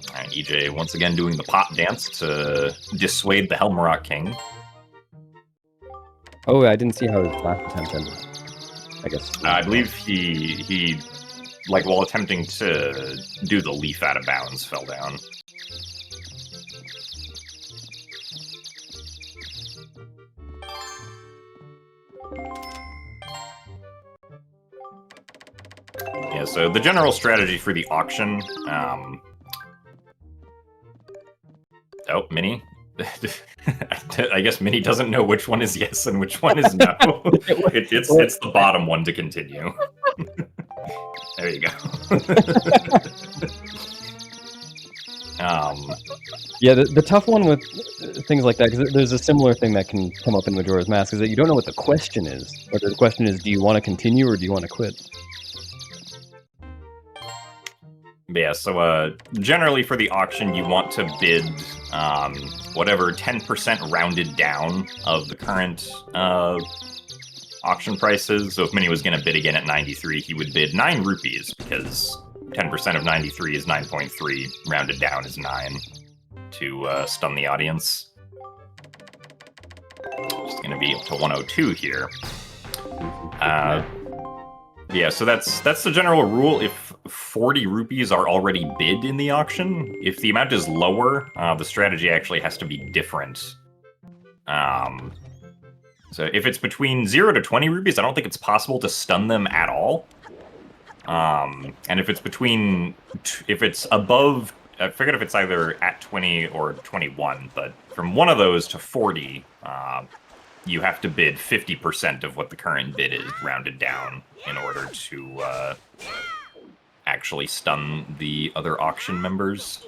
Alright, EJ once again doing the pop dance to dissuade the Helmrock King. Oh, I didn't see how his last attempt ended. I guess. I believe he, like, while attempting to do the leaf out of bounds, fell down. Yeah, so the general strategy for the auction, oh, Minnie. I guess Minnie doesn't know which one is yes and which one is no. It's the bottom one to continue. There you go. Yeah, the tough one with things like that, because there's a similar thing that can come up in Majora's Mask, is that you don't know what the question is. Whether the question is, do you want to continue or do you want to quit? Yeah, so generally for the auction, you want to bid whatever 10% rounded down of the current auction prices. So if Minnie was going to bid again at 93, he would bid 9 rupees, because 10% of 93 is 9.3, rounded down is 9, to stun the audience. Just going to be up to 102 here. Yeah, so that's the general rule. If 40 rupees are already bid in the auction, if the amount is lower, the strategy actually has to be different. So if it's between 0 to 20 rupees, I don't think it's possible to stun them at all. And if it's if it's above, I forget if it's either at 20 or 21, but from one of those to 40, you have to bid 50% of what the current bid is, rounded down, in order to actually stun the other auction members.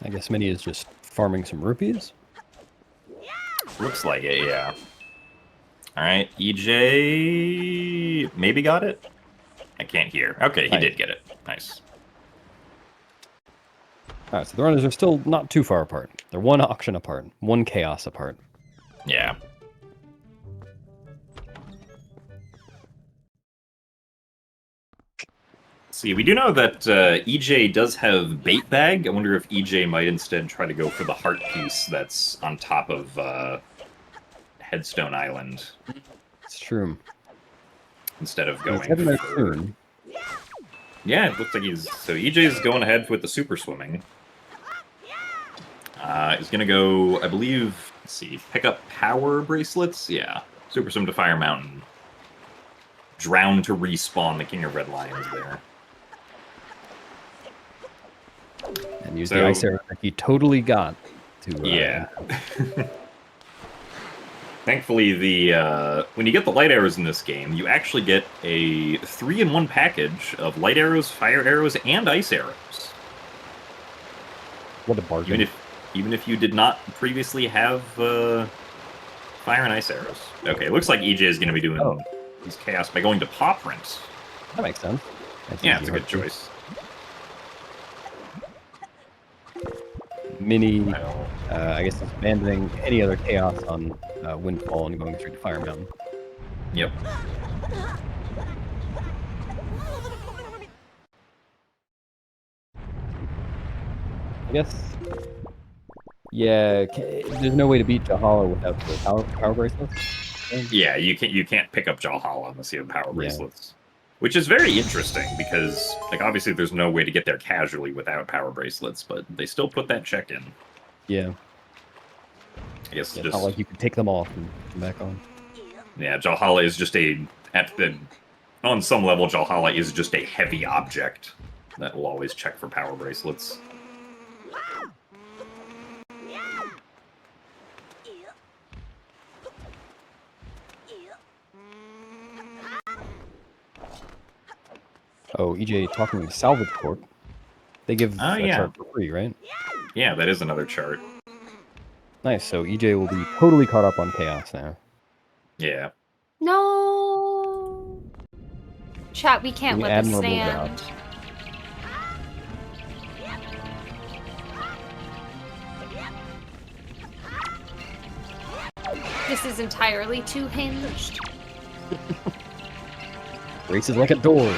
I guess Minnie is just farming some rupees. Looks like it, yeah. Alright, EJ maybe got it? I can't hear. Okay, he did get it. Nice. Alright, so the runners are still not too far apart. They're 1 auction apart, 1 chaos apart. Yeah. See, we do know that EJ does have Bait Bag. I wonder if EJ might instead try to go for the heart piece that's on top of Headstone Island. It's true. Instead of He's going having a for... turn. Yeah, it looks like he's... So EJ's going ahead with the super swimming. He's going to go, I believe, let's see, pick up power bracelets? Yeah. Super swim to Fire Mountain. Drown to respawn the King of Red Lions there. And use the ice arrow that he totally got to... Yeah. Thankfully, when you get the light arrows in this game, you actually get a 3-in-1 package of light arrows, fire arrows, and ice arrows. What a bargain. Even if you did not previously have fire and ice arrows. Okay, it looks like EJ is going to be doing his chaos by going to Paw Print. That makes sense. That's Yeah, easy it's a good heart rate. choice. Mini, I guess it's abandoning any other chaos on Windfall and going straight to Fire Mountain. Yep. I guess. Yeah, there's no way to beat Jahala without the power bracelets. Yeah, you can't pick up Jalhala unless you have power Yeah. bracelets. Which is very interesting because, like, obviously there's no way to get there casually without power bracelets, but they still put that check in. Yeah. I guess It's just not like you can take them off and come back on. yeah, Jalhala is just on some level Jalhala is just a heavy object that will always check for power bracelets. Oh, EJ talking to Salvage Corp. They give Oh, a yeah. chart for free, right? Yeah, that is another chart. Nice. So EJ will be totally caught up on chaos now. Yeah. No. Chat, we can't Doing let this admirable stand. job. This is entirely too hinged. Races like a door.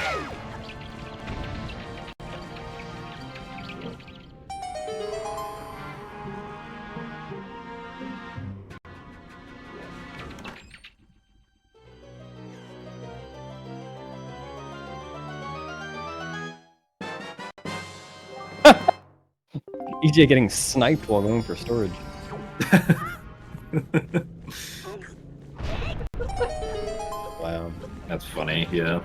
EJ getting sniped while going for storage. Wow. That's funny, yeah.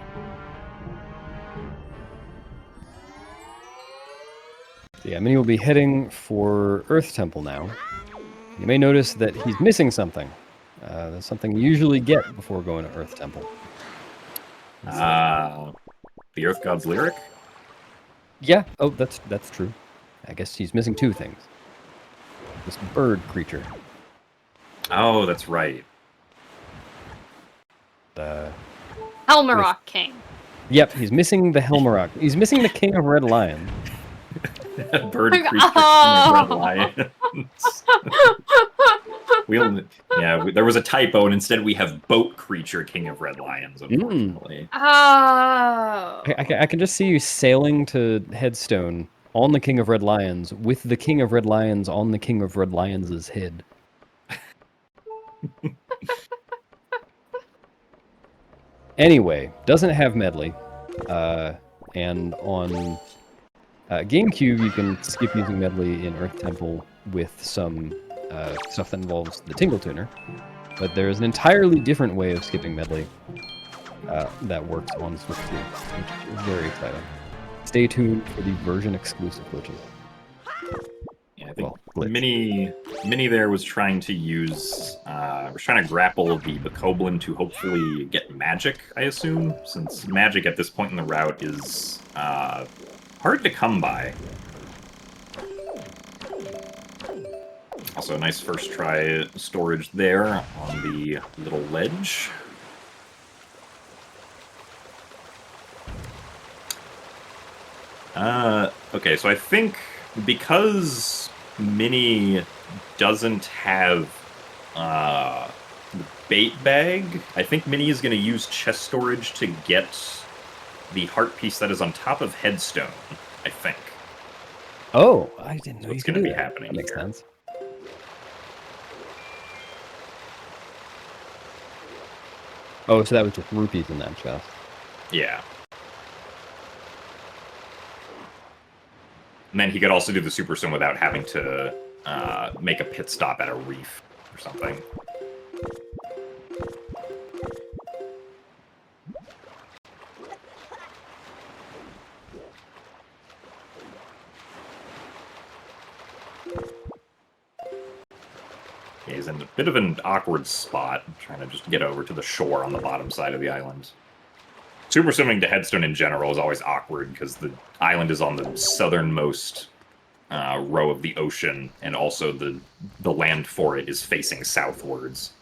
So yeah, Mini will be heading for Earth Temple now. You may notice that he's missing something. That's something you usually get before going to Earth Temple. The Earth God's lyric? Yeah, oh, that's true. I guess he's missing two things. This bird creature. Oh, that's right. Helmarok King. Yep, he's missing the Helmarok. He's missing the King of Red Lion. Bird creature, Oh. red lions. There was a typo, and instead we have boat creature, King of Red Lions, unfortunately. Oh. I can just see you sailing to Headstone on the King of Red Lions with the King of Red Lions on the King of Red Lions' head. Anyway, doesn't have Medley. And on GameCube, you can skip using Medley in Earth Temple with some stuff that involves the Tingle Tuner. But there's an entirely different way of skipping Medley that works on Switch 2, which is very exciting. Stay tuned for the version-exclusive glitches. Yeah, I think glitch. Mini there was trying to grapple the Bokoblin to hopefully get magic, I assume, since magic at this point in the route is hard to come by. Also, a nice first try storage there on the little ledge. Okay, so I think because Mini doesn't have the bait bag, I think Mini is going to use chest storage to get the heart piece that is on top of Headstone, I think. Oh, I didn't know So you it's could gonna do be that. happening That makes here. sense. Oh, so that was just rupees in that chest. Yeah. And then he could also do the Super Sim without having to make a pit stop at a reef or something. He's in a bit of an awkward spot, trying to just get over to the shore on the bottom side of the island. Super Simming to Headstone in general is always awkward, because the island is on the southernmost row of the ocean, and also the land for it is facing southwards.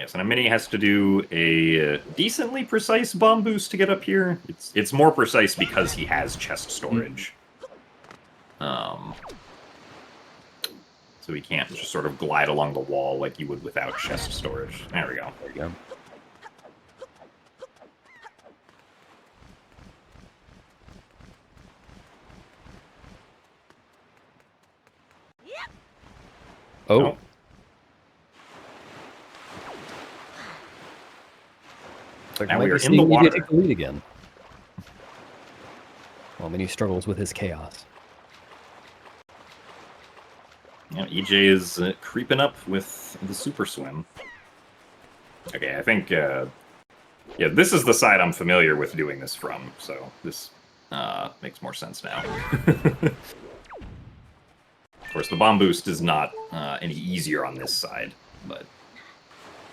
Yes, and a mini has to do a decently precise bomb boost to get up here. It's more precise because he has chest storage. So he can't just sort of glide along the wall like you would without chest storage. There we go. There you go. Oh. Oh. Like Now we Mike are is in the seeing EJ water. take the lead again. Well, Mini struggles with his chaos. Yeah, EJ is creeping up with the super swim. Okay, I think, yeah, this is the side I'm familiar with doing this from, so this makes more sense now. Of course, the bomb boost is not any easier on this side, but...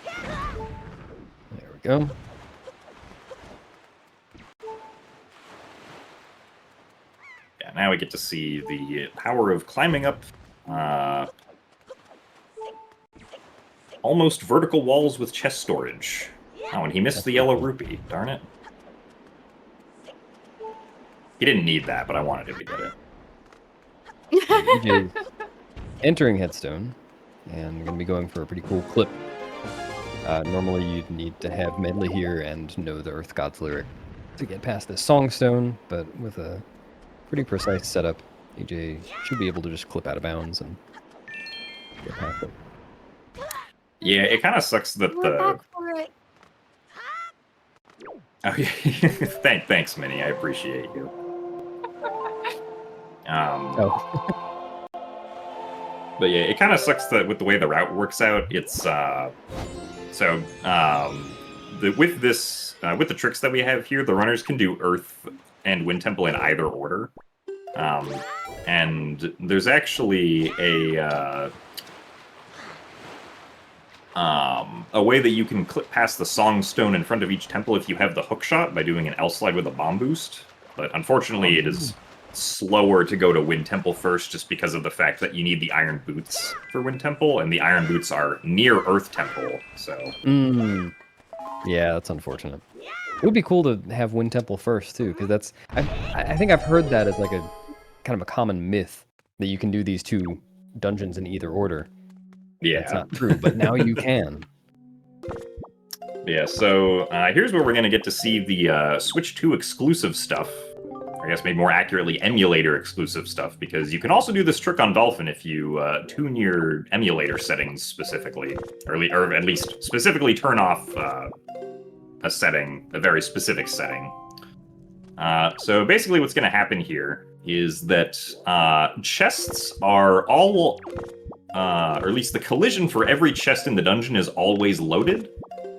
There we go. Yeah, now we get to see the power of climbing up almost vertical walls with chest storage. Oh, and he missed the yellow rupee. Darn it. He didn't need that, but I wanted him to get it. EJ entering Headstone, and we're going to be going for a pretty cool clip. Normally, you'd need to have Medley here and know the Earth God's lyric to get past this Songstone, but with a pretty precise setup, EJ should be able to just clip out of bounds and get past it. Yeah, it kind of sucks that We're the... back for it. Oh, yeah. Thanks, Minnie. I appreciate you. Oh, But yeah, it kind of sucks that with the way the route works out, it's with the tricks that we have here, the runners can do Earth and Wind Temple in either order, and there's actually a way that you can clip past the Song Stone in front of each temple if you have the hook shot by doing an L slide with a bomb boost. But unfortunately, it is slower to go to Wind Temple first just because of the fact that you need the Iron Boots for Wind Temple, and the Iron Boots are near Earth Temple, so... Yeah, that's unfortunate. It would be cool to have Wind Temple first, too, because that's... I think I've heard that as like a kind of a common myth, that you can do these two dungeons in either order. Yeah. That's not true, but now you can. Yeah, so here's where we're going to get to see the Switch 2 exclusive stuff. I guess maybe more accurately, emulator exclusive stuff, because you can also do this trick on Dolphin if you tune your emulator settings specifically, or at least specifically turn off a setting, a very specific setting. So basically what's going to happen here is that chests are all, or at least the collision for every chest in the dungeon is always loaded.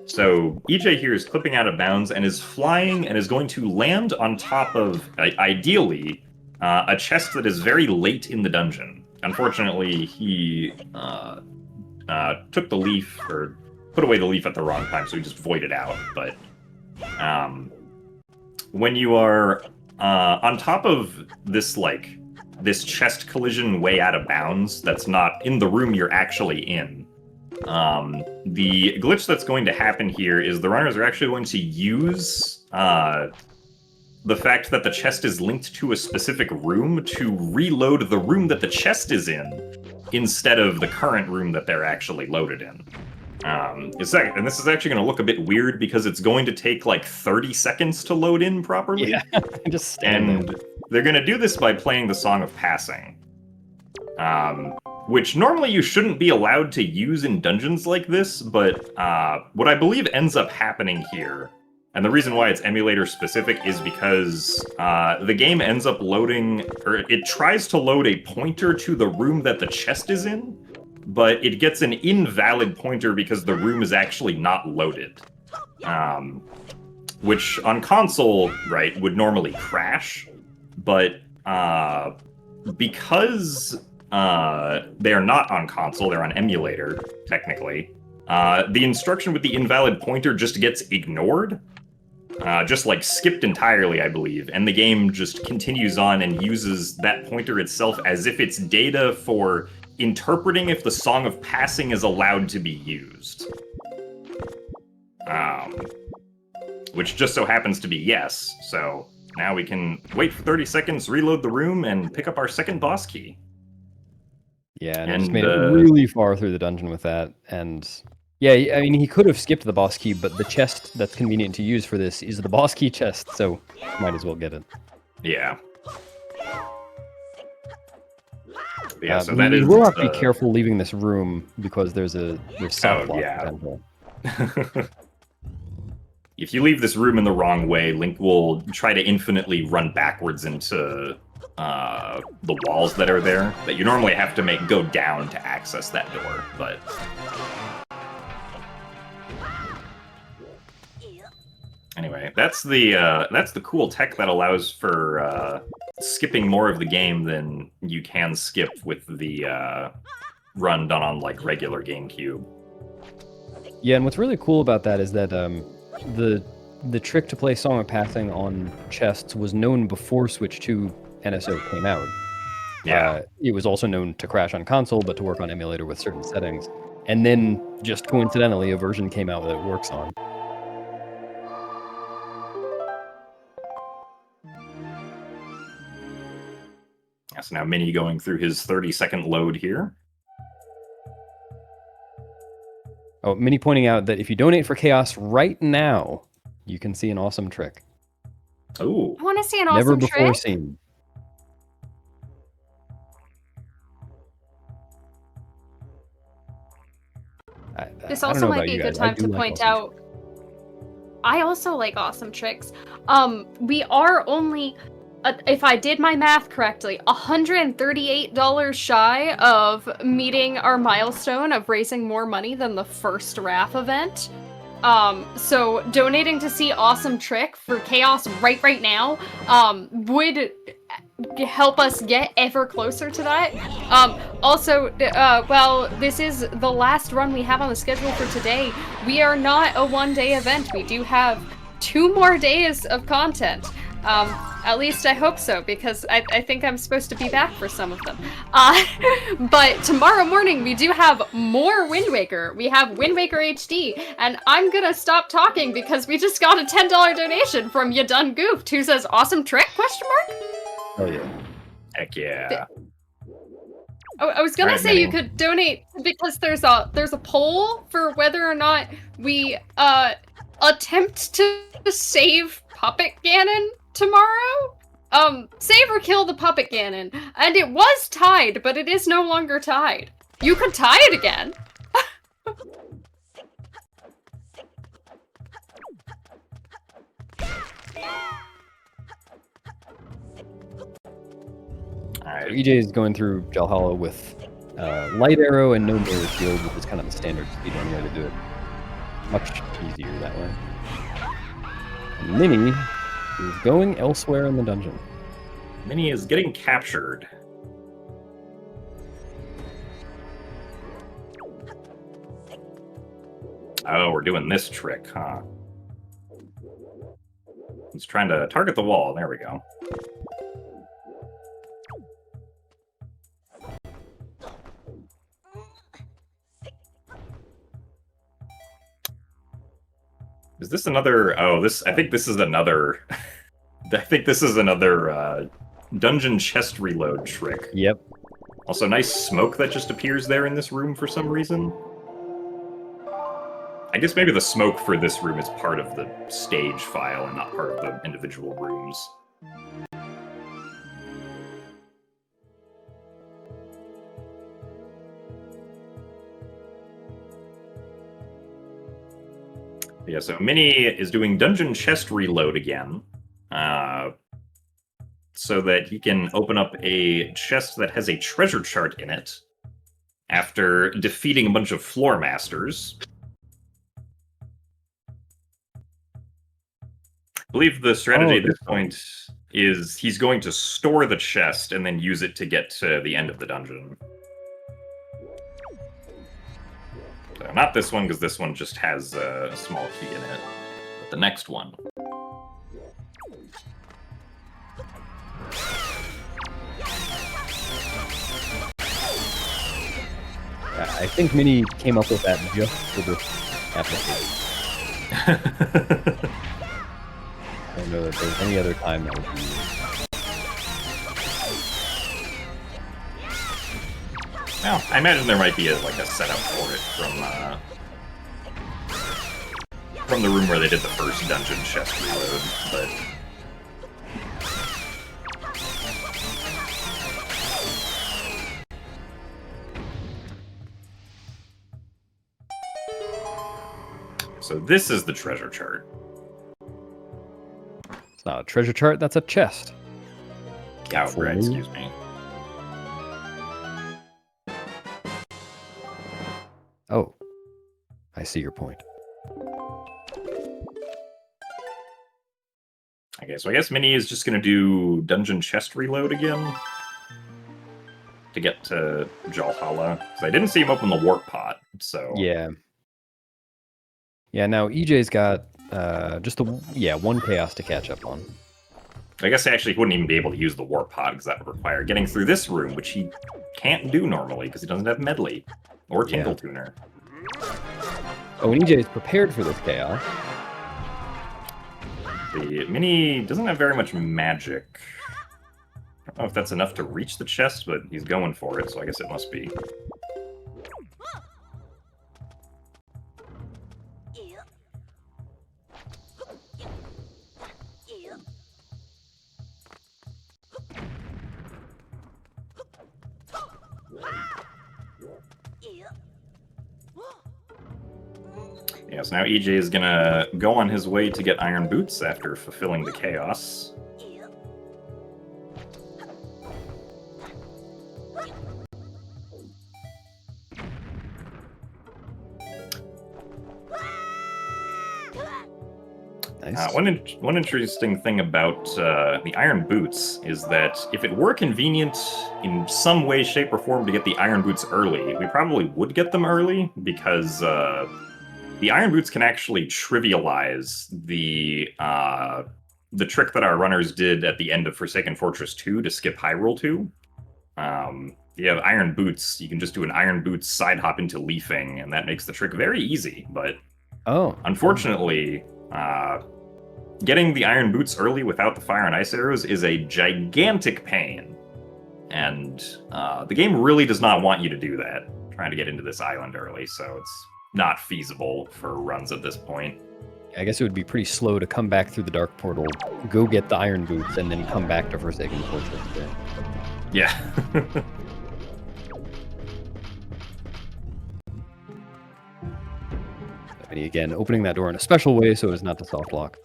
So EJ here is clipping out of bounds and is flying and is going to land on top of, ideally, a chest that is very late in the dungeon. Unfortunately, he took the leaf, or put away the leaf at the wrong time, so he just voided out. But when you are on top of this, this chest collision way out of bounds that's not in the room you're actually in, the glitch that's going to happen here is the runners are actually going to use the fact that the chest is linked to a specific room to reload the room that the chest is in instead of the current room that they're actually loaded in. And this is actually going to look a bit weird because it's going to take like 30 seconds to load in properly. Yeah, just stand there. They're going to do this by playing the Song of Passing. Which normally you shouldn't be allowed to use in dungeons like this, but what I believe ends up happening here, and the reason why it's emulator specific is because the game ends up loading, or it tries to load a pointer to the room that the chest is in, but it gets an invalid pointer because the room is actually not loaded. Which on console, right, would normally crash, but because they're not on console, they're on emulator, technically. The instruction with the invalid pointer just gets ignored. Just like skipped entirely, I believe. And the game just continues on and uses that pointer itself as if it's data for interpreting if the Song of Passing is allowed to be used. which just so happens to be yes. So now we can wait for 30 seconds, reload the room, and pick up our second boss key. Yeah, and I just And, made it really far through the dungeon with that. And yeah, I mean, he could have skipped the boss key, but the chest that's convenient to use for this is the boss key chest, so might as well get it. Yeah. Yeah, so that you is. will have to be careful leaving this room because there's soft block yeah. potential. If you leave this room in the wrong way, Link will try to infinitely run backwards into the walls that are there that you normally have to go down to access that door. But anyway, that's the cool tech that allows for skipping more of the game than you can skip with the run done on like regular GameCube. Yeah, and what's really cool about that is that the trick to play Song of Passing on chests was known before Switch 2 NSO came out. Yeah. It was also known to crash on console, but to work on emulator with certain settings. And then, just coincidentally, a version came out that it works on. So now Mini going through his 30-second load here. Oh, Mini pointing out that if you donate for Chaos right now, you can see an awesome trick. Oh. I want to see an Never awesome before trick. seen. This I don't also know might about be you a good guys. I time do to like point awesome out. I also like awesome tricks. We are only, if I did my math correctly, $138 shy of meeting our milestone of raising more money than the first RAF event. So donating to see Awesome Trick for Chaos right now, would help us get ever closer to that. Also, well, this is the last run we have on the schedule for today. We are not a one-day event. We do have 2 more days of content. At least I hope so, because I think I'm supposed to be back for some of them. But tomorrow morning we do have more Wind Waker. We have Wind Waker HD, and I'm gonna stop talking because we just got a $10 donation from Ya Done Goofed, who says, "Awesome trick?" ? Oh yeah. Heck yeah. I was gonna Alright, say you Minnie. could donate because there's a poll for whether or not we attempt to save Puppet Ganon tomorrow. Save or kill the Puppet Ganon, and it was tied, but it is no longer tied. You could tie it again. Alright. EJ is going through Valhalla with Light Arrow and no Mirror Shield, which is kind of the standard speedrun way to do it. Much easier that way. And Mini is going elsewhere in the dungeon. Mini is getting captured. Oh, we're doing this trick, huh? He's trying to target the wall. There we go. Is this another... Oh, this... I think this is another... I think this is another dungeon chest reload trick. Yep. Also, nice smoke that just appears there in this room for some reason. I guess maybe the smoke for this room is part of the stage file and not part of the individual rooms. Yeah, so Mini is doing dungeon chest reload again. So that he can open up a chest that has a treasure chart in it after defeating a bunch of floor masters. I believe the strategy at this point is he's going to store the chest and then use it to get to the end of the dungeon. So not this one, because this one just has a small key in it, but the next one. I think Mini came up with that just for this episode. I don't know that there's any other time that would be used. Well, I imagine there might be like a setup for it from the room where they did the first dungeon chest reload, but so this is the treasure chart. It's not a treasure chart, that's a chest. Oh, right, excuse me. Oh, I see your point. Okay, so I guess Minnie is just gonna do dungeon chest reload again to get to Jalhalla. Because I didn't see him open the warp pot, so Yeah. Yeah, now EJ's got just one chaos to catch up on. I guess actually he wouldn't even be able to use the warp pod because that would require getting through this room, which he can't do normally because he doesn't have medley or tinkle tuner. Oh, and EJ's prepared for this chaos. The Mini doesn't have very much magic. I don't know if that's enough to reach the chest, but he's going for it, so I guess it must be. Yeah, so now EJ is gonna go on his way to get Iron Boots after fulfilling the chaos. Nice. One interesting thing about the Iron Boots is that if it were convenient in some way, shape, or form to get the Iron Boots early, we probably would get them early because the Iron Boots can actually trivialize the trick that our runners did at the end of Forsaken Fortress 2 to skip Hyrule 2. You have Iron Boots, you can just do an Iron Boots side hop into leafing, and that makes the trick very easy, but unfortunately, getting the Iron Boots early without the Fire and Ice arrows is a gigantic pain. And the game really does not want you to do that, trying to get into this island early, so it's not feasible for runs at this point. I guess it would be pretty slow to come back through the Dark Portal, go get the Iron Boots, and then come back to Forsaken Fortress. Yeah. And again, opening that door in a special way so as not to soft lock.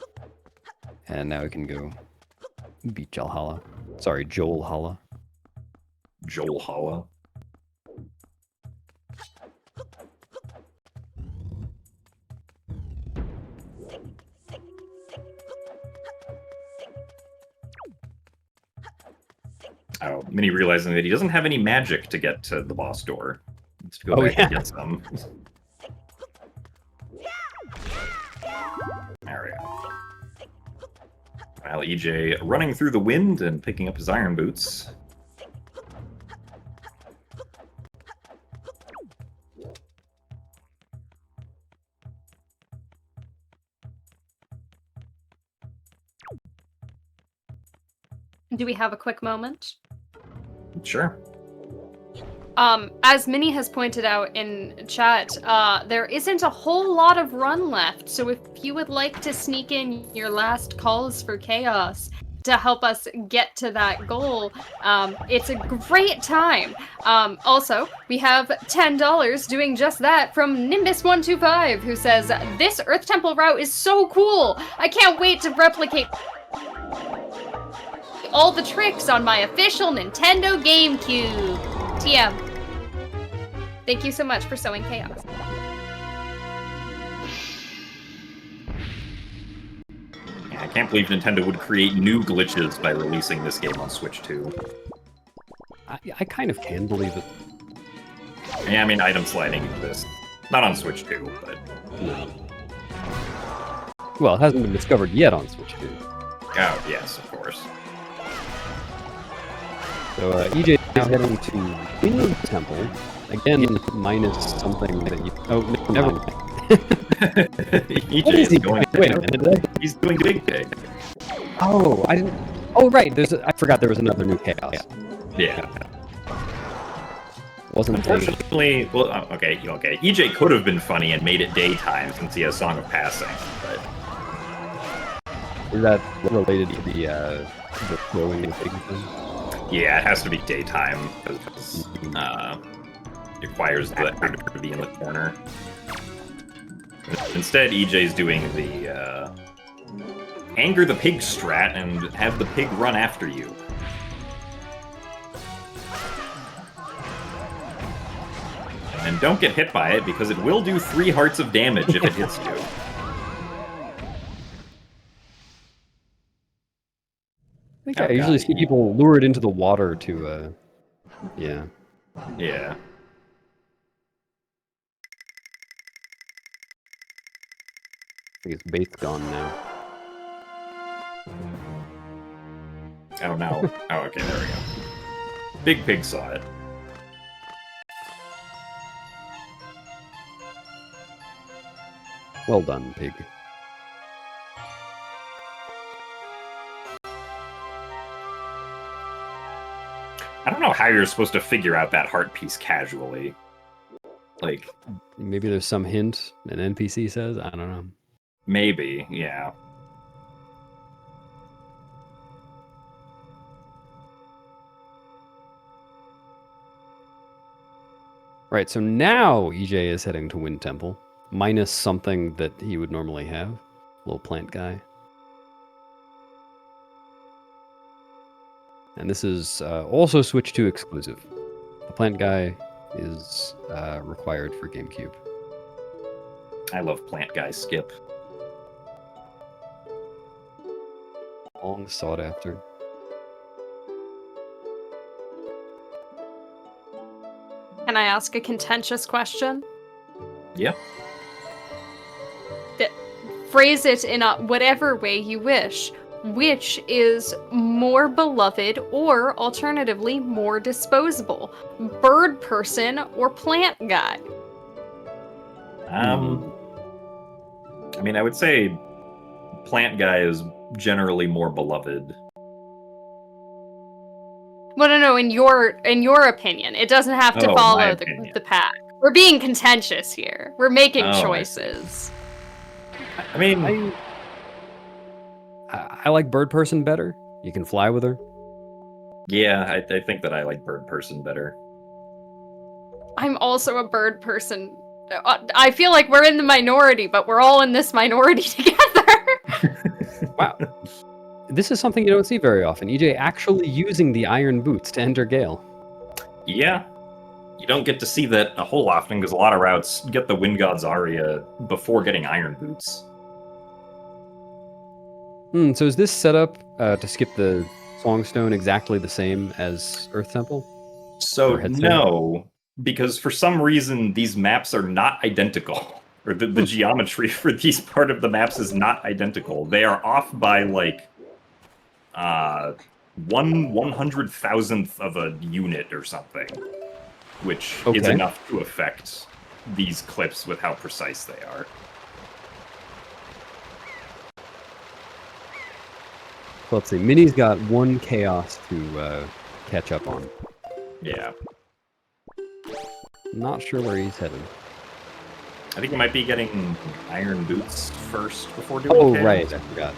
And now we can go beat Jalhalla. Sorry, Joelhalla. Joelhalla. Oh, Minnie realizing that he doesn't have any magic to get to the boss door. He needs to go back and get some. There we go. While EJ running through the wind and picking up his Iron Boots. Do we have a quick moment? Sure. As Minnie has pointed out in chat, there isn't a whole lot of run left, so if you would like to sneak in your last calls for chaos to help us get to that goal, it's a great time. Also, we have $10 doing just that from Nimbus125, who says, "This Earth Temple route is so cool! I can't wait to replicate all the tricks on my official Nintendo GameCube." TM. Thank you so much for sowing chaos. Yeah, I can't believe Nintendo would create new glitches by releasing this game on Switch 2. I kind of can believe it. Yeah, I mean, item sliding exists. Not on Switch 2, but... Well, it hasn't been discovered yet on Switch 2. Oh, yes, of course. So EJ is heading to Wind Temple. Again, minus something that you... Oh, never mind. EJ What is he going. doing? Wait a minute. He's doing big pig. Oh, I didn't. Oh, right. I forgot there was another new chaos. Yeah. Wasn't the Unfortunately, well, okay. EJ could have been funny and made it daytime since he has Song of Passing, but is that related to the throwing the pig thing? yeah, it has to be daytime because it requires the actor to be in the corner. Instead, EJ's doing the anger the pig strat and have the pig run after you. And don't get hit by it because it will do 3 hearts of damage if it hits you. I think I usually see people lured into the water to, yeah. Yeah. I think its bait's gone now. Oh no. Oh, okay, there we go. Big Pig saw it. Well done, pig. I don't know how you're supposed to figure out that heart piece casually. Like, Maybe there's some hint an NPC says? I don't know. maybe, yeah. Right, so now EJ is heading to Wind Temple, minus something that he would normally have. Little plant guy. And this is also Switch 2 exclusive. The plant guy is required for GameCube. I love Plant Guy Skip. Long sought after. Can I ask a contentious question? Yeah. Phrase it in whatever way you wish. Which is more beloved or, alternatively, more disposable? Bird person or plant guy? I mean, I would say Plant Guy is generally more beloved. Well, no, in your opinion. It doesn't have to Oh, my follow opinion. the pack. We're being contentious here. We're making Oh, I see. choices. I mean, I like bird person better. You can fly with her. yeah, I think that I like Bird Person better. I'm also a bird person. I feel like we're in the minority, but we're all in this minority together. Wow. This is something you don't see very often. EJ actually using the iron boots to enter Gale. Yeah. You don't get to see that a whole often because a lot of routes get the Wind God's Aria before getting Iron Boots. So is this set up to skip the Songstone exactly the same as Earth Temple? So, Or Headstone? no, because for some reason these maps are not identical. Or the geometry for these part of the maps is not identical. They are off by like 1/100,000th of a unit or something, which is Okay. enough to affect these clips with how precise they are. So let's see. Minnie's got one chaos to catch up on. Yeah. Not sure where he's headed. I think you might be getting Iron Boots first before doing Oh, Chaos. right. I forgot.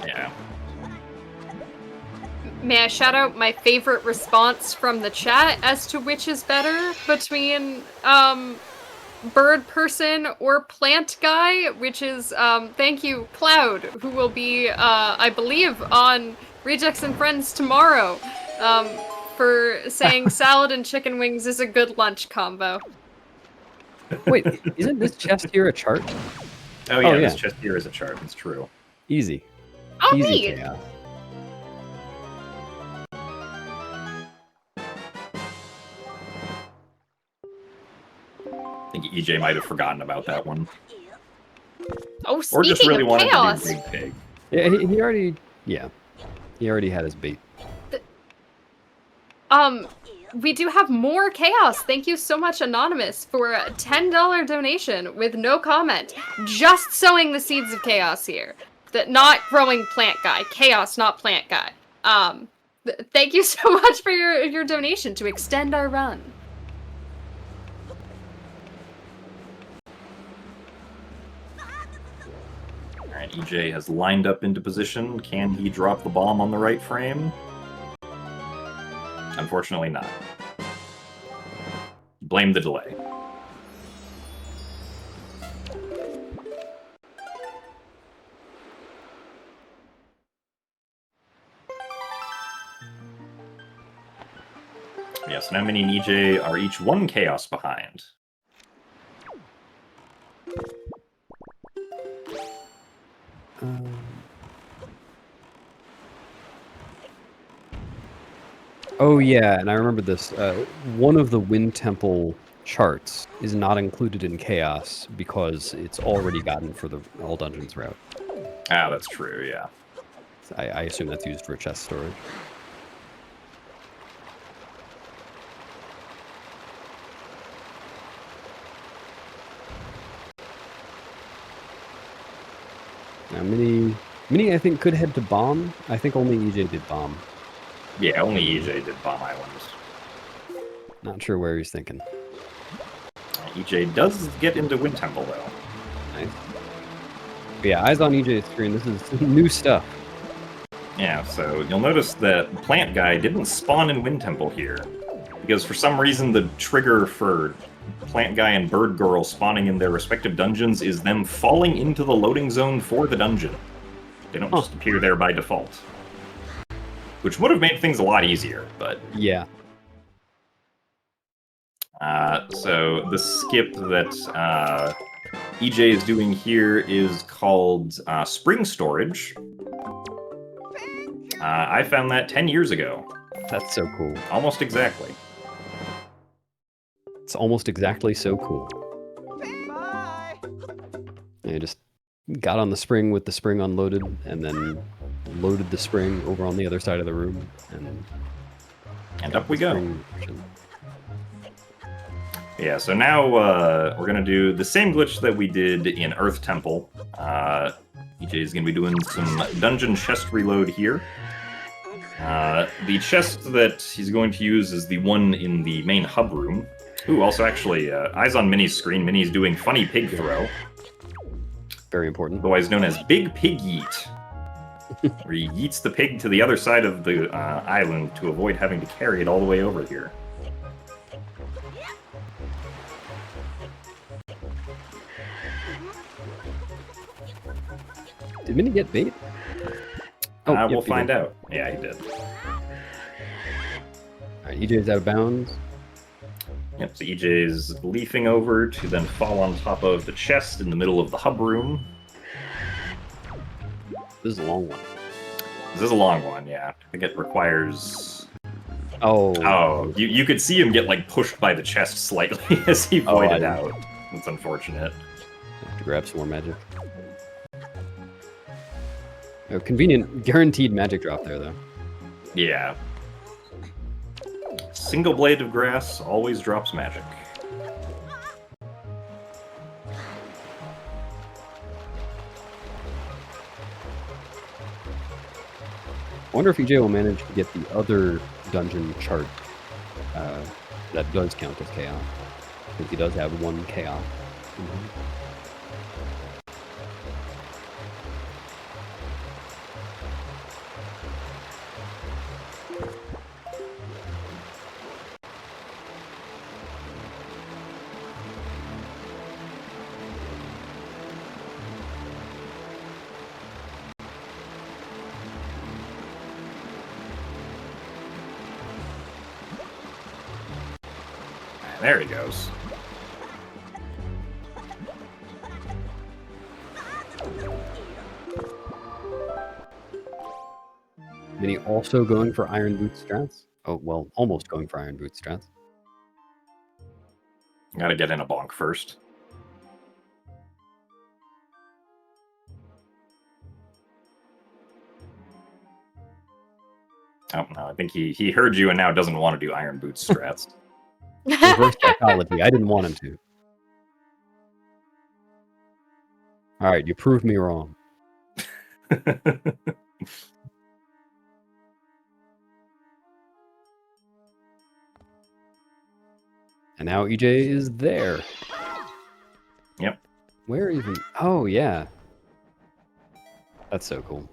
Yeah. May I shout out my favorite response from the chat as to which is better between bird person or plant guy, which is thank you Cloud, who will be I believe on Rejects and Friends tomorrow, for saying salad and chicken wings is a good lunch combo. Wait, isn't this chest here a chart? Oh yeah, Oh, this yeah. chest here is a chart. It's true. Easy. Oh, Easy neat. chaos. I think EJ might have forgotten about that one, Oh, or speaking just really of wanted chaos, to do Big Pig. Yeah, he already. Yeah, he already had his bait. we do have more chaos. Thank you so much, Anonymous, for a $10 donation with no comment. Just sowing the seeds of chaos here. Not growing plant guy. Chaos, not plant guy. Thank you so much for your donation to extend our run. Alright, EJ has lined up into position. Can he drop the bomb on the right frame? Unfortunately not. Blame the delay. Yes, now Minnie and EJ are each one chaos behind. Oh yeah, and I remember this. One of the Wind Temple charts is not included in Chaos because it's already gotten for the All Dungeons route. Ah, that's true, yeah. I assume that's used for chest storage. Now, Mini, I think, could head to Bomb. I think only EJ did Bomb. Yeah, only EJ did Bomb Island. Not sure where he's thinking. EJ does get into Wind Temple, though. Nice. But yeah, eyes on EJ's screen. This is new stuff. Yeah, so you'll notice that Plant Guy didn't spawn in Wind Temple here. Because for some reason the trigger for Plant Guy and Bird Girl spawning in their respective dungeons is them falling into the loading zone for the dungeon. They don't just appear there by default. Which would have made things a lot easier, but... Yeah. So the skip that EJ is doing here is called Spring Storage. I found that 10 years ago. That's so cool. Almost exactly. It's almost exactly so cool. Bye. I just got on the spring with the spring unloaded, and then loaded the spring over on the other side of the room, And up we go. spring- Yeah, so now we're going to do the same glitch that we did in Earth Temple. EJ is going to be doing some dungeon chest reload here. The chest that he's going to use is the one in the main hub room. Ooh, also actually, eyes on Minnie's screen. Minnie's doing Funny Pig Throw, Very important. otherwise known as Big Pig Yeet. Where he yeets the pig to the other side of the island to avoid having to carry it all the way over here. Did Minnie get bait? We'll yep, he find did. out. Yeah, he did. Alright, EJ's out of bounds. Yep, so EJ's leafing over to then fall on top of the chest in the middle of the hub room. This is a long one. This is a long one, yeah. I think it requires... Oh. Oh, you could see him get, like, pushed by the chest slightly as he Oh, I voided didn't. out. That's unfortunate. Have to grab some more magic. Oh, convenient, guaranteed magic drop there, though. Yeah. Single blade of grass always drops magic. I wonder if EJ will manage to get the other dungeon chart that does count as chaos. I think he does have one chaos. There he goes. Minnie also going for Iron Boot strats. Oh, well, almost going for Iron Boot strats. Gotta get in a bonk first. Oh no, I think he heard you and now doesn't want to do Iron Boots strats. Reverse psychology. I didn't want him to. All right, you proved me wrong. And now EJ is there. Yep. Where even? Oh, yeah. That's so cool.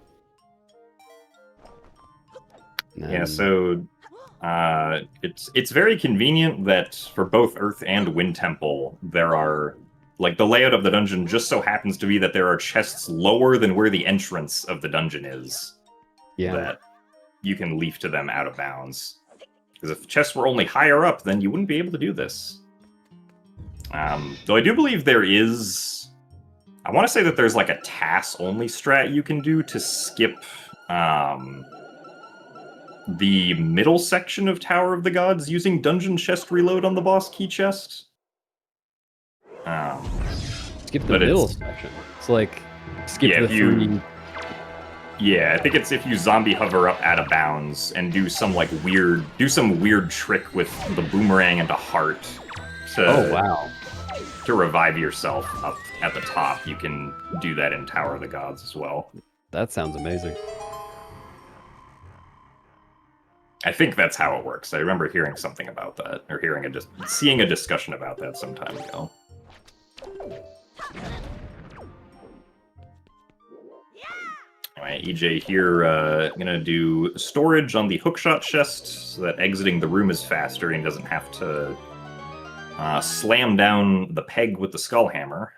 And Yeah, then- so it's very convenient that for both Earth and Wind Temple there are like the layout of the dungeon just so happens to be that there are chests lower than where the entrance of the dungeon is yeah. that you can leaf to them out of bounds. Because if chests were only higher up, then you wouldn't be able to do this. Though I do believe there is... I want to say that there's like a TAS-only strat you can do to skip the middle section of Tower of the Gods using Dungeon Chest Reload on the boss key chest. Skip the but middle it's- section. It's like skip Yeah, the if you- three. Yeah, I think it's if you zombie hover up out of bounds and do some weird trick with the boomerang and a heart to, Oh, wow. to revive yourself up at the top. You can do that in Tower of the Gods as well. That sounds amazing. I think that's how it works. I remember hearing something about that, or seeing a discussion about that some time ago. Alright, EJ here, gonna do storage on the hookshot chest so that exiting the room is faster and doesn't have to slam down the peg with the skull hammer.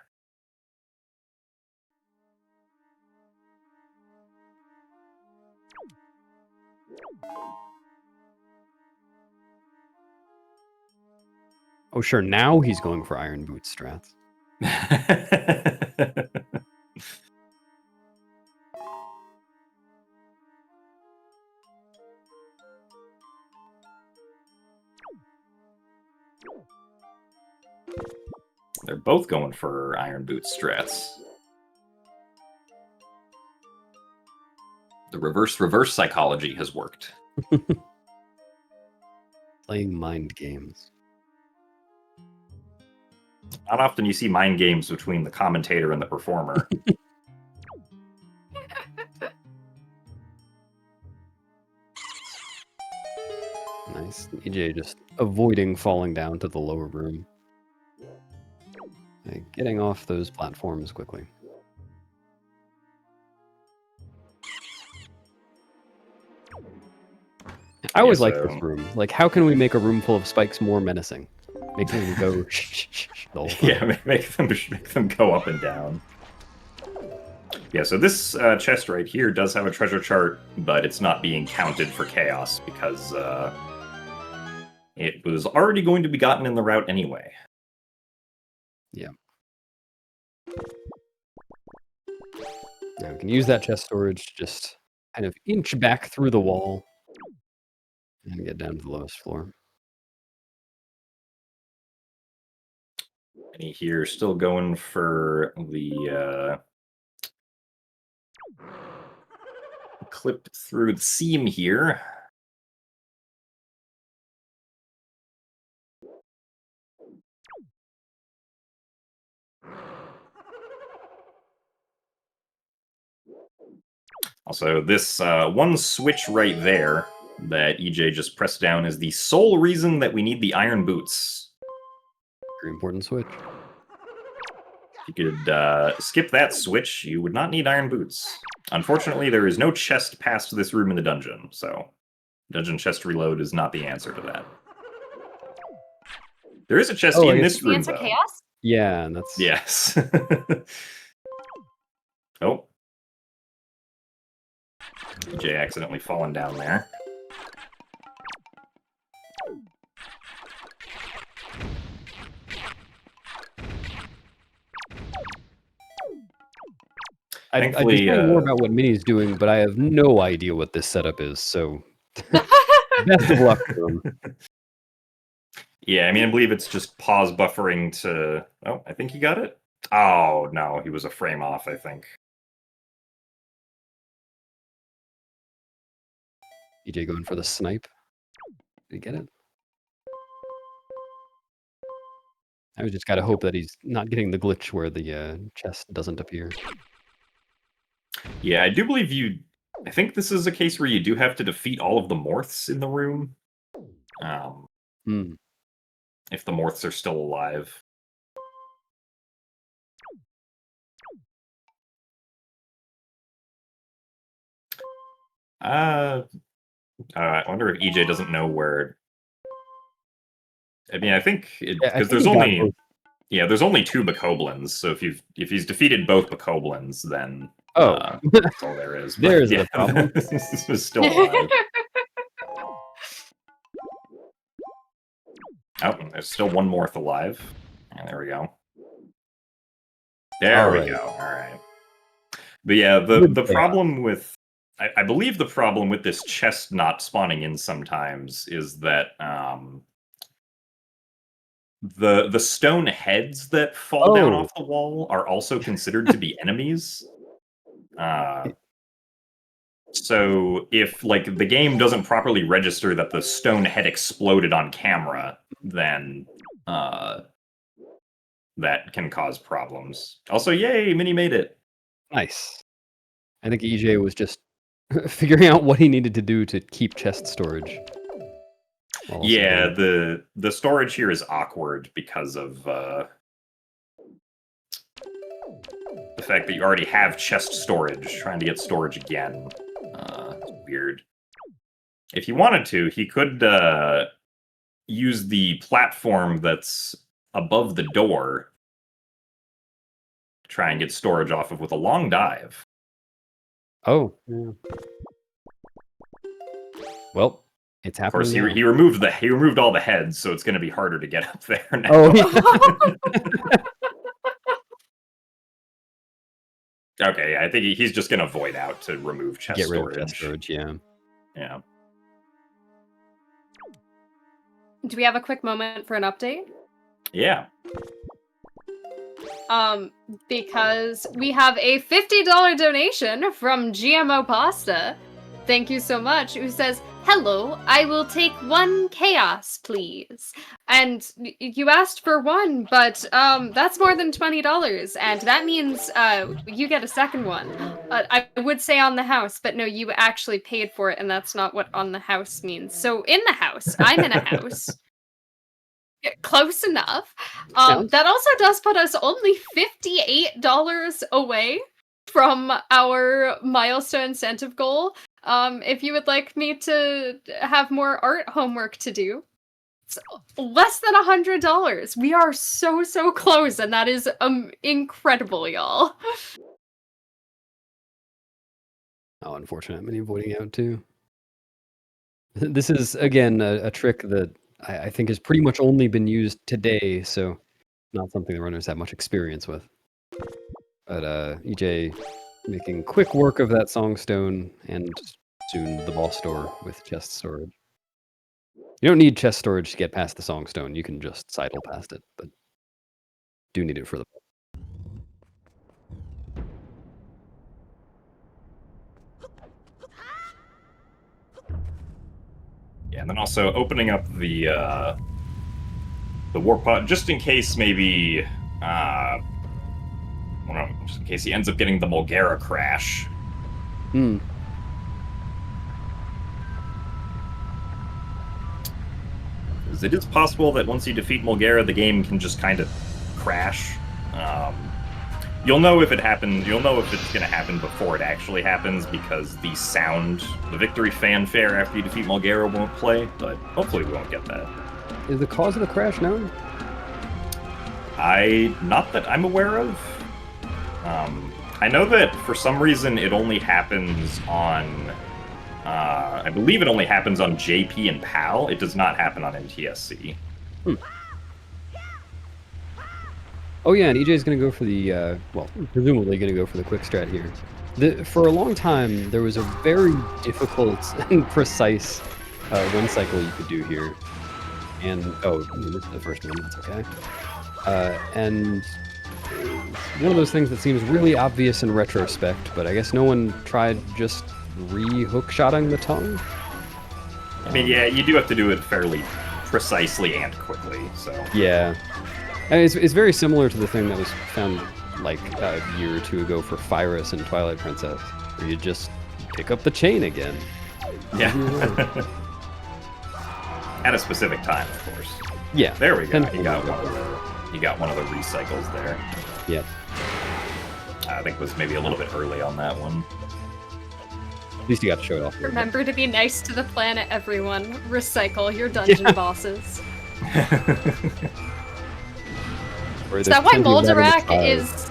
Oh, sure. Now he's going for Iron Boots strats. They're both going for Iron Boots strats. The reverse psychology has worked. Playing mind games. Not often you see mind games between the commentator and the performer. Nice. EJ just avoiding falling down to the lower room. Getting off those platforms quickly. I always Yeah, like so- this room. Like, how can we make a room full of spikes more menacing? Make them go shh, shh, shh, the whole time. Yeah, make them go up and down. Yeah, so this chest right here does have a treasure chart, but it's not being counted for chaos because it was already going to be gotten in the route anyway. Now we can use that chest storage to just kind of inch back through the wall and get down to the lowest floor. And here, still going for the clip through the seam here. Also, this one switch right there that EJ just pressed down is the sole reason that we need the iron boots. Very important switch. If you could skip that switch, you would not need iron boots. Unfortunately, there is no chest past this room in the dungeon, so dungeon chest reload is not the answer to that. There is a chest Oh, I in guess- this The room, answer though. chaos? Yeah, and that's Yes. Oh. EJ accidentally fallen down there. I'd Thankfully, be saying more about what Minnie's doing, but I have no idea what this setup is. So best of luck to him. Yeah, I mean, I believe it's just pause buffering to... Oh, I think he got it. Oh, no, he was a frame off, I think. EJ going for the snipe. Did he get it? I just gotta hope that he's not getting the glitch where the chest doesn't appear. Yeah, I do believe you... I think this is a case where you do have to defeat all of the Morths in the room. Hmm. If the Morths are still alive. I wonder if EJ doesn't know where... I mean, I think... Because there's only... Yeah, there's only 2 Bokoblins, so if he's defeated both Bokoblins, then that's all there is. There's the problem. This is still alive. Oh, there's still one Morth alive. And there we go. There we go. All right. But yeah, the problem with... I believe the problem with this chest not spawning in sometimes is that... The stone heads that fall down off the wall are also considered to be enemies. So if like the game doesn't properly register that the stone head exploded on camera, then that can cause problems. Also, yay, Minnie made it. Nice. I think EJ was just figuring out what he needed to do to keep chest storage. Yeah, the storage here is awkward because of the fact that you already have chest storage. Trying to get storage again is weird. If he wanted to, he could use the platform that's above the door to try and get storage off of with a long dive. Oh, yeah. Well, it's happening. Of course, he removed all the heads, so it's going to be harder to get up there now. Oh, yeah. Okay, yeah, I think he's just going to void out to remove chest Get rid storage. of chest storage, yeah. Yeah. Do we have a quick moment for an update? Yeah. Because we have a $50 donation from GMO Pasta. Thank you so much. Who says, "Hello, I will take 1 chaos, please." And you asked for 1, but that's more than $20, and that means you get a second one. I would say on the house, but no, you actually paid for it, and that's not what on the house means. So in the house, I'm in a house. Close enough. That also does put us only $58 away from our milestone incentive goal. If you would like me to have more art homework to do, it's less than $100. We are so close, and that is incredible, y'all. Oh, unfortunate. Many voiding out too. This is again a trick that I think has pretty much only been used today, so not something the runners have much experience with. But EJ making quick work of that Songstone, and soon the boss door with chest storage. You don't need chest storage to get past the Songstone. You can just sidle past it, but do need it for the boss. Yeah, and then also opening up the warp pod just in case maybe just in case he ends up getting the Mulgara crash. Hmm. Because it is possible that once you defeat Mulgara, the game can just kind of crash. You'll know if it happened. You'll know if it's going to happen before it actually happens, because the sound, the victory fanfare after you defeat Mulgara won't play. But hopefully, we won't get that. Is the cause of the crash known? Not that I'm aware of. I know that for some reason it only happens on. I believe it only happens on JP and PAL. It does not happen on NTSC. Oh yeah, and EJ's going to go for the, well, presumably going to go for the quick strat here. For a long time, there was a very difficult and precise one cycle you could do here. And, oh, this is the first one, that's okay. And one of those things that seems really obvious in retrospect, but I guess no one tried just re-hook-shotting the tongue. I mean, yeah, you do have to do it fairly precisely and quickly, so... Yeah. And it's very similar to the thing that was found like a year or two ago for Pyrus and Twilight Princess, where you just pick up the chain again. Yeah. At a specific time, of course. Yeah. There we go. And- You got one of the recycles there. Yep. I think it was maybe a little bit early on that one. At least you got to show it off. Remember to be nice to the planet, everyone. Recycle your dungeon bosses. Is that why Moldarak is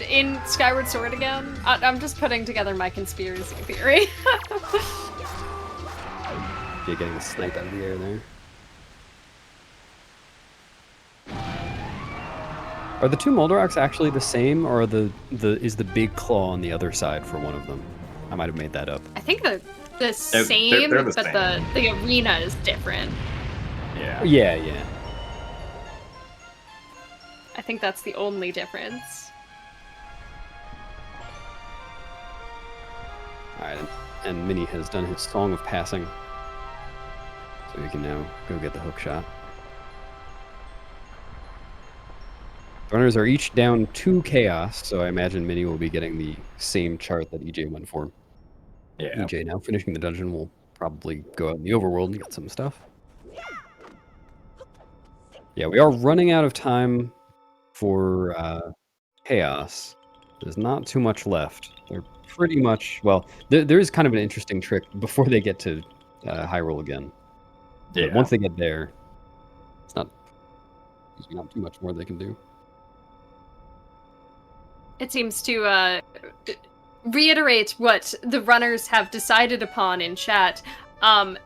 in Skyward Sword again? I'm just putting together my conspiracy theory. You're getting a snipe out of the air there. Are the two Moldaraks actually the same, or is the big claw on the other side for one of them? I might have made that up. I think the They're same, the but same. the arena is different. Yeah. Yeah. I think that's the only difference. Alright, and Minnie has done his Song of Passing. So we can now go get the hook shot. The runners are each down 2 chaos, so I imagine Minnie will be getting the same chart that EJ went for. Yeah. EJ now finishing the dungeon will probably go out in the overworld and get some stuff. Yeah, we are running out of time for chaos. There's not too much left. They're pretty much, well, there is kind of an interesting trick before they get to Hyrule again. Yeah. But once they get there, there's not too much more they can do. It seems to reiterate what the runners have decided upon in chat.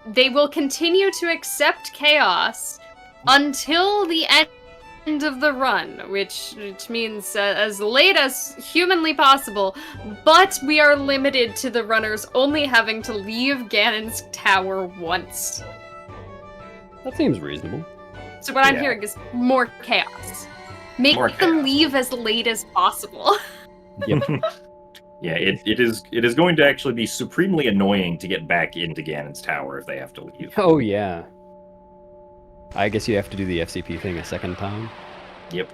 They will continue to accept chaos until the end of the run, which means as late as humanly possible, but we are limited to the runners only having to leave Ganon's tower once. That seems reasonable. So what I'm Yeah. hearing is more chaos. Make More them chaos. leave as late as possible. Yep. Yeah, it is going to actually be supremely annoying to get back into Ganon's tower if they have to leave. Oh, yeah. I guess you have to do the FCP thing a second time. Yep.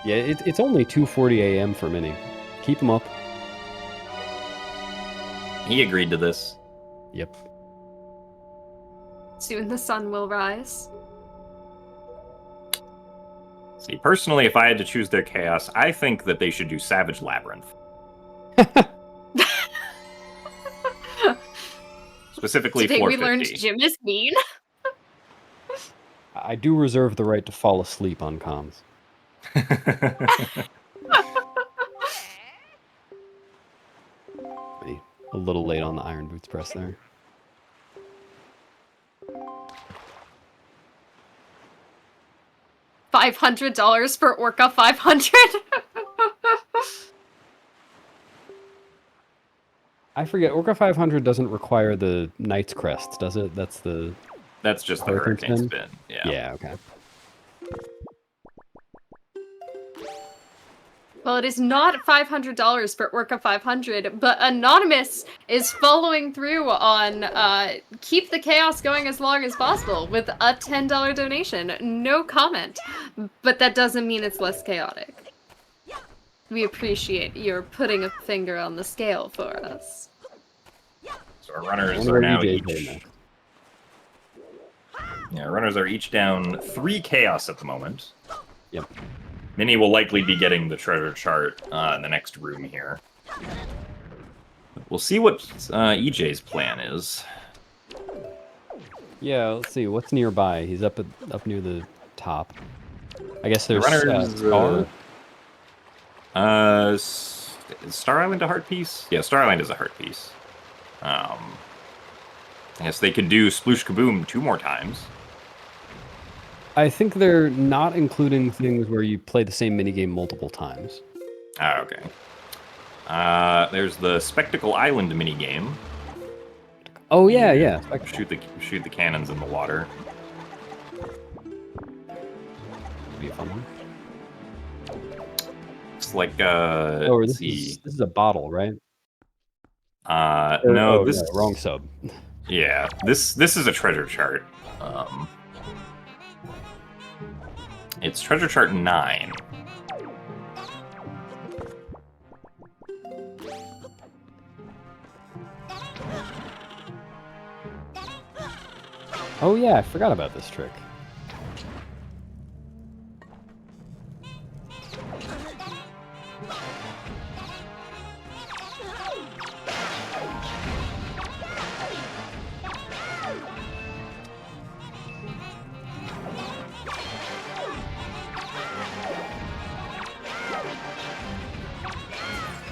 Yeah, it's only 2:40 a.m. for Minnie. Keep them up. He agreed to this. Yep. Soon the sun will rise. See, personally, if I had to choose their chaos, I think that they should do Savage Labyrinth. Specifically Today we 450. learned Jim is mean. I do reserve the right to fall asleep on comms. Maybe a little late on the Iron Boots press there. $500 for Orca 500. I forget, Orca 500 doesn't require the Knight's Crest, does it? That's the... That's just the Hurricane Hurricane spin? Spin. Yeah, okay. Well, it is not $500 for Orca 500, but Anonymous is following through on keep the chaos going as long as possible with a $10 donation. No comment, but that doesn't mean it's less chaotic. We appreciate your putting a finger on the scale for us. So our runners Wonder are where now EJ 's each. next. Yeah, runners are each down 3 chaos at the moment. Yep. Minnie will likely be getting the treasure chart in the next room here. We'll see what EJ's plan is. Yeah, let's see, what's nearby? He's up near the top. I guess there's runners, Star. Is Star Island a heart piece? Yeah, Star Island is a heart piece. I guess they could do Sploosh Kaboom 2 more times. I think they're not including things where you play the same minigame multiple times. Ah, okay. There's the Spectacle Island minigame. Oh yeah, yeah. Shoot the cannons in the water. Be a fun one. It's like Oh, let's this see. this is a bottle, right? No, Oh, this no, wrong sub. Yeah, this is a treasure chart. It's treasure chart 9. Oh yeah, I forgot about this trick.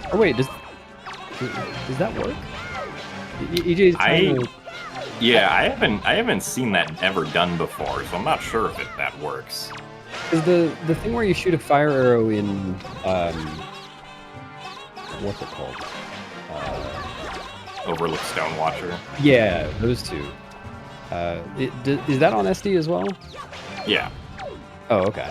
Oh wait, does that work? EJ's trying to... Yeah, I haven't seen that ever done before, so I'm not sure if that works. Is the thing where you shoot a fire arrow in what's it called? Overlook Stonewatcher. Yeah, those two. Is that on SD as well? Yeah. Oh, okay.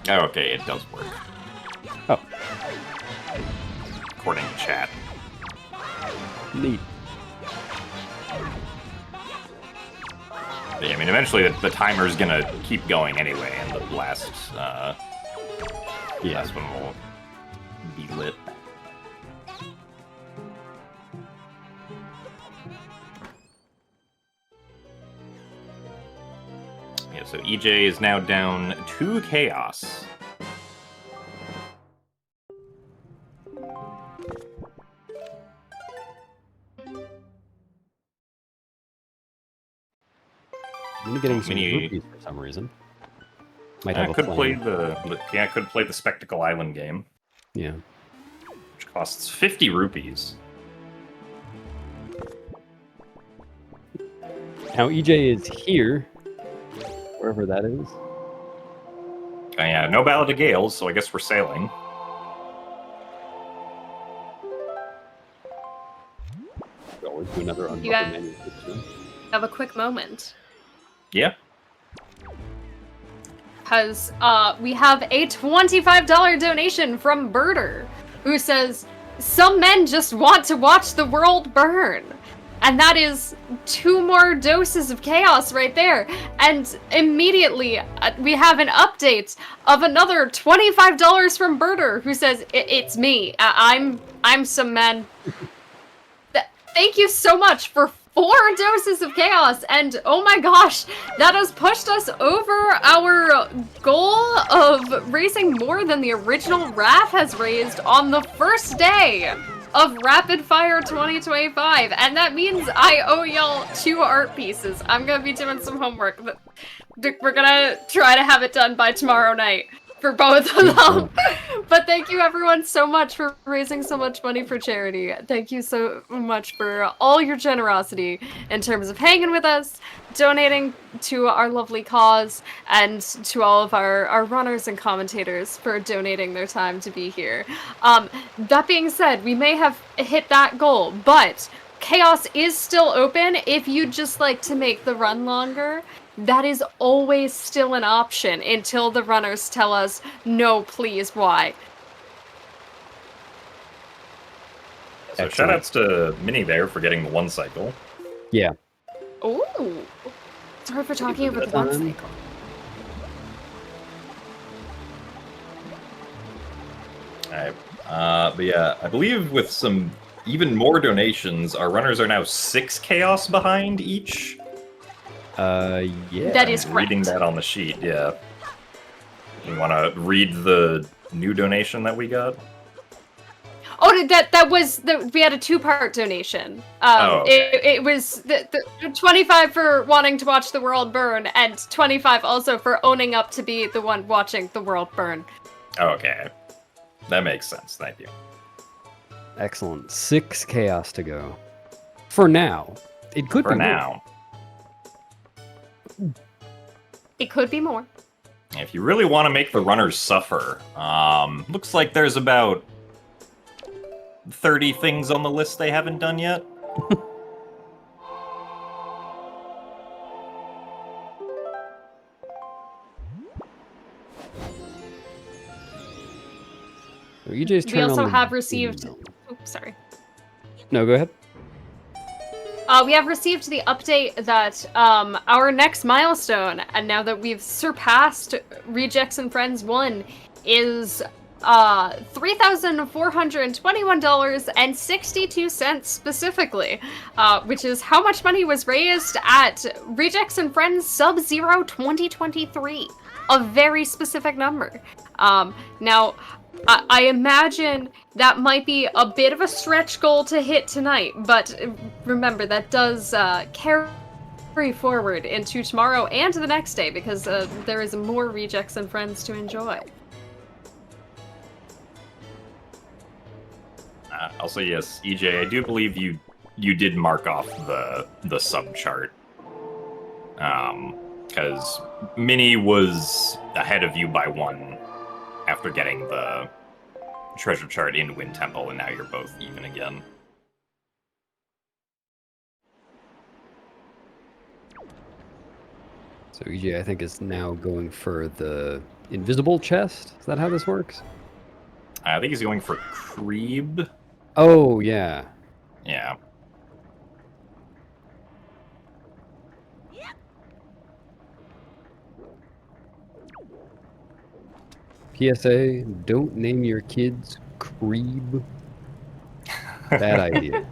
Oh, okay, it does work. Oh, According to chat. neat. Yeah, I mean, eventually the timer's gonna keep going anyway, and the last one will be lit. Yeah, so EJ is now down 2 chaos. I'm getting some Mini- rupees for some reason. Might I have a could plan. I could play the Spectacle Island game, Yeah. which costs 50 rupees. Now EJ is here, wherever that is. Yeah, no Ballad of Gales, so I guess we're sailing. Go into another unbuffered got- menu. Have a quick moment. Yeah. Because we have a $25 donation from Birder, who says, "Some men just want to watch the world burn." And that is 2 more doses of chaos right there. And immediately, we have an update of another $25 from Birder, who says, "It's me. I'm some men." Thank you so much for 4 doses of chaos, and oh my gosh, that has pushed us over our goal of raising more than the original RAF has raised on the first day of Rapid Fire 2025, and that means I owe y'all 2 art pieces. I'm gonna be doing some homework. We're gonna try to have it done by tomorrow night for both of them. But thank you everyone so much for raising so much money for charity. Thank you so much for all your generosity in terms of hanging with us, donating to our lovely cause, and to all of our runners and commentators for donating their time to be here. That being said, we may have hit that goal, but Chaos is still open if you'd just like to make the run longer. That is always still an option until the runners tell us, no, please, why. So Excellent. shoutouts to Minnie there for getting the 1 cycle. Yeah. Ooh. Sorry for talking about the Time. one cycle. Alright. But yeah, I believe with some even more donations, our runners are now 6 chaos behind each. Yeah. That is I'm reading correct. that on the sheet, yeah. You want to read the new donation that we got? Oh, that was we had a 2-part donation. Okay. It was the 25 for wanting to watch the world burn, and 25 also for owning up to be the one watching the world burn. Okay. That makes sense, thank you. Excellent. 6 chaos to go. For now. It could For be more. now. It could be more. If you really want to make the runners suffer, looks like there's about 30 things on the list they haven't done yet. So EJ's turn We also on the have received. email. Oops, sorry. No, go ahead. We have received the update that our next milestone, and now that we've surpassed Rejects and Friends 1, is $3,421.62 specifically, which is how much money was raised at Rejects and Friends Sub-Zero 2023. A very specific number. Now, I imagine that might be a bit of a stretch goal to hit tonight, but remember, that does carry forward into tomorrow and the next day, because there is more Rejects and Friends to enjoy. Also, yes, EJ, I do believe you did mark off the sub chart. Because Minnie was ahead of you by 1 after getting the treasure chart in Wind Temple, and now you're both even again. So EJ, I think, is now going for the invisible chest. Is that how this works? I think he's going for Creeb. Oh, yeah. Yeah. PSA, don't name your kids Creeb. Bad idea.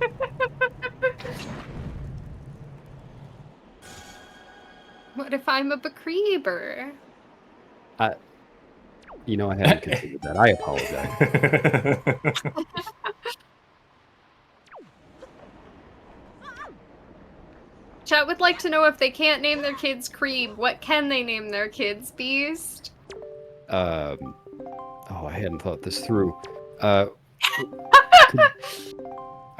What if I'm a Bakreeber? You know, I hadn't considered that. I apologize. Chat would like to know, if they can't name their kids Creeb, what can they name their kids? Beast? Oh, I hadn't thought this through. I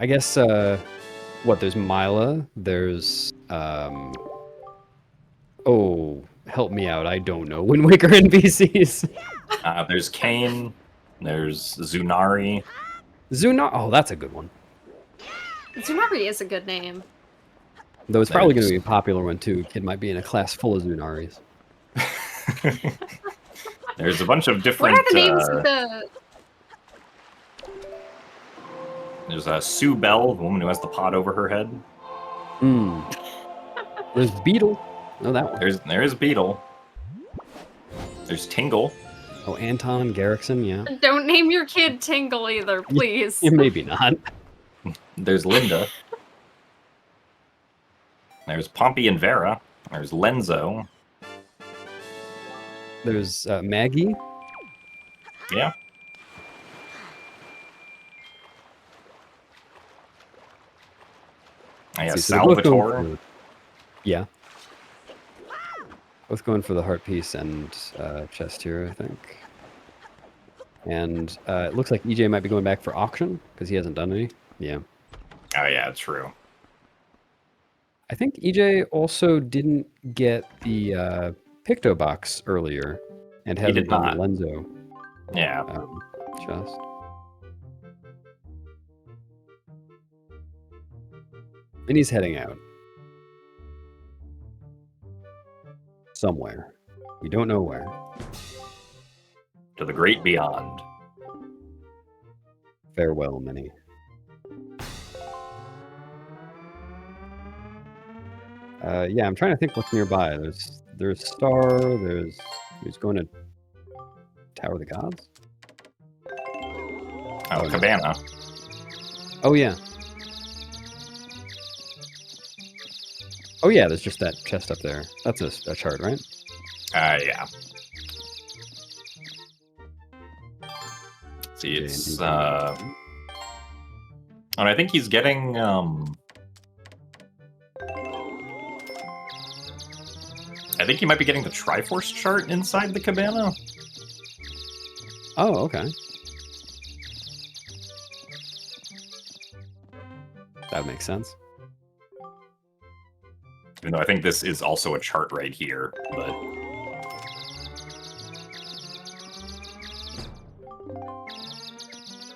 guess, what, there's Mila, there's, oh, help me out, I don't know. Wind Waker NPCs. There's Kane, there's Zunari. Oh, that's a good one. Zunari is a good name. Though it's probably going to be a popular one, too. Kid might be in a class full of Zunaris. There's a bunch of different... What are the names of the... There's Sue Bell, the woman who has the pot over her head. There's Beetle. No, that one. There is Beetle. There's Tingle. Oh, Anton Garrickson, yeah. Don't name your kid Tingle either, please. Yeah, maybe not. There's Linda. There's Pompey and Vera. There's Lenzo. There's Maggie. Yeah. Yeah, So they're both going Salvatore. for- yeah. Both going for the heart piece and chest here, I think. And it looks like EJ might be going back for auction because he hasn't done any. Yeah. Oh yeah, true. I think EJ also didn't get the Picto box earlier and He hasn't did done not. the Lenzo Yeah. chest. And he's heading out. Somewhere. We don't know where. To the great beyond. Farewell, Minnie. Yeah, I'm trying to think what's nearby. There's Star. Who's going to Tower of the Gods? Oh, Cabana. Oh yeah. Oh yeah. There's just that chest up there. That's a chart, right? Yeah. See, it's and I think he's getting I think he might be getting the Triforce chart inside the Cabana. Oh, okay. That makes sense. Even though I think this is also a chart right here, but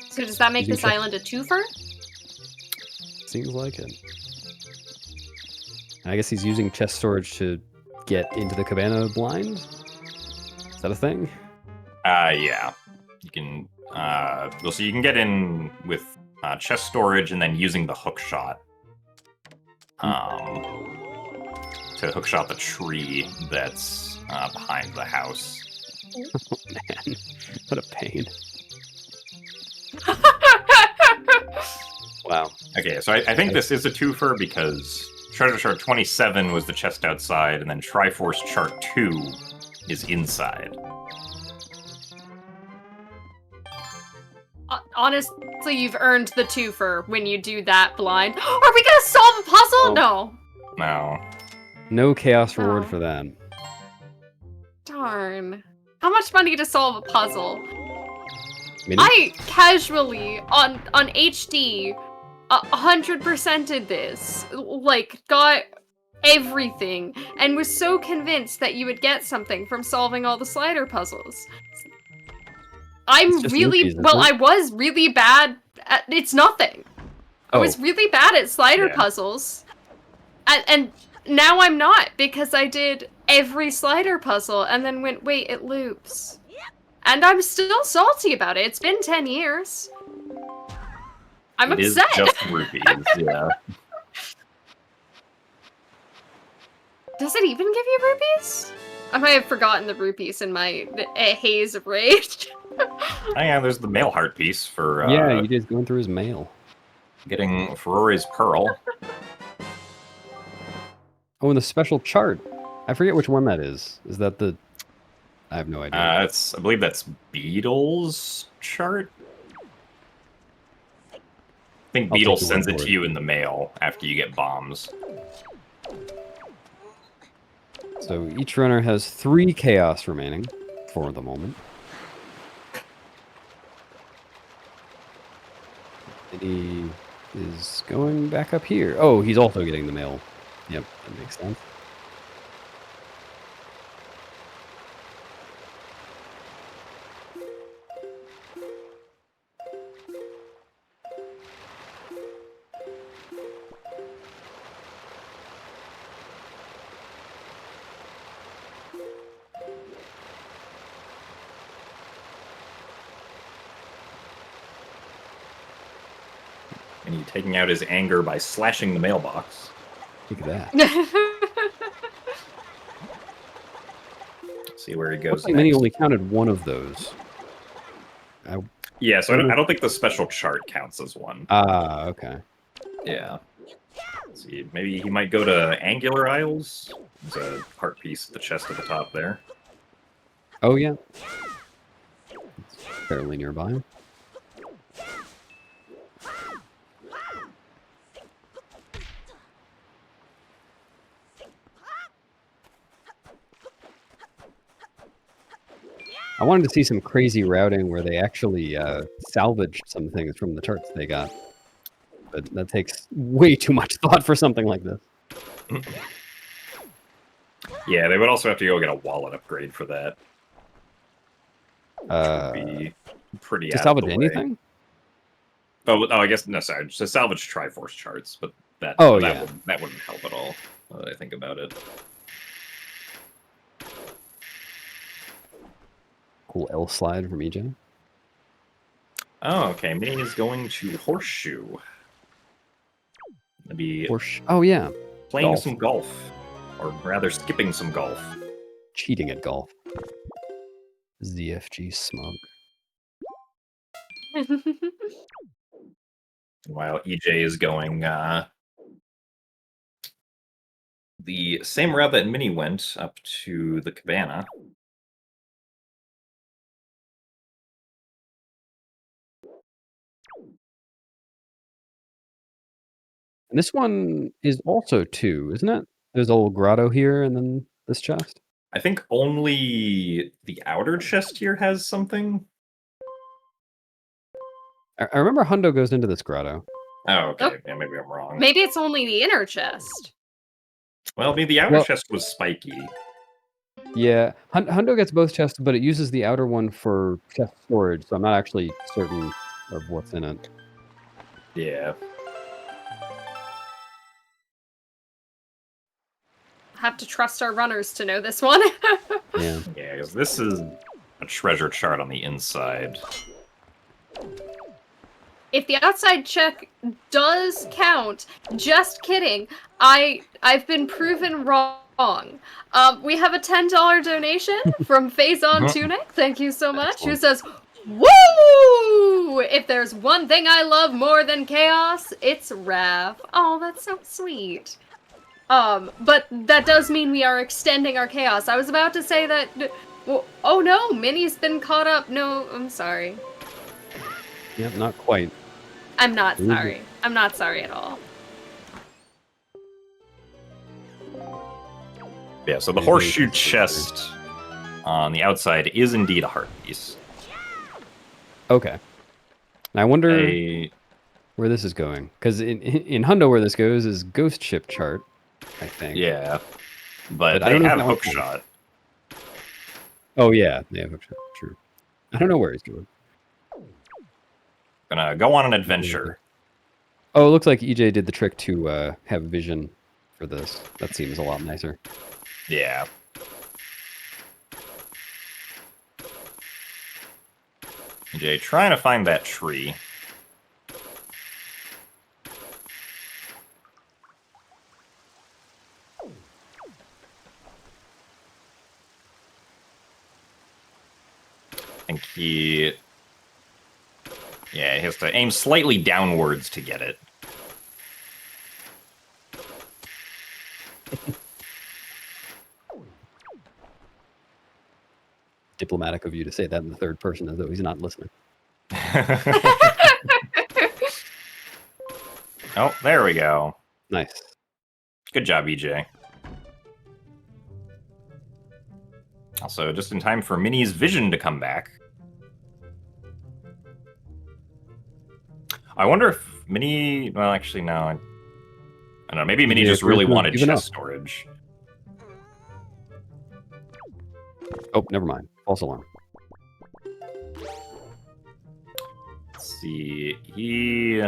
So does that make You this can check- island a twofer? Seems like it. I guess he's using chest storage to get into the Cabana blind. Is that a thing? yeah. You can So you can get in with chest storage and then using the hook shot. To hook shot the tree that's behind the house. Oh man, what a pain. Wow. Okay, so I think this is a twofer because Treasure Chart 27 was the chest outside, and then Triforce Chart 2 is inside. Honestly, you've earned the twofer when you do that blind. Are we gonna solve a puzzle? Oh. No. No. No chaos reward Oh. for that. Darn. How much money to solve a puzzle? Mini? I casually, on HD, 100%ed this. Like, got everything, and was so convinced that you would get something from solving all the slider puzzles. I'm It's just really, rupees, isn't well, it? I was really bad at, it's nothing. I was really bad at slider Yeah. puzzles. And now I'm not, because I did every slider puzzle and then went, wait, it loops. And I'm still salty about it. It's been 10 years. I'm It is upset. just rupees, yeah. Does it even give you rupees? I might have forgotten the rupees in my haze of rage. Oh yeah, there's the mail heart piece for Yeah, you just going through his mail. getting Ferrari's Pearl. Oh, and the special chart. I forget which one that is. Is that the... I have no idea. I believe that's Beetle's chart. I think I'll Beetle take your sends word it for to it. you in the mail after you get bombs. So each runner has 3 chaos remaining for the moment. And he is going back up here. Oh, he's also getting the mail. Yep, that makes sense. And he's taking out his anger by slashing the mailbox. Look at that. See where he goes Looks like Minnie next. only counted one of those. Yeah, so I don't think the special chart counts as one. Ah, okay. Yeah. Let's see, maybe he might go to Angular Isles. There's a heart piece at the chest at the top there. Oh, yeah. It's fairly nearby. I wanted to see some crazy routing where they actually salvaged some things from the charts they got. But that takes way too much thought for something like this. Yeah, they would also have to go get a wallet upgrade for that. Which would be pretty To out salvage of the anything? Way. Oh, I guess no. Sorry, to salvage Triforce charts, but that Oh, that, yeah. that wouldn't help at all. Now that I think about it. Cool L slide from EJ. Oh, okay. Minnie is going to Horseshoe. Maybe Oh, yeah. playing golf. some golf, or rather skipping some golf. Cheating at golf. ZFG smug. While EJ is going the same route that Minnie went up to the cabana. And this one is also 2, isn't it? There's a little grotto here and then this chest. I think only the outer chest here has something. I remember Hundo goes into this grotto. Oh, okay. Oh. Yeah, maybe I'm wrong. Maybe it's only the inner chest. Well, maybe the outer Well- chest was spiky. Yeah, Hundo gets both chests, but it uses the outer one for chest storage, so I'm not actually certain of what's in it. Yeah. Have to trust our runners to know this one. Yeah. Yeah, because this is a treasure chart on the inside. if the outside check does count, just kidding. I've been proven wrong. We have a $10 donation from Faison Tunic. Thank you so much. Who says, "Woo! If there's one thing I love more than chaos, it's Rav." Oh, that's so sweet. But that does mean we are extending our chaos. I was about to say that. Well, oh no, Minnie's been caught up. No, I'm sorry. Yep, not quite. I'm not sorry. I'm not sorry at all. Yeah, so the horseshoe chest on the outside is indeed a heart piece. Okay. And I wonder where this is going. Because in Hundo, where this goes is Ghost Ship chart, I think. Yeah, but I they don't know have if that one's hookshot. Oh, yeah. They have hookshot. True. I don't know where he's going. Gonna go on an adventure. Oh, it looks like EJ did the trick to have vision for this. That seems a lot nicer. Yeah. EJ trying to find that tree. I think he... Yeah, he has to aim slightly downwards to get it. Diplomatic of you to say that in the third person as though he's not listening. Oh, there we go. Nice. Good job, EJ. Also, just in time for Minnie's vision to come back. I wonder if Minnie... Well, actually, no. I don't know. Maybe Minnie Yeah, just really wanted even chest up. storage. Oh, never mind. False alarm. Let's see.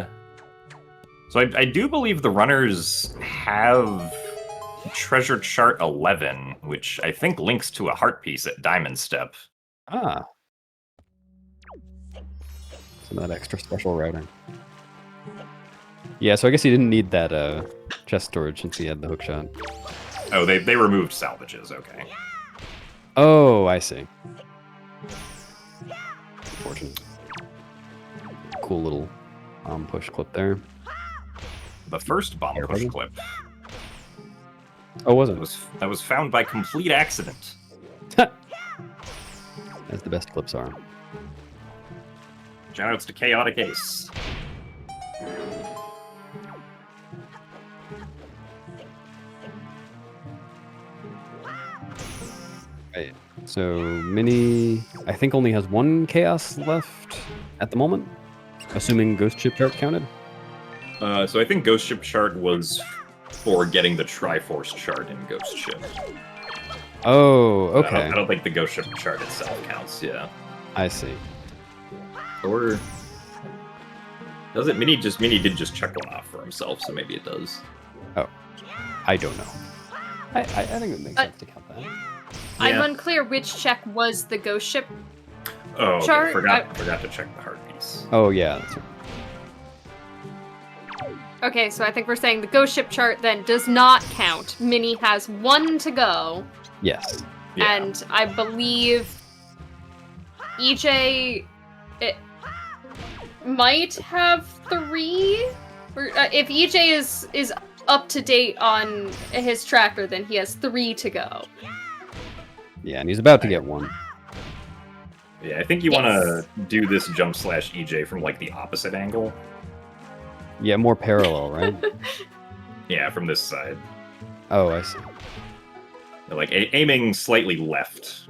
So I do believe the runners have Treasure Chart 11, which I think links to a heart piece at Diamond Step. Ah. Some of that extra special routing. Yeah, so I guess he didn't need that chest storage since he had the hookshot. Oh, they removed salvages. Okay. Oh, I see. Unfortunate. Cool little push clip there. The first bomb Air push bubble? clip. Oh, was it? That was found by complete accident. As the best clips are. Shoutouts to Chaotic Ace. Right. So Minnie, I think, only has one chaos left at the moment, assuming Ghost Ship chart counted. So I think Ghost Ship chart was for getting the Triforce chart in Ghost Ship. Oh, okay. I don't think the Ghost Ship chart itself counts. Yeah. I see. Or does it? Minnie did just check one off for himself, so maybe it does. Oh, I don't know. I think it makes sense to count that. I'm Yeah. unclear which check was the ghost ship. Oh, okay. Chart, Forgot to check the heart piece. Oh yeah, that's right. Okay, so I think we're saying the ghost ship chart then does not count. Minnie has one to go, Yes. Yeah. and I believe EJ might have 3. Or, if EJ is up to date on his tracker, then he has 3 to go. Yeah, and he's about to get one. Yeah, I think you want to do this jump slash EJ from like the opposite angle. Yeah, more parallel, right? Yeah, from this side. Oh, I see. Like aiming slightly left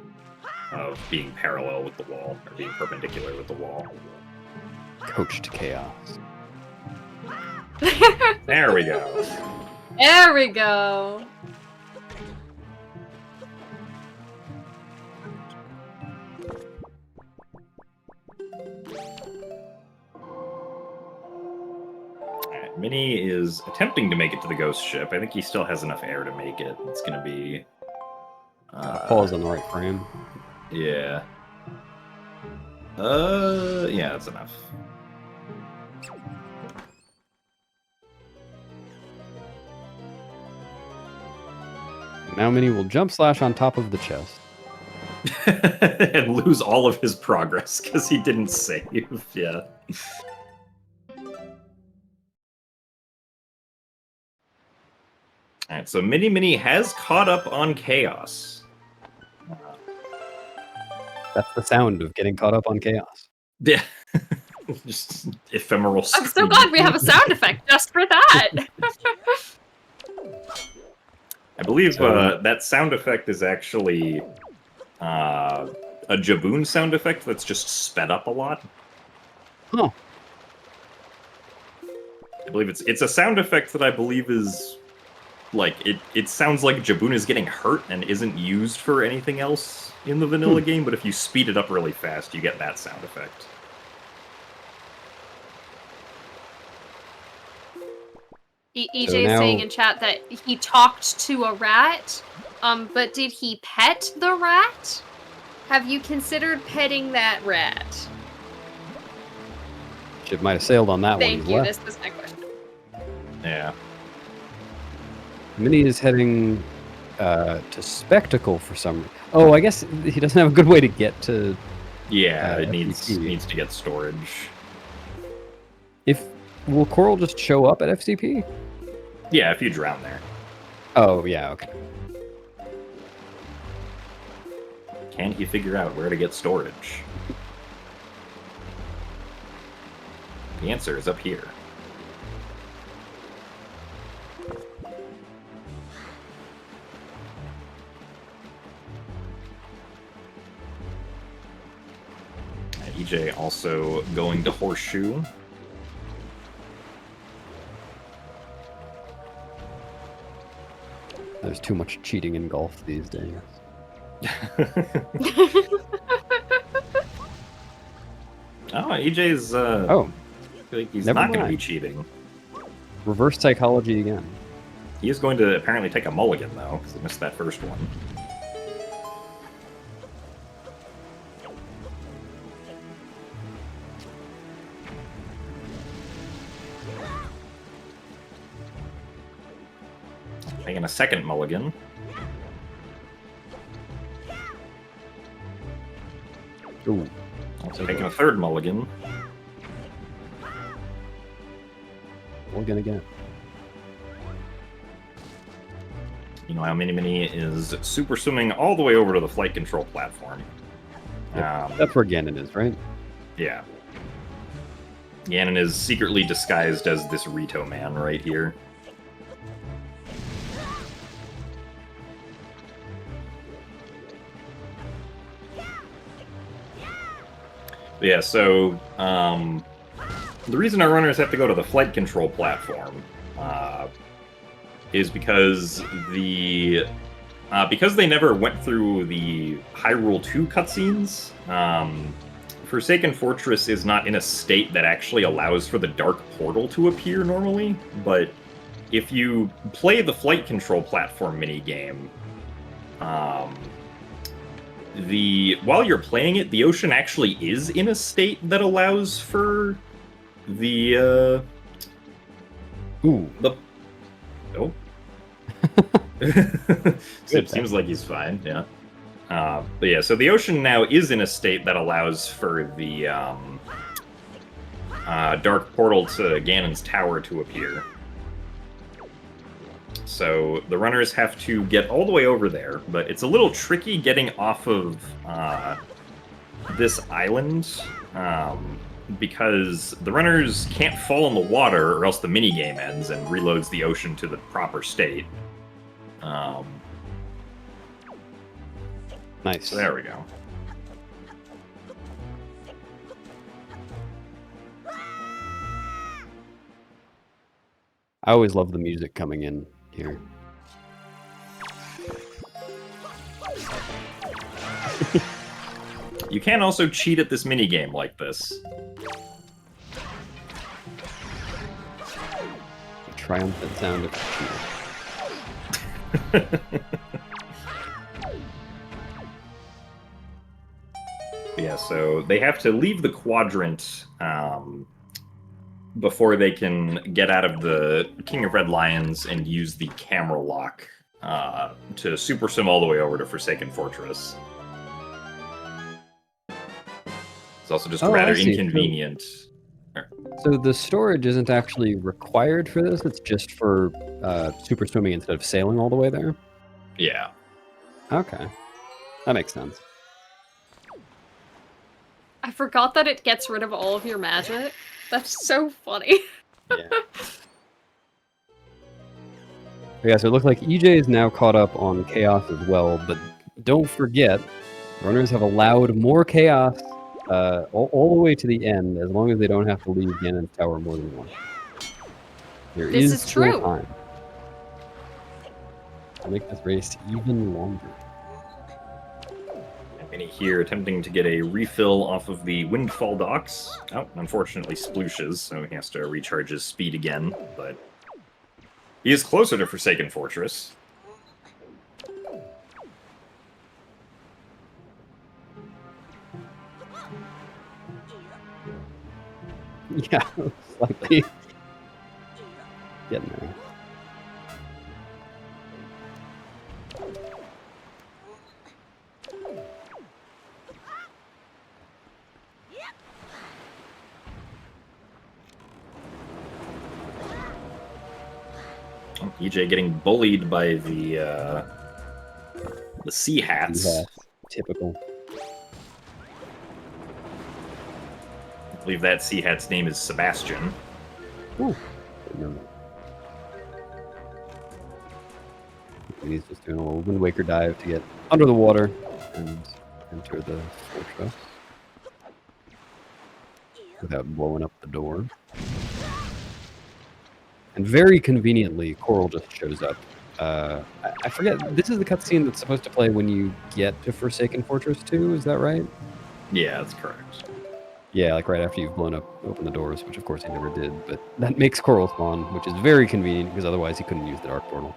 of being parallel with the wall, or being perpendicular with the wall. Coach to chaos. There we go. There we go. Alright, Minnie is attempting to make it to the ghost ship. I think he still has enough air to make it. It's gonna be... Paul's on the right frame. Yeah. Yeah, that's enough. Now Mini will jump slash on top of the chest. And lose all of his progress because he didn't save. Yeah. Alright, so Mini has caught up on Chaos. That's the sound of getting caught up on chaos. Yeah. Just ephemeral I'm so screaming. glad we have a sound effect just for that. I believe So- that sound effect is actually a Jaboon sound effect that's just sped up a lot. Oh, I believe it's a sound effect that I believe is like it sounds like Jaboon is getting hurt and isn't used for anything else in the vanilla game, but if you speed it up really fast, you get that sound effect. EJ So is now- saying in chat that he talked to a rat, but did he pet the rat? Have you considered petting that rat? ship might have sailed on that one. Thank He's you, left. this was my question. Yeah. Mini is heading to Spectacle for some reason. Oh, I guess he doesn't have a good way to get to. Yeah, it needs FCP. to get storage. Will Coral just show up at FCP? Yeah, if you drown there. Oh, yeah, okay. Can he figure out where to get storage? The answer is up here. EJ also going to Horseshoe. There's too much cheating in golf these days. Oh, EJ's Oh, I feel like he's never not going to be mind. cheating. reverse psychology again. He is going to apparently take a mulligan, though, because he missed that first one. Taking a second mulligan. Ooh, Also taking a third mulligan. again. You know how Mini is super swimming all the way over to the flight control platform. That's where Ganon is, right? Yeah. Ganon is secretly disguised as this Rito man right here. Yeah, so the reason our runners have to go to the flight control platform is because because they never went through the Hyrule 2 cutscenes. Forsaken Fortress is not in a state that actually allows for the Dark Portal to appear normally, but if you play the flight control platform minigame, while you're playing it, the ocean actually is in a state that allows for the Ooh, oh. It seems like he's fine, yeah. But yeah, so the ocean now is in a state that allows for the Dark Portal to Ganon's Tower to appear. So the runners have to get all the way over there, but it's a little tricky getting off of this island because the runners can't fall in the water or else the minigame ends and reloads the ocean to the proper state. nice. So there we go. I always love the music coming in here. You can also cheat at this minigame like this. The triumphant sound of cheating. Yeah, so they have to leave the quadrant before they can get out of the King of Red Lions and use the camera lock to super sim all the way over to Forsaken Fortress. It's also just Oh, I rather see. inconvenient. So the storage isn't actually required for this, it's just for super swimming instead of sailing all the way there? Yeah. Okay. That makes sense. I forgot that it gets rid of all of your magic. That's so funny. Yeah. Yeah, so it looks like EJ is now caught up on Chaos as well, but don't forget, runners have allowed more Chaos all the way to the end, as long as they don't have to leave Ganon's Tower more than once. There This is is still true. time. I'll make this race even longer. Mini here attempting to get a refill off of the Windfall docks. Oh, unfortunately splooshes, so he has to recharge his speed again, but he is closer to Forsaken Fortress. Yeah, slightly. Getting there. Oh, EJ getting bullied by the Sea Hats. Yeah, typical. I believe that Sea Hat's name is Sebastian. Ooh. No. He's just doing a little Wind Waker dive to get under the water and enter the fortress without blowing up the door. And very conveniently, Coral just shows up. I forget, this is the cutscene that's supposed to play when you get to Forsaken Fortress 2, is that right? Yeah, that's correct. Yeah, like right after you've opened the doors, which of course he never did, but that makes Coral spawn, which is very convenient because otherwise he couldn't use the Dark Portal.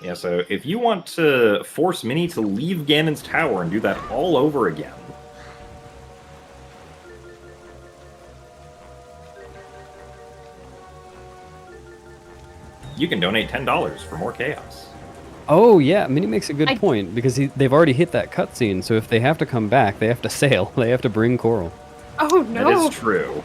Yeah, so if you want to force Minnie to leave Ganon's Tower and do that all over again, you can donate $10 for more chaos. Oh yeah, Minnie makes a good I- point because they've already hit that cutscene. So if they have to come back, they have to sail. They have to bring Coral. Oh That no! is true.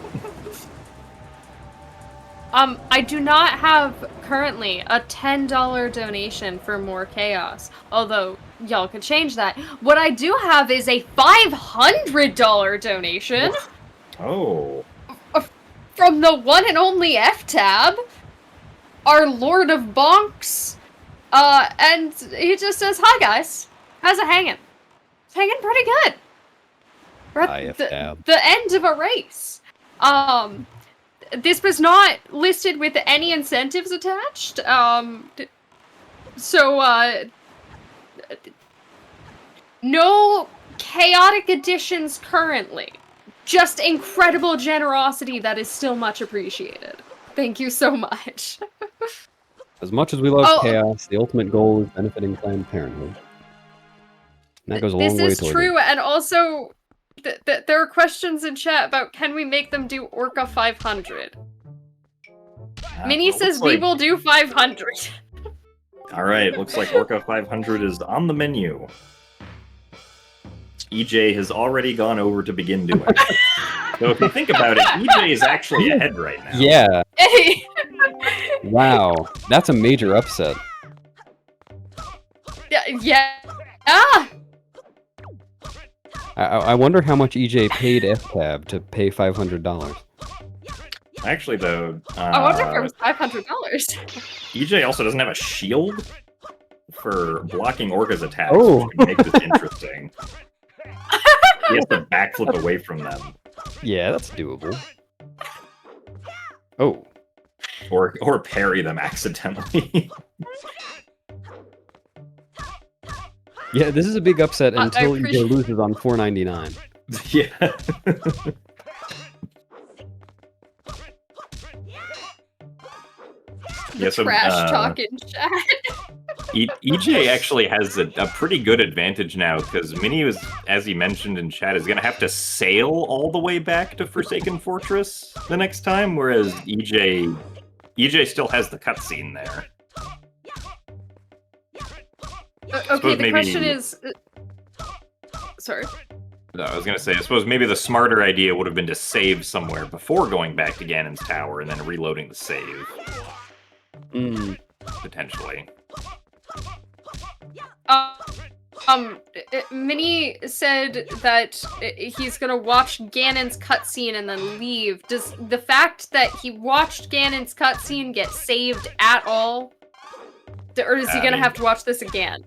I do not have currently a $10 donation for more chaos. Although y'all could change that. What I do have is a $500 donation Oh. from the one and only F-Tab, our Lord of Bonks. And he just says, "Hi guys, how's it hanging? It's hanging pretty good. We're at Hi, F-Tab. the end of a race. This was not listed with any incentives attached. No chaotic additions currently. Just incredible generosity that is still much appreciated. Thank you so much." As much as we love Oh. chaos, the ultimate goal is benefiting Planned Parenthood. And that goes a long way This is toward true, it. and also there are questions in chat about can we make them do Orca 500. Minnie Well, says looks we like- will do 500. Alright, looks like Orca 500 is on the menu. EJ has already gone over to begin doing it. So if you think about it, EJ is actually ahead right now. Yeah, Hey! wow. That's a major upset. Yeah. Ah! I wonder how much EJ paid F-Tab to pay $500. Actually, though, I wonder if it was $500. EJ also doesn't have a shield for blocking Orca's attacks, Oh. which would make this interesting. He has to backflip away from them. Yeah, that's doable. Oh, Or parry them accidentally. yeah, this is a big upset I until EJ appreciate- loses on $4.99. Yeah. Yeah, so, Trash talk in chat. EJ actually has a pretty good advantage now because Minnie was, as he mentioned in chat, is going to have to sail all the way back to Forsaken Fortress the next time, whereas EJ EJ still has the cutscene there. Okay, Suppose the maybe- question is... sorry. No, I was gonna say, I suppose maybe the smarter idea would have been to save somewhere before going back to Ganon's tower and then reloading the save, potentially. Minnie said that he's gonna watch Ganon's cutscene and then leave. Does the fact that he watched Ganon's cutscene get saved at all? Or is he gonna have to watch this again?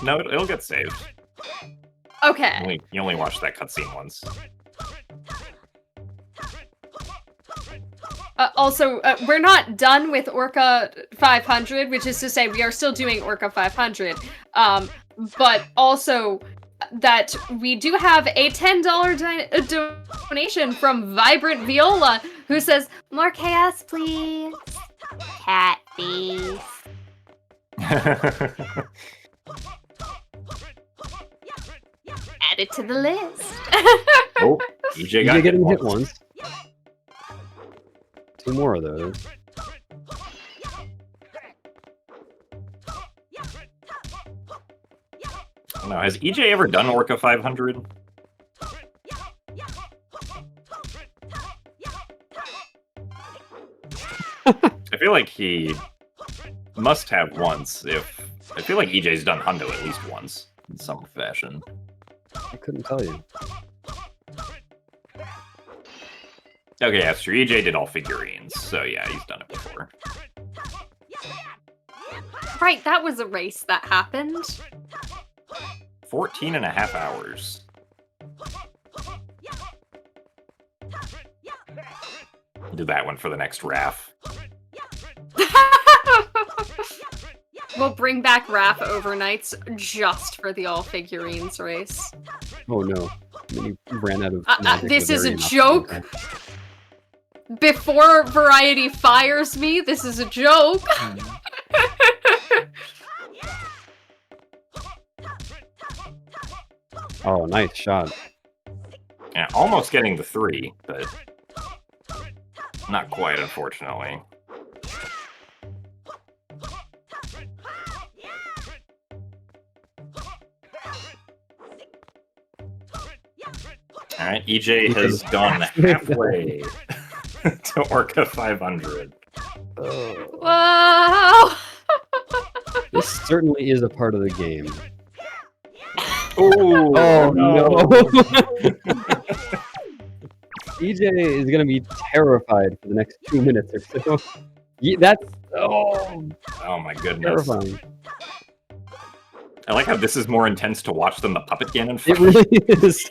No, it'll get saved. Okay. You only watched that cutscene once. Also, we're not done with Orca 500, which is to say we are still doing Orca 500. But also that we do have a $10 donation from Vibrant Viola, who says, "More chaos, please. Cat face." Add it to the list. Oh, EJ You got get him hit once. once. 2 more of those. I don't know, has EJ ever done Orca 500? I feel like he must have once. I feel like EJ's done Hundo at least once in some fashion. I couldn't tell you. Okay, that's true. EJ did all figurines, so yeah, he's done it before. Right, that was a race that happened. 14 and a half hours. Do that one for the next RAF. We'll bring back RAF overnights just for the all figurines race. Oh no. Then you ran out of magic This the is a very joke. last Before Variety fires me, this is a joke. Oh, nice shot. Yeah, almost getting the 3, but not quite, unfortunately. Alright, EJ has gone halfway to Orca 500. Whoa! This certainly is a part of the game. Ooh, Oh no! EJ is gonna be terrified for the next 2 minutes or so. That's Oh my goodness. terrifying. I like how this is more intense to watch than the Puppet Ganon It fight. really is.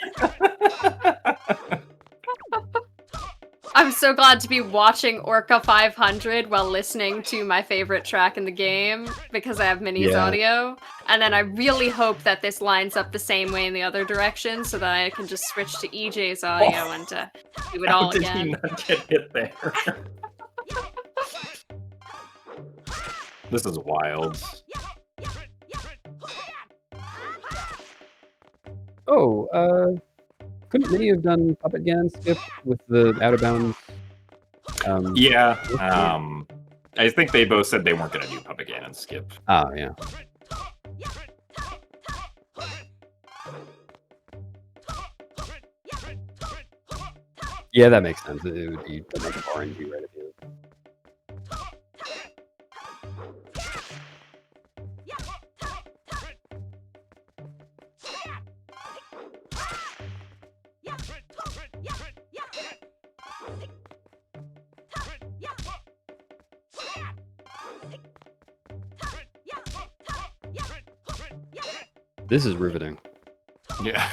I'm so glad to be watching Orca 500 while listening to my favorite track in the game because I have Minnie's Yeah. audio. And then I really hope that this lines up the same way in the other direction so that I can just switch to EJ's audio and do it How all did he again. not get hit there? This is wild. Oh, couldn't Minnie have done Puppet Ganon skip with the out of bounds? Yeah, I think they both said they weren't going to do Puppet Ganon skip. Ah, yeah. Yeah, that makes sense. It would be like an RNG right at the end. This is riveting. Yeah.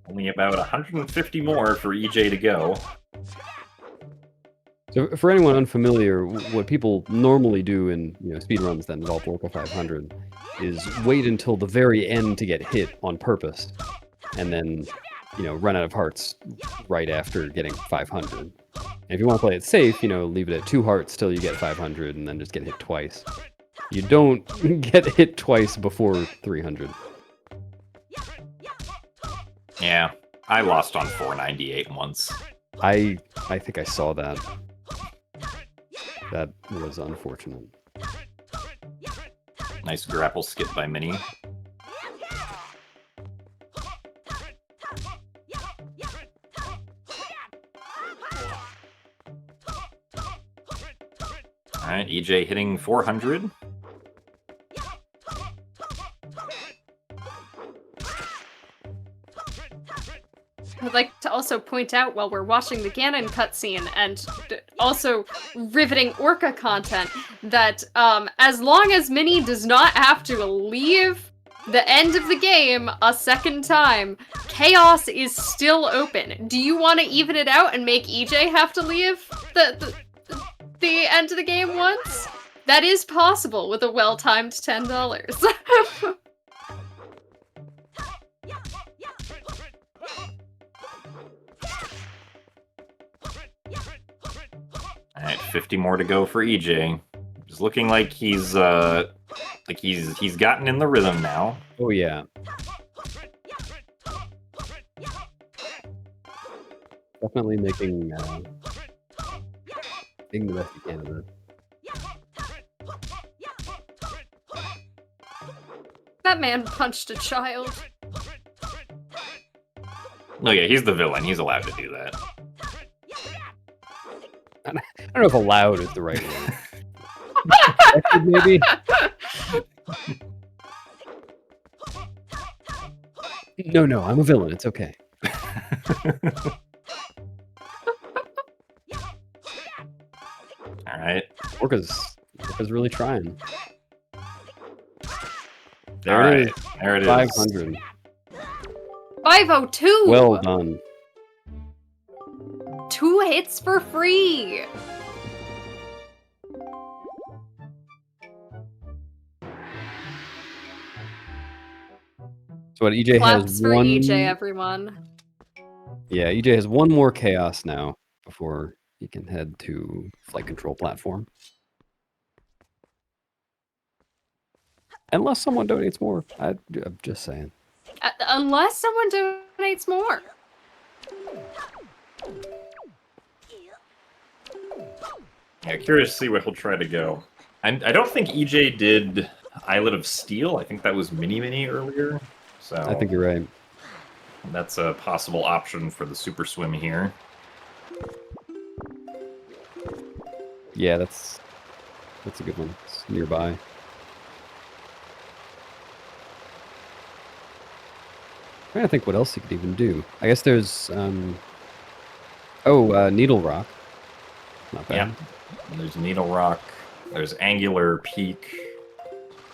Only about 150 more for EJ to go. So for anyone unfamiliar, what people normally do in speedruns that involve Orca 500 is wait until the very end to get hit on purpose, and then run out of hearts right after getting 500. And if you want to play it safe, leave it at 2 hearts till you get 500, and then just get hit twice. You don't get hit twice before 300. Yeah, I lost on 498 once. I think I saw that. That was unfortunate. Nice grapple skip by Mini. Alright, EJ hitting 400. I'd like to also point out while we're watching the Ganon cutscene and also riveting Orca content that as long as Minnie does not have to leave the end of the game a second time, Chaos is still open. Do you want to even it out and make EJ have to leave the end of the game once? That is possible with a well-timed $10. Alright, 50 more to go for EJ. It's looking like he's gotten in the rhythm now. Oh yeah. Definitely making the best he can of it. That man punched a child. No, yeah, he's the villain. He's allowed to do that. I don't know if allowed is the right word. Maybe. No, I'm a villain. It's okay. Alright. Orca's really trying. There There it it is. There it is. 500. 502! Well done. 2 hits for free! So what EJ Claps has for one. EJ, everyone. Yeah, EJ has one more chaos now before he can head to flight control platform. Unless someone donates more. I'm just saying. Unless someone donates more. Yeah, curious to see what he'll try to go. I don't think EJ did Islet of Steel. I think that was Mini earlier. So I think you're right. that's a possible option for the Super Swim here. Yeah, that's a good one. It's nearby. I'm trying to think what else he could even do. I guess there's Needle Rock. Not bad. Yeah. There's Needle Rock. There's Angular Peak.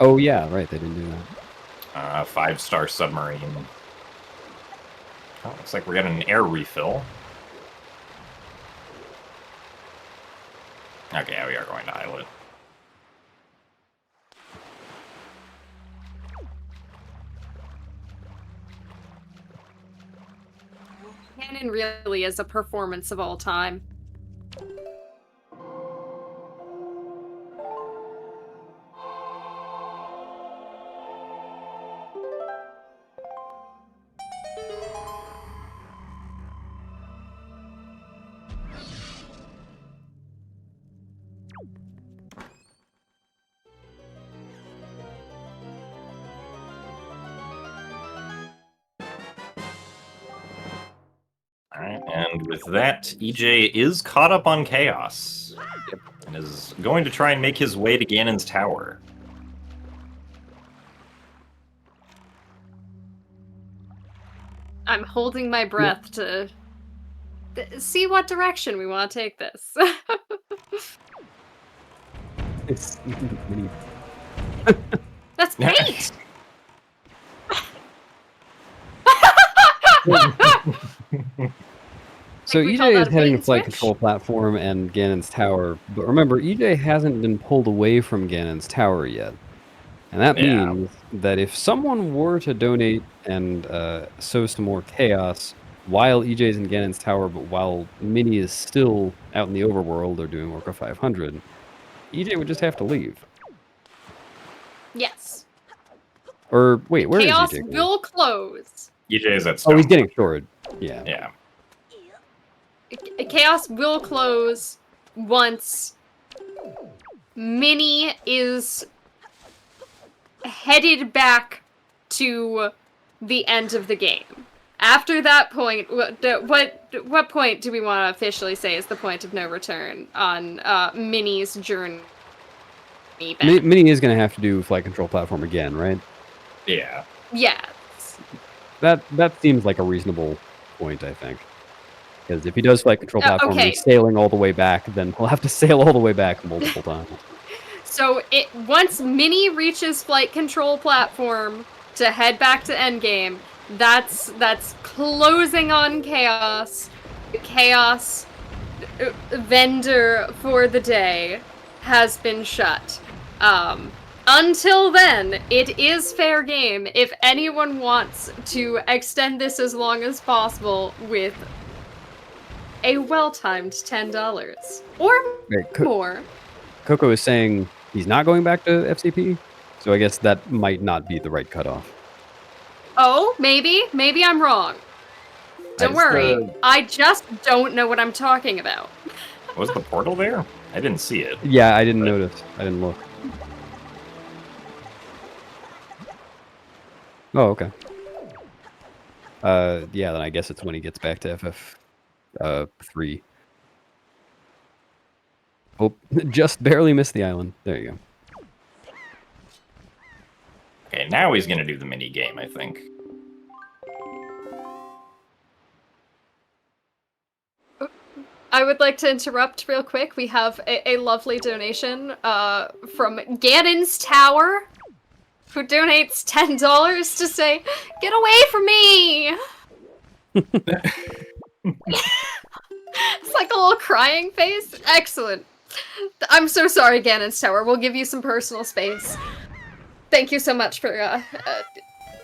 Oh yeah, right, they didn't do that. 5-star submarine. Oh, looks like we're getting an air refill. Okay, yeah, we are going to Islet. Ganon really is a performance of all time. Alright, and with that, EJ is caught up on Chaos. Yep. And is going to try and make his way to Ganon's Tower. I'm holding my breath to see what direction we want to take this. It's mini. That's paint! So we call EJ that is a heading bait to flight switch. control platform and Ganon's Tower, but remember, EJ hasn't been pulled away from Ganon's Tower yet. And that Yeah. means that if someone were to donate and sow some more chaos while EJ's in Ganon's Tower, but while Minnie is still out in the overworld or doing Orca 500, EJ would just have to leave. Yes. Or wait, where Chaos is EJ? will close. EJ is at Oh, Stone. he's getting shorted. Yeah. Yeah. Chaos will close once Minnie is headed back to the end of the game. After that point, what point do we want to officially say is the point of no return on Minnie's journey back? Minnie is going to have to do flight control platform again, right? Yeah. Yeah. That seems like a reasonable point, I think. Because if he does flight control platform and okay. he's sailing all the way back, then he'll have to sail all the way back multiple times. So once Minnie reaches flight control platform to head back to endgame, that's closing on Chaos. The Chaos vendor for the day has been shut. Until then, it is fair game if anyone wants to extend this as long as possible with a well-timed $10 or Right, more. Coco is saying he's not going back to FCP, so I guess that might not be the right cutoff. Oh, maybe I'm wrong. Don't worry, I just don't know what I'm talking about. Was the portal there? I didn't see it. Yeah, I didn't notice. I didn't look. Oh, okay. Yeah, then I guess it's when he gets back to FF3. Oh, just barely missed the island. There you go. Okay, now he's gonna do the mini game, I think. I would like to interrupt real quick. We have a lovely donation from Ganon's Tower, who donates $10 to say, "Get away from me!" It's like a little crying face. Excellent. I'm so sorry, Ganon's Tower. We'll give you some personal space. Thank you so much for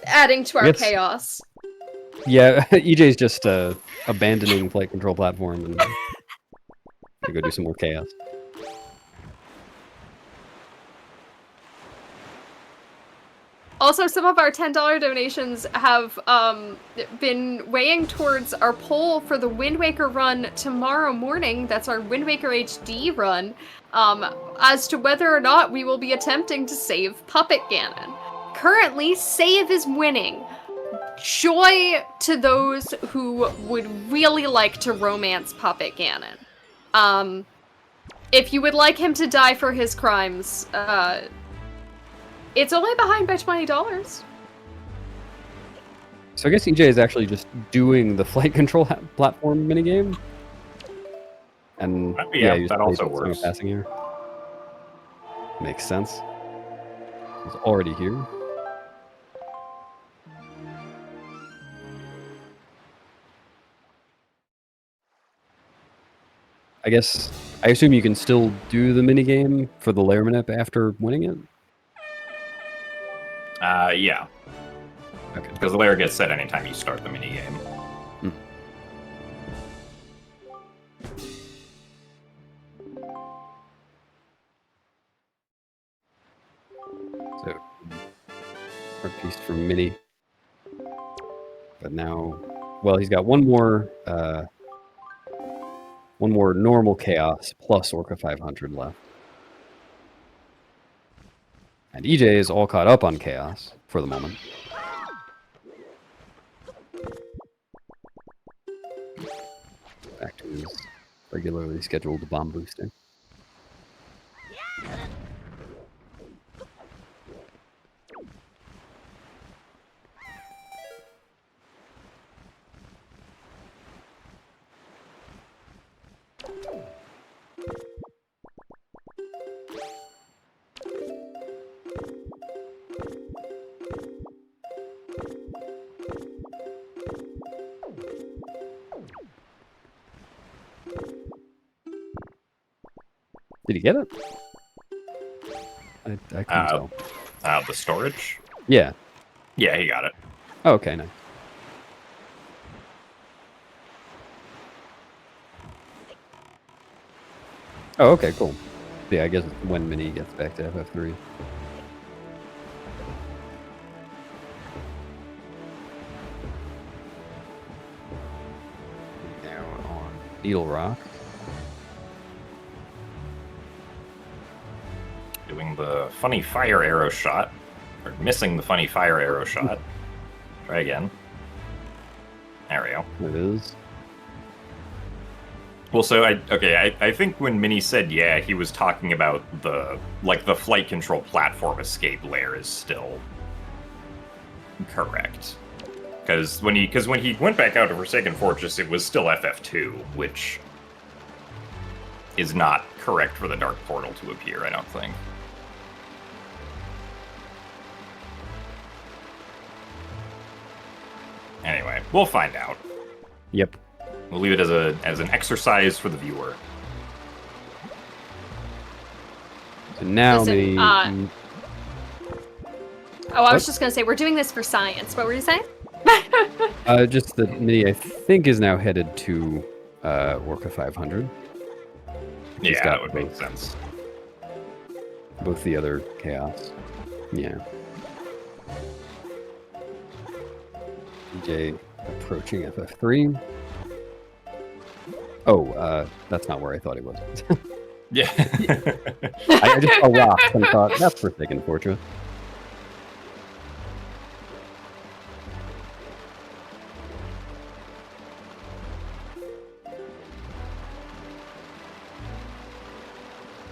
adding to our chaos. Yeah, EJ's just abandoning flight control platform and to go do some more chaos. Also, some of our $10 donations have been weighing towards our poll for the Wind Waker run tomorrow morning. That's our Wind Waker HD run. As to whether or not we will be attempting to save Puppet Ganon. Currently, save is winning. Joy to those who would really like to romance Puppet Ganon. If you would like him to die for his crimes, it's only behind by $20. So I guess EJ is actually just doing the flight control platform minigame. And yeah, you that also works. Passing here. Makes sense. He's already here. I assume you can still do the minigame for the layer manip after winning it? Yeah. Okay. Because the layer gets set anytime you start the minigame. So, art piece from Minnie. But now, well, he's got one more normal chaos plus Orca 500 left. And EJ is all caught up on chaos for the moment. Back to his regularly scheduled bomb boosting. Did he get it? I couldn't tell. The storage? Yeah. Yeah, he got it. Oh, okay, nice. Oh, okay, cool. Yeah, I guess when Minnie gets back to FF3. Now on Needle Rock. Doing the funny fire arrow shot. Or missing the funny fire arrow shot. Try again. There we go. It is. Well, so I think when Minnie said yeah, he was talking about the flight control platform escape layer is still correct. Because when he went back out to Forsaken Fortress, it was still FF2, which is not correct for the Dark Portal to appear, I don't think. Anyway, we'll find out. Yep. We'll leave it as an exercise for the viewer. So now Listen, maybe. Oh, I was just gonna say we're doing this for science. What were you saying? Just that Minnie, I think, is now headed to Orca 500. She's Yeah, got that would make sense. both the other chaos. Yeah. DJ approaching FF3. Oh, that's not where I thought he was. Yeah. I just saw rocks and thought, that's Forsaken Fortress.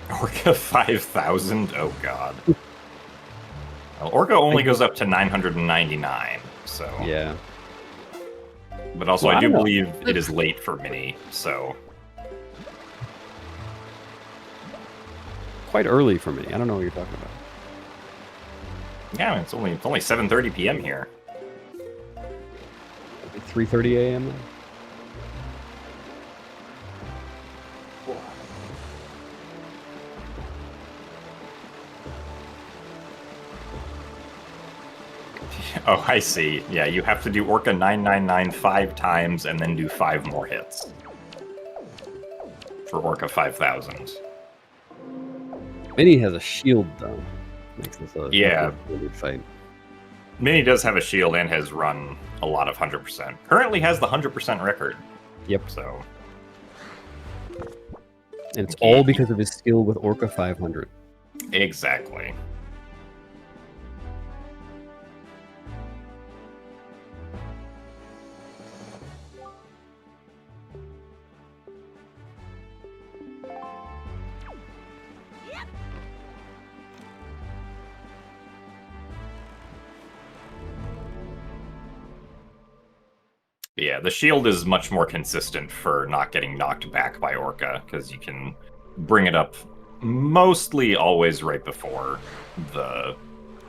Orca 5,000? Oh god. Well, Orca only goes up to 999, so... Yeah. But also, Well, I I do don't know. believe it is late for Minnie, so... Quite early for me. I don't know what you're talking about. Yeah, it's only 7:30 p.m. here. 3:30 a.m. then? Oh, I see. Yeah, you have to do Orca 999 5 times and then do 5 more hits. For Orca 5,000. Minnie has a shield, though. Makes this a Yeah. good fight. Minnie does have a shield and has run a lot of 100%. Currently has the 100% record. Yep. So, And it's Okay. all because of his skill with Orca 500. exactly. Yeah, the shield is much more consistent for not getting knocked back by Orca, because you can bring it up mostly always right before the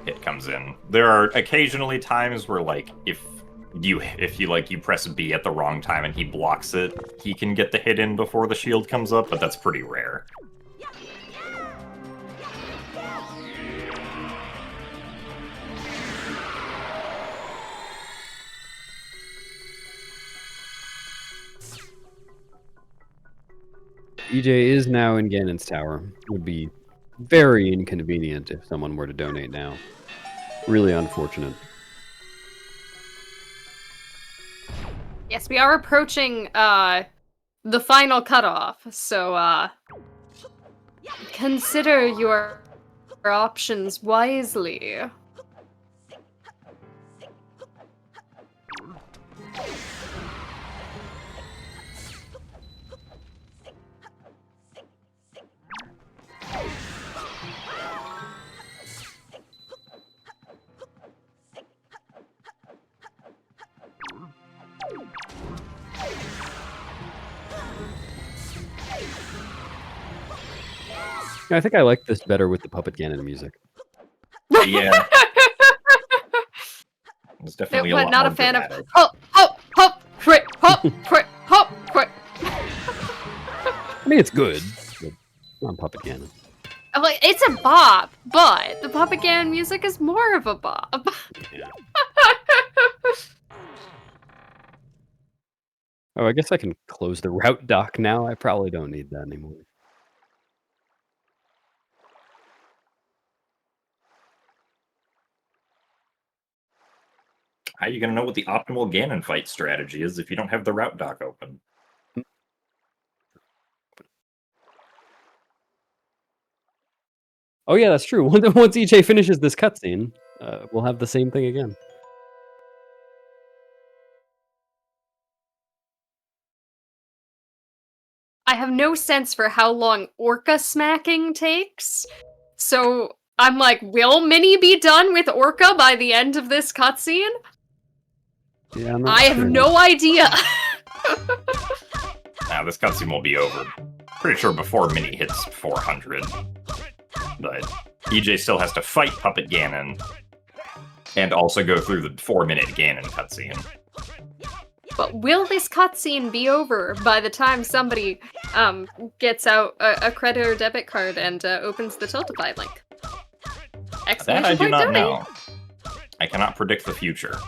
hit comes in. There are occasionally times where, like, if you press B at the wrong time and he blocks it, he can get the hit in before the shield comes up, but that's pretty rare. EJ is now in Ganon's tower. Would be very inconvenient if someone were to donate now. Really unfortunate. Yes, we are approaching the final cutoff, so consider your options wisely. I think I like this better with the Puppet Ganon music. Yeah, it's definitely a But lot not more a fan dramatic. of hop, crit, hop, crit, hop, crit. I mean, it's good, but not Puppet Ganon. I'm like, it's a bop, but the Puppet Ganon music is more of a bop. Oh, I guess I can close the route dock now. I probably don't need that anymore. How are you going to know what the optimal Ganon fight strategy is if you don't have the route dock open? Oh yeah, that's true. Once EJ finishes this cutscene, we'll have the same thing again. I have no sense for how long orca smacking takes, so I'm like, will Minnie be done with orca by the end of this cutscene? Yeah, I'm not I have sure. no idea. Now this cutscene will be over. Pretty sure before Minnie hits 400. But EJ still has to fight Puppet Ganon, and also go through the 4-minute Ganon cutscene. But will this cutscene be over by the time somebody gets out a credit or debit card and opens the Tiltify link? That I do Exclamation not point know. I cannot predict the future.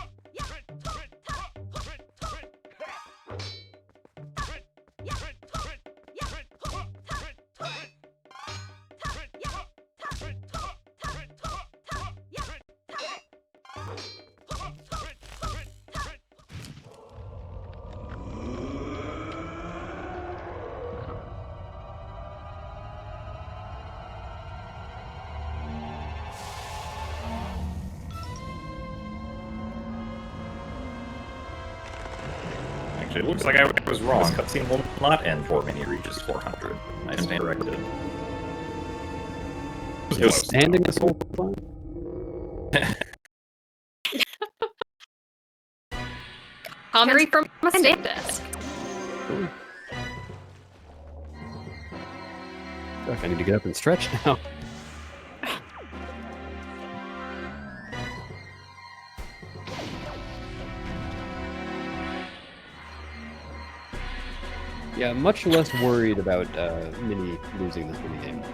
Actually, it looks like I was wrong. This cutscene will not end before Minnie reaches 400. I stand corrected. It was standing this whole time. Commentary from a stand desk. Fuck, I need to get up and stretch now. Yeah, much less worried about Minnie losing this minigame.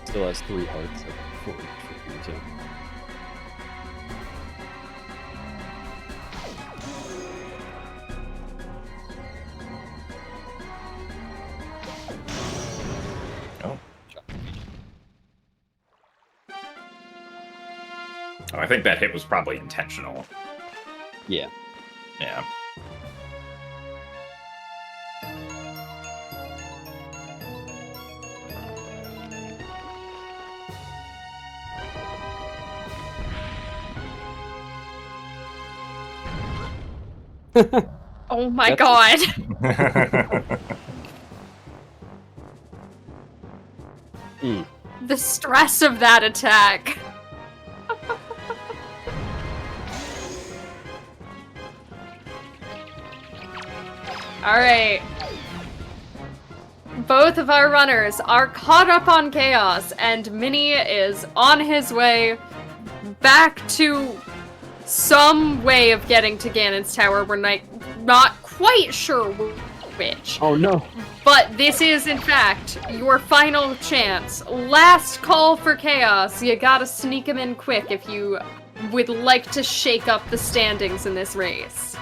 Still has 3 hearts. Like 4, Oh, I think that hit was probably intentional. Yeah. Yeah. Oh my That's- god. Hmm. The stress of that attack. Alright. Both of our runners are caught up on chaos, and Minnie is on his way back to some way of getting to Ganon's Tower. We're not quite sure which. Oh no. But this is, in fact, your final chance. Last call for chaos. You gotta sneak him in quick if you would like to shake up the standings in this race.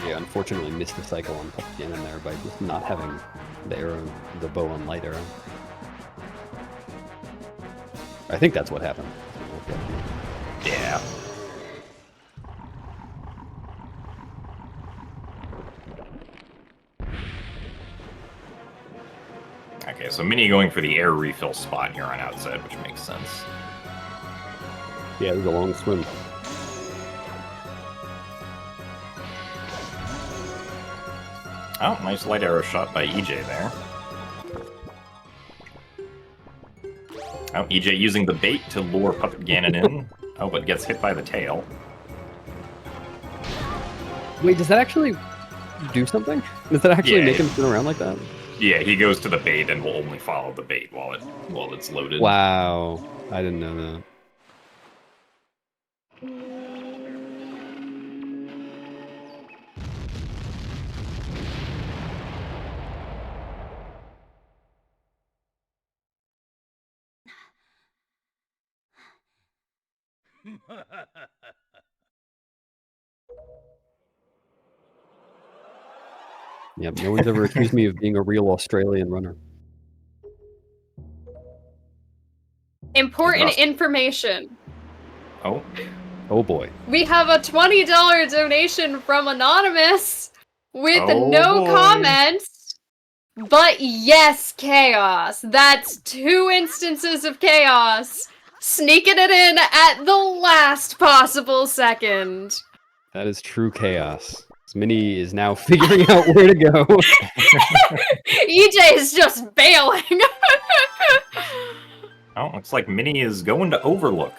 Yeah, unfortunately missed the cycle on Puppet Ganon there by just not having the arrow, the bow and light arrow. I think that's what happened. Yeah. Okay, so Minnie going for the air refill spot here on outside, which makes sense. Yeah, it was a long swim. Oh, nice light arrow shot by EJ there. Oh, EJ using the bait to lure Puppet Ganon in. Oh, but gets hit by the tail. Wait, does that actually do something? Does that actually Yeah, make him spin around like that? Yeah, he goes to the bait and will only follow the bait while it's loaded. Wow, I didn't know that. Yep, no one's ever accused me of being a real Australian runner. Important Rust. information. Oh, Oh boy. We have a $20 donation from Anonymous with Oh, no boy. comments. But yes, chaos. That's 2 instances of chaos. Sneaking it in at the last possible second. That is true chaos. Minnie is now figuring out where to go. EJ is just bailing. Oh, looks like Minnie is going to Overlook.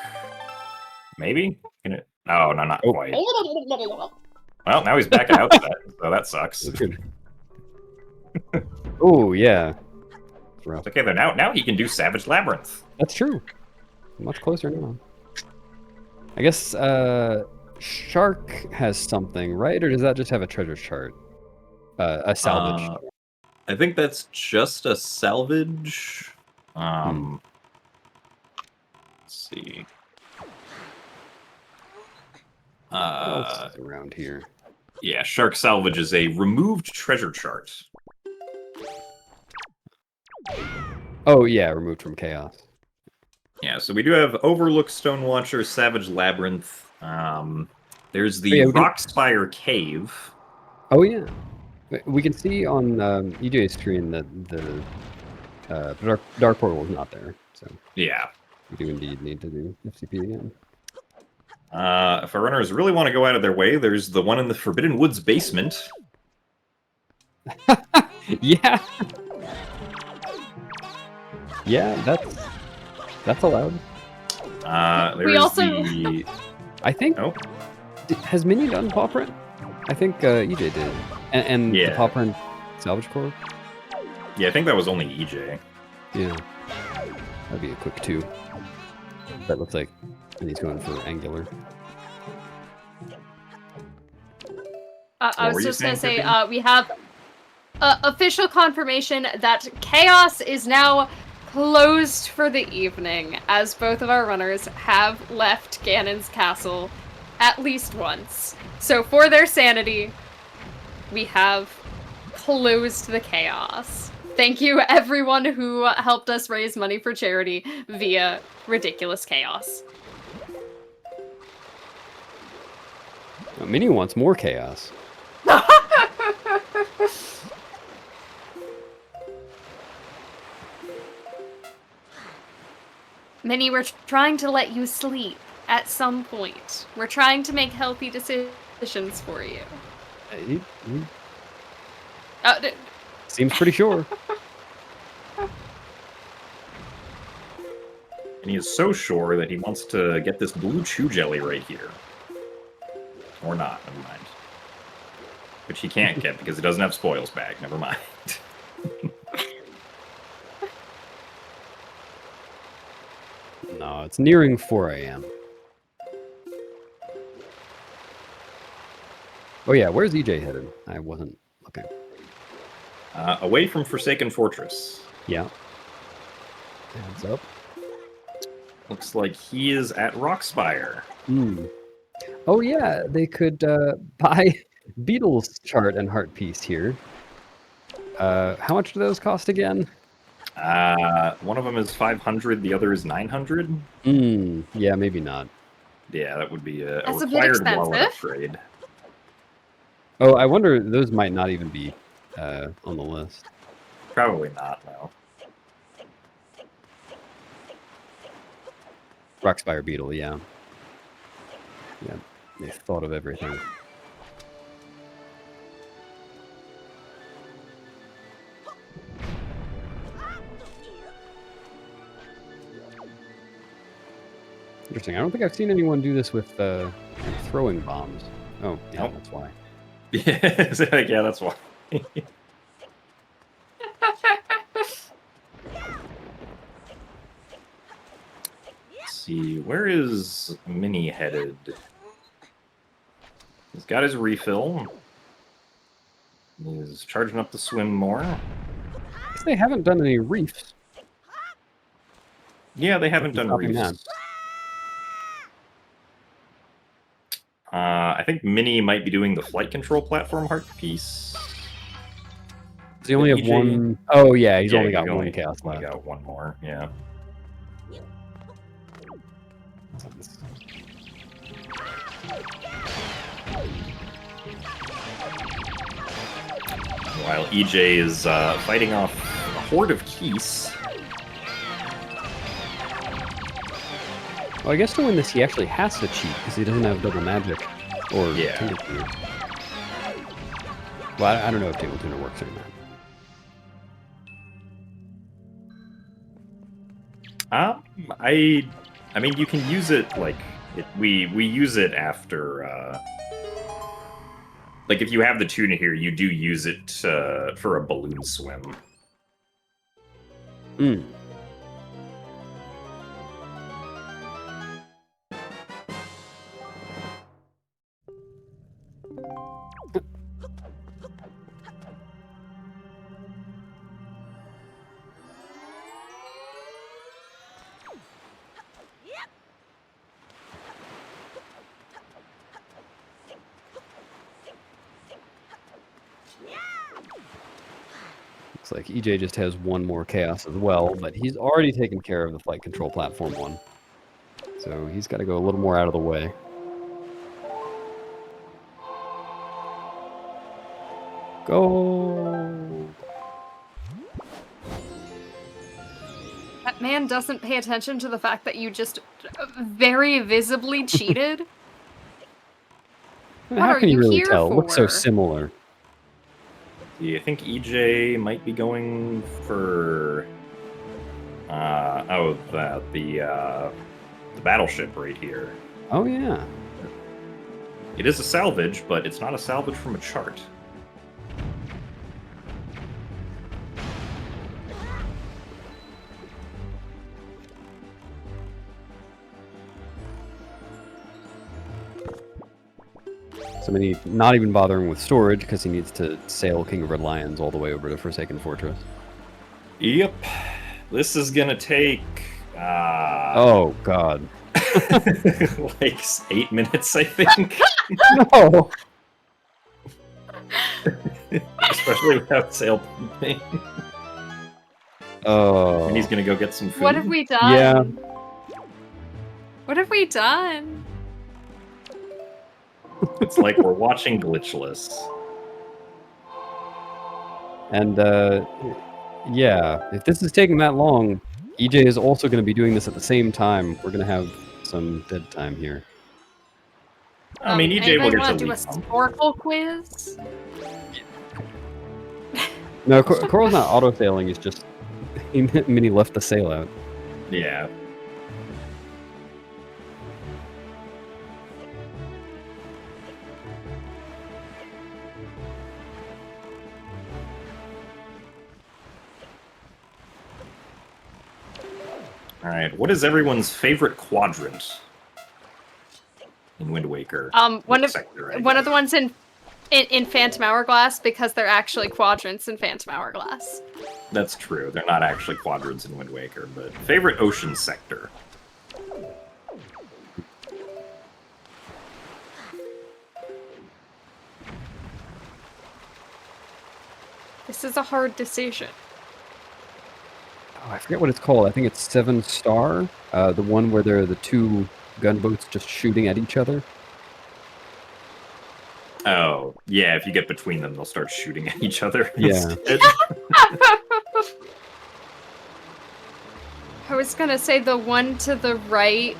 Maybe? Oh, no, not Oh. quite. Well, now he's back at Outset, so that sucks. Oh yeah. Rough. Okay, then now he can do Savage Labyrinth. That's true. Much closer now. I guess Shark has something, right? Or does that just have a treasure chart? A salvage. I think that's just a salvage. Let's see. What else is around here? Yeah, Shark Salvage is a removed treasure chart. Oh yeah, removed from chaos. Yeah, so we do have Overlook, Stonewatcher, Savage Labyrinth. There's the yeah, we can- Rockspire Cave. Oh yeah. We can see on EJ's screen that the dark portal is not there. So Yeah. we do indeed need to do FCP again. If our runners really want to go out of their way, there's the one in the Forbidden Woods basement. Yeah. Yeah, that's allowed. There's also- the... I think. Oh. Has Minnie done paw print? I think EJ did. And the Yeah. paw print salvage core? Yeah, I think that was only EJ. Yeah. That'd be a quick 2. That looks like Minnie's going for angular. I What were was you just going to saying, say, Tiffany? we have official confirmation that Chaos is now closed for the evening, as both of our runners have left Ganon's castle at least once. So for their sanity, we have closed the Chaos. Thank you everyone who helped us raise money for charity via Ridiculous Chaos. Minnie wants more chaos. Minnie, we're trying to let you sleep at some point. We're trying to make healthy decisions for you. He Uh, seems pretty sure. And he is so sure that he wants to get this blue chew jelly right here. Or not, never mind. Which he can't get because he doesn't have spoils back, never mind. No, it's nearing 4 a.m. Oh yeah, where's EJ headed? I wasn't looking. Away from Forsaken Fortress. Yeah. Heads up. Looks like he is at Rockspire. Hmm. Oh yeah, they could buy Beatles chart and heart piece here. How much do those cost again? One of them is 500, the other is 900. Yeah, maybe not. Yeah, that would be a That's a bit required wallet expensive. upgrade. Oh, I wonder, those might not even be on the list. Probably not, no. Rockspire Beetle, yeah. Yeah, they thought of everything. Interesting. I don't think I've seen anyone do this with throwing bombs. Oh, yeah, Nope. that's why. Yeah, that's why. Let's see, where is Minnie headed? He's got his refill. He's charging up the swim more. I guess they haven't done any reefs. Yeah, they haven't done Copy that. reefs. I think Minnie might be doing the flight control platform heart piece. Does he only have EJ one? Oh, yeah, he's Yeah, only he's got only- one chaos only left. got one more, yeah. EJ is fighting off a horde of Keese. Well, I guess to win this, he actually has to cheat because he doesn't have double magic or Yeah. Tingle Tuner. Well, I don't know if Tingle Tuner works or not. I mean, you can use it like we use it after. Like if you have the tuna here, you do use it for a balloon swim. Mm. Looks like EJ just has one more chaos as well, but he's already taken care of the flight control platform one. So he's got to go a little more out of the way. Go! That man doesn't pay attention to the fact that you just very visibly cheated. What How are can you you really here tell? It looks so for? similar. Yeah, I think EJ might be going for the battleship right here. Oh yeah. It is a salvage, but it's not a salvage from a chart. So many not even bothering with storage because he needs to sail King of Red Lions all the way over to Forsaken Fortress. Yep. This is gonna take Oh god. like 8 minutes, I think. No. Especially without sail. Oh. And he's gonna go get some food. What have we done? Yeah. What have we done? It's like we're watching Glitchless. And yeah, if this is taking that long, EJ is also going to be doing this at the same time. We're going to have some dead time here. I mean, EJ will anybody get want to to do a leave. Sporkle quiz? No, Coral's not auto-sailing. He's just he left the sail out. Yeah. All right. What is everyone's favorite quadrant in Wind Waker? One of Sector, I one of guess. the ones in Phantom Hourglass, because they're actually quadrants in Phantom Hourglass. That's true. They're not actually quadrants in Wind Waker, but favorite ocean sector. This is a hard decision. Oh, I forget what it's called. I think it's 7 Star. The one where there are the two gunboats just shooting at each other. Oh, yeah. If you get between them, they'll start shooting at each other. Yeah. instead. I was gonna say the one to the right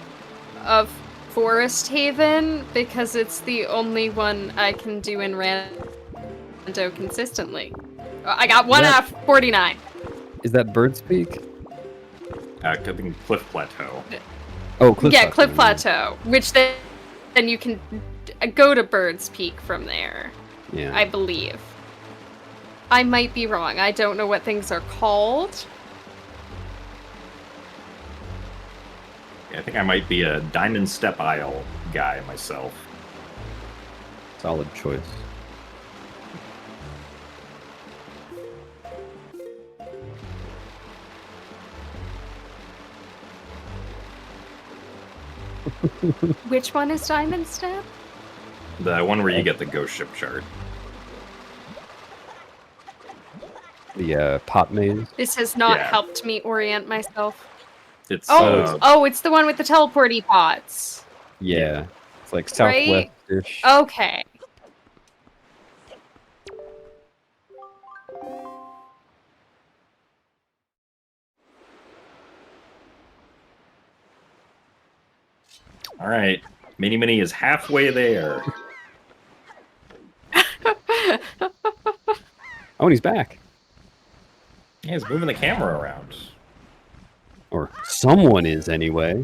of Forest Haven, because it's the only one I can do in Rando consistently. I got one That- out of 49. Is that Bird's Peak? I think Cliff Plateau. Oh, Cliff Yeah, Plateau. Cliff Plateau, which then you can go to Bird's Peak from there, Yeah. I believe. I might be wrong. I don't know what things are called. Yeah, I think I might be a Diamond Step Isle guy myself. Solid choice. Which one is Diamond Step? The one where you get the ghost ship chart. The pot maze. This has not Yeah. helped me orient myself. It's Oh, it's the one with the teleporty pots. Yeah. It's like Right? southwest-ish. Okay. All right, Mini Mini is halfway there. Oh, and he's back. Yeah, he's moving the camera around. Or someone is anyway.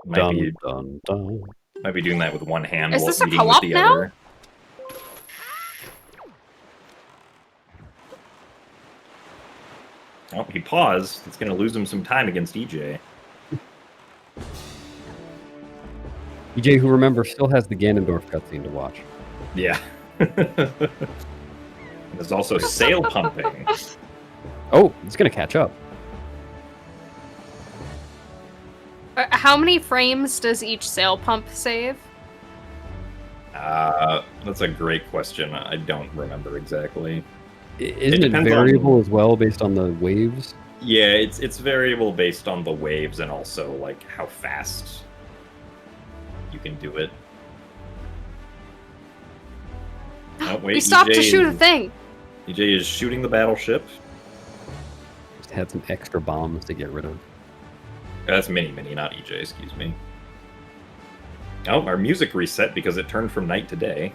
Might be, Dun, dun. might be doing that with one hand Is while this a eating with co-op the now? other. Oh, he paused. It's going to lose him some time against EJ. EJ, who remember, still has the Ganondorf cutscene to watch. Yeah. There's also sail pumping. Oh, it's gonna catch up. How many frames does each sail pump save? That's a great question. I don't remember exactly. Isn't it depends variable as well based on the waves? Yeah, it's variable based on the waves and also like how fast you can do it. Oh, wait, We stopped to EJ shoot a is- thing. EJ is shooting the battleship. Just had some extra bombs to get rid of. That's Mini Mini, not EJ, excuse me. Oh, our music reset because it turned from night to day.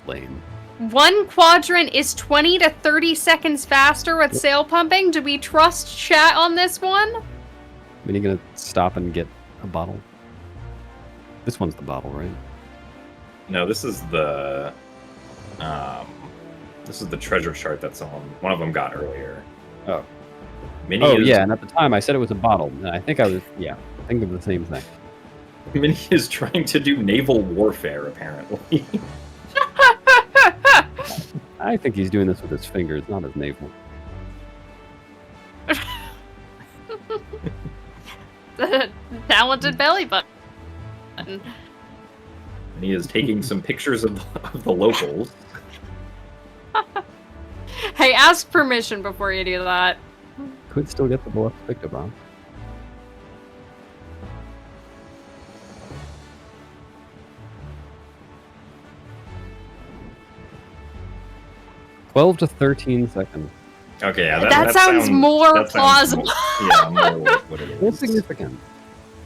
Lame. One quadrant is 20 to 30 seconds faster with sail pumping. Do we trust chat on this one? Are you gonna stop and get a bottle? This one's the bottle, right? No, this is the treasure chart that one of them got earlier. Oh. Mini Oh, is, yeah, and at the time I said it was a bottle. And I think I was, yeah, think of the same thing. Mini is trying to do naval warfare, apparently. I think he's doing this with his fingers, not his navel. The talented belly button. And he is taking some pictures of the locals. Hey, ask permission before you do that. Could still get the Deluxe Victor bomb. $12 to 13 seconds. Okay, yeah, That sounds more that sounds plausible. yeah, more like what it It's is. significant.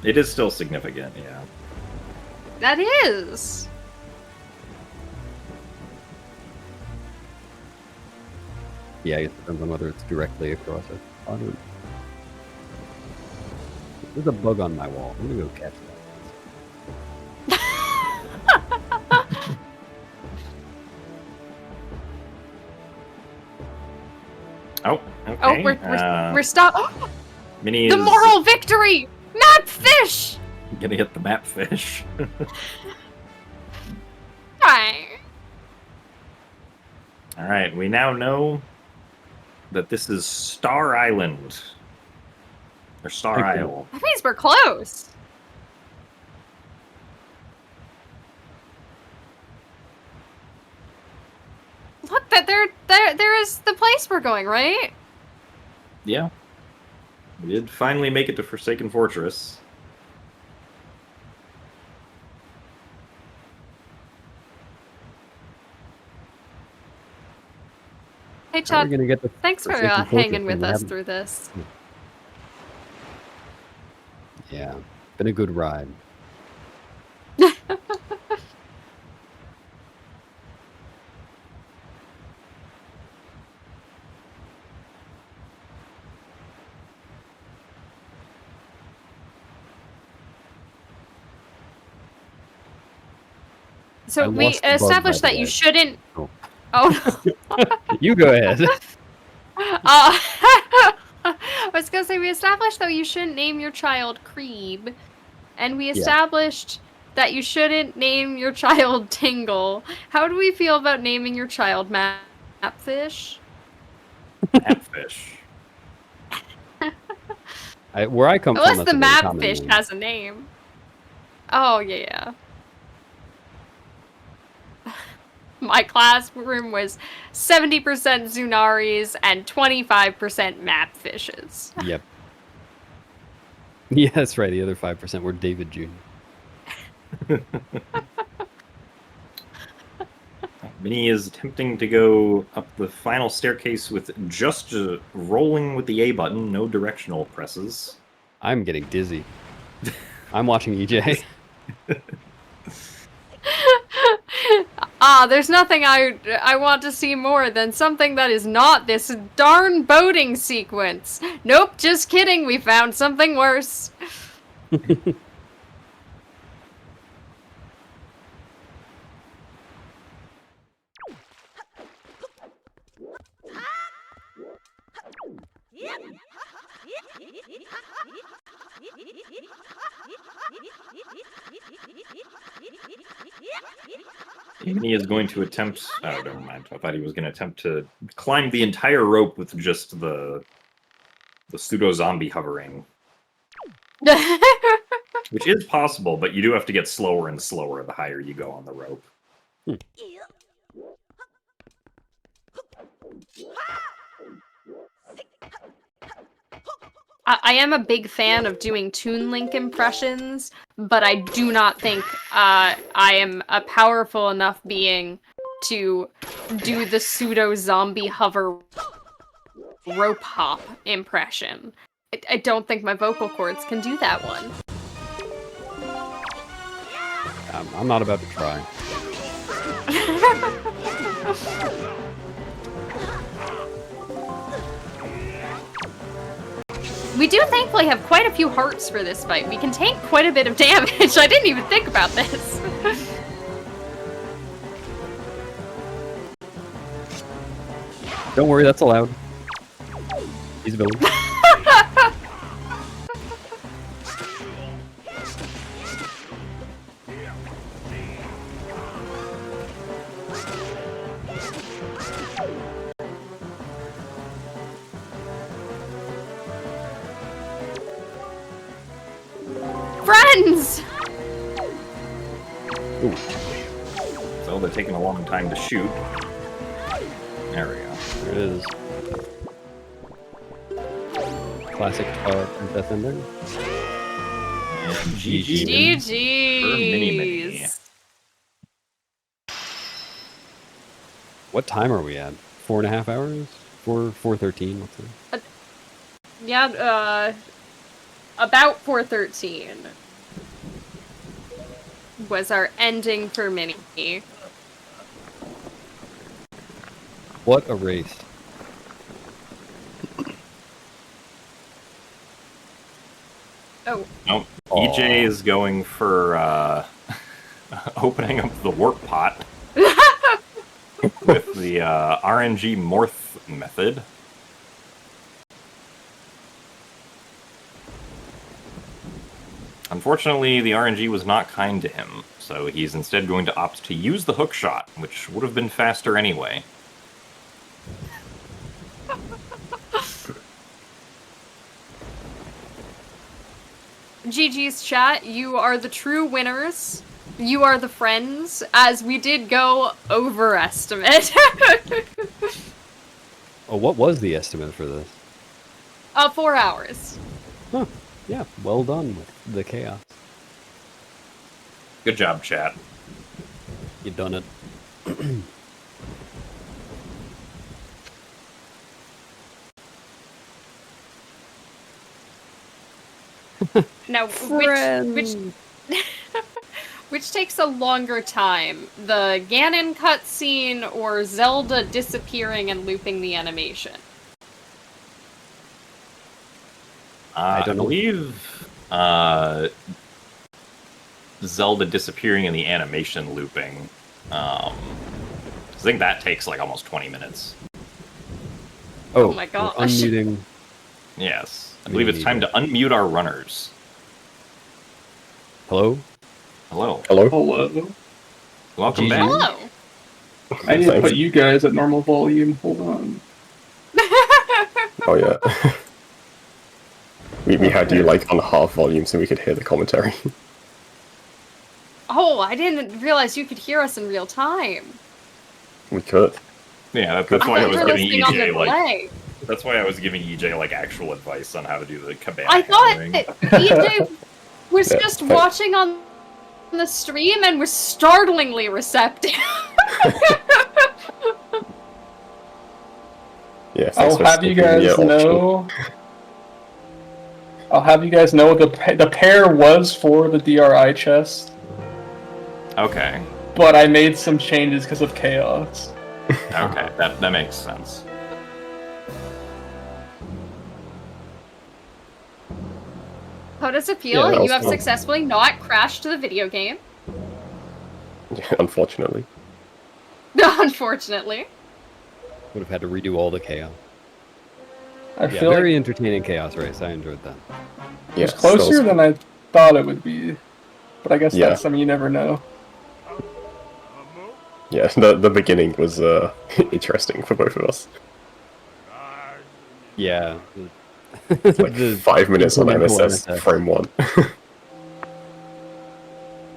It is still significant, yeah. That is. Yeah, I guess it depends on whether it's directly across a quadrant. There's a bug on my wall. I'm gonna go catch that. Oh, okay. Oh, we're stop. Mini The is moral victory! Map fish! gonna hit the map fish. Right. All right, we now know that this is Star Island. Or Star Thank you. Isle. That means we're close. Look, that there is the place we're going, right? Yeah. We did finally make it to Forsaken Fortress. Hey, How are Chad. we gonna get the Thanks for Forsaken Fortress hanging with when we us haven't- through this. Yeah, been a good ride. I So we lost the bug, established by that the you way. shouldn't. Oh. Oh. You go ahead. I was gonna say we established that you shouldn't name your child Creeb, and we Yeah. established that you shouldn't name your child Tingle. How do we feel about naming your child Mapfish? Map fish. Where I come from, Unless that's the a very common Mapfish name. has a name. Oh yeah. My classroom was 70% Zunaris and 25% Mapfishes. Yep. Yeah, that's right. The other 5% were David Jr. Minnie is attempting to go up the final staircase with just rolling with the A button, no directional presses. I'm getting dizzy. I'm watching EJ. There's nothing I want to see more than something that is not this darn boating sequence. Nope, just kidding. We found something worse. He is going to attempt. Oh, never mind. I thought he was going to attempt to climb the entire rope with just the pseudo zombie hovering, which is possible, but you do have to get slower and slower the higher you go on the rope. I am a big fan of doing Toon Link impressions, but I do not think I am a powerful enough being to do the pseudo zombie hover rope hop impression. I don't think my vocal cords can do that one. I'm not about to try. We do thankfully have quite a few hearts for this fight. We can take quite a bit of damage. I didn't even think about this. Don't worry, that's allowed. He's a villain. Friends! Ooh, So they're taking a long time to shoot. There we go. there it is. Classic Princess ending. And GG. For Mini Mini. GG's. What time are we at? 4.5 hours? 4:13. What's it? Yeah, about 4:13 was our ending for Mini. What a race! Oh, Nope. Aw. EJ is going for opening up the warp pot with the RNG Morph method. Unfortunately, the RNG was not kind to him, so he's instead going to opt to use the hook shot, which would have been faster anyway. GG's chat, you are the true winners. You are the friends, as we did go overestimate. Oh, what was the estimate for this? 4 hours. Huh. Yeah, well done with the chaos. Good job, chat. You done it. Now, which takes a longer time, the Ganon cutscene or Zelda disappearing and looping the animation? I don't know. believe Zelda disappearing in the animation looping. I think that takes like almost 20 minutes. Oh, my we're gosh. unmuting. Yes. I believe it's time to unmute our runners. Hello? Hello. Hello? Hello. Welcome GG. back. Hello! I need to Thanks. put you guys at normal volume. Hold on. Oh yeah. we had you like on half volume so we could hear the commentary. Oh, I didn't realize you could hear us in real time. We could. Yeah, that's why I thought was you were giving listening on the EJ like delay. that's why I was giving EJ like actual advice on how to do the cabana I thought handling. that EJ was Yeah, just thanks. watching on the stream and was startlingly receptive. Yeah, thanks I'll for have you sticking the guys option. know. I'll have you guys know the pair was for the DRI chest, Okay. but I made some changes because of chaos. Okay, that makes sense. How does it Yeah, feel? that You was have fun. successfully not crashed the video game. Yeah, unfortunately. Unfortunately. Would have had to redo all the chaos. I Yeah, feel very like entertaining chaos race. I enjoyed that. it was Yeah, closer so- than I thought it would be, but I guess Yeah. that's something you never know. Yeah, the beginning was interesting for both of us. Yeah. Like 5 minutes on incremental MSS MSS. frame 1.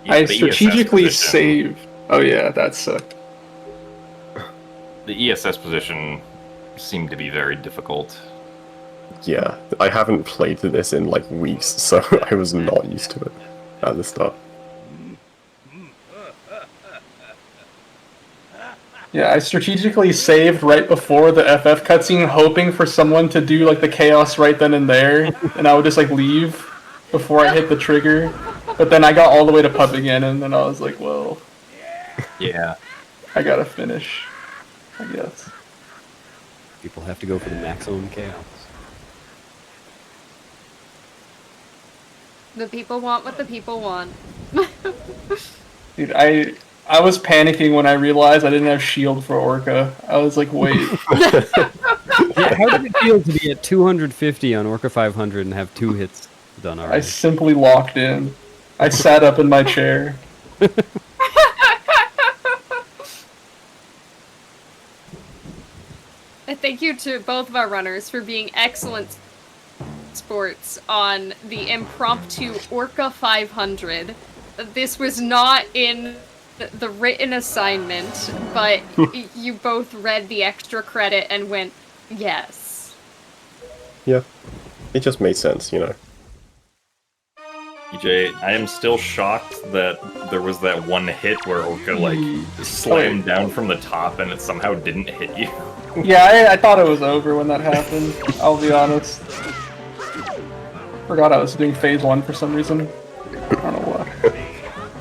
Yeah, I the ESS strategically position- saved. Oh yeah, that sucked. The ESS position seemed to be very difficult. Yeah, I haven't played this in like weeks, so I was not used to it at the start. Yeah, I strategically saved right before the FF cutscene, hoping for someone to do like the chaos right then and there, and I would just like leave before I hit the trigger. But then I got all the way to pub again, and then I was like, well, Yeah. I gotta finish, I guess. People have to go for the maximum chaos. The people want what the people want. Dude, I was panicking when I realized I didn't have shield for Orca. I was like, wait. Yeah, how did it feel to be at 250 on Orca 500 and have 2 hits done I already? simply locked in. I sat up in my chair. Thank you to both of our runners for being excellent sports on the impromptu Orca 500. This was not in the written assignment, but you both read the extra credit and went, yes. Yeah, it just made sense, you know. EJ, I am still shocked that there was that one hit where Orca like slammed down from the top and it somehow didn't hit you. Yeah, I thought it was over when that happened. I'll be honest. Forgot I was doing phase 1 for some reason. I don't know why.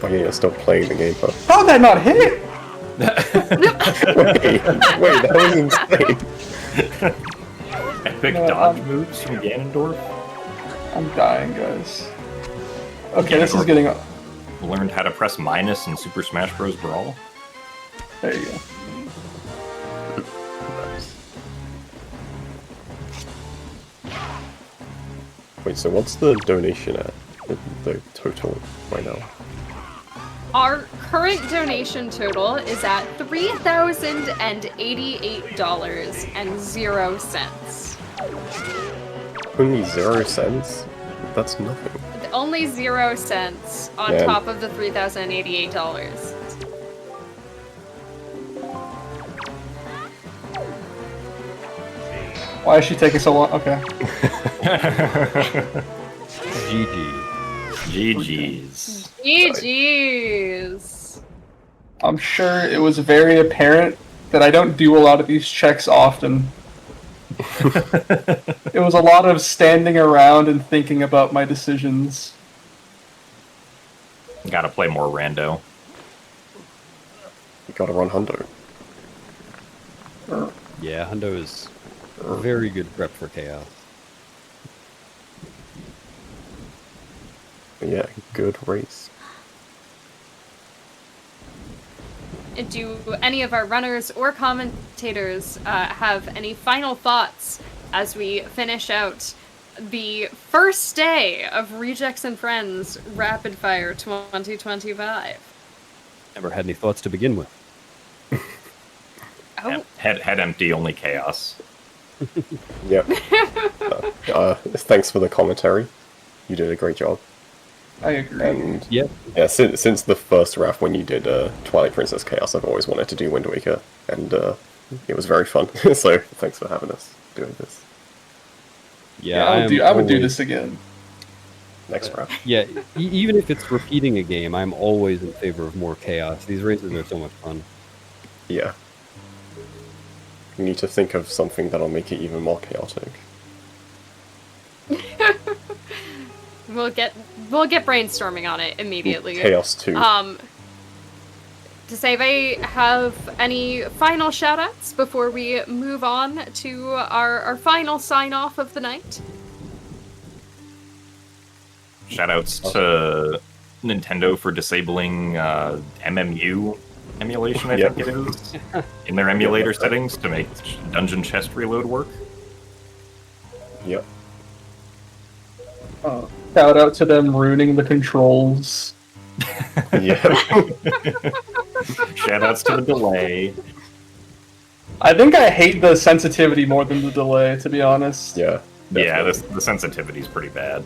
Oh yeah, you're still playing the game, huh? How'd that not hit? Wait, that was insane. Epic No, dodge I'm- moves from Ganondorf. I'm dying, guys. Okay, this is getting... Learned how to press minus in Super Smash Bros. Brawl. There you go. Wait, so what's the donation at? The total right now? Our current donation total is at $3,088.00. Only 0 cents? That's nothing. Only 0 cents on Man. top of the $3,088. Why is she taking so long? Okay. GG. GG's. GG's. I'm sure it was very apparent that I don't do a lot of these checks often. It was a lot of standing around and thinking about my decisions. Gotta play more rando. You gotta run Hundo. Yeah, Hundo is very good prep for chaos. But yeah, good race. Do any of our runners or commentators have any final thoughts as we finish out the first day of Rejects and Friends Rapid Fire 2025? Never had any thoughts to begin with. Oh, Head empty, only chaos. Yep. Thanks for the commentary. You did a great job. I agree. And Yep. yeah, since the first RAF when you did Twilight Princess Chaos, I've always wanted to do Wind Waker, and it was very fun. So thanks for having us doing this. Yeah, I would do always- this again. Next RAF. Yeah, even if it's repeating a game, I'm always in favor of more chaos. These races are so much fun. Yeah. We need to think of something that'll make it even more chaotic. We'll get brainstorming on it immediately. Chaos 2. Does anybody have any final shoutouts before we move on to our final sign off of the night? Shoutouts to Nintendo for disabling MMU emulation, I think it is, in their emulator settings to make Dungeon Chest Reload work. Yep. Shout out to them ruining the controls. Yeah. Shoutouts to the delay. I think I hate the sensitivity more than the delay, to be honest. Yeah. Yeah, definitely. the sensitivity's pretty bad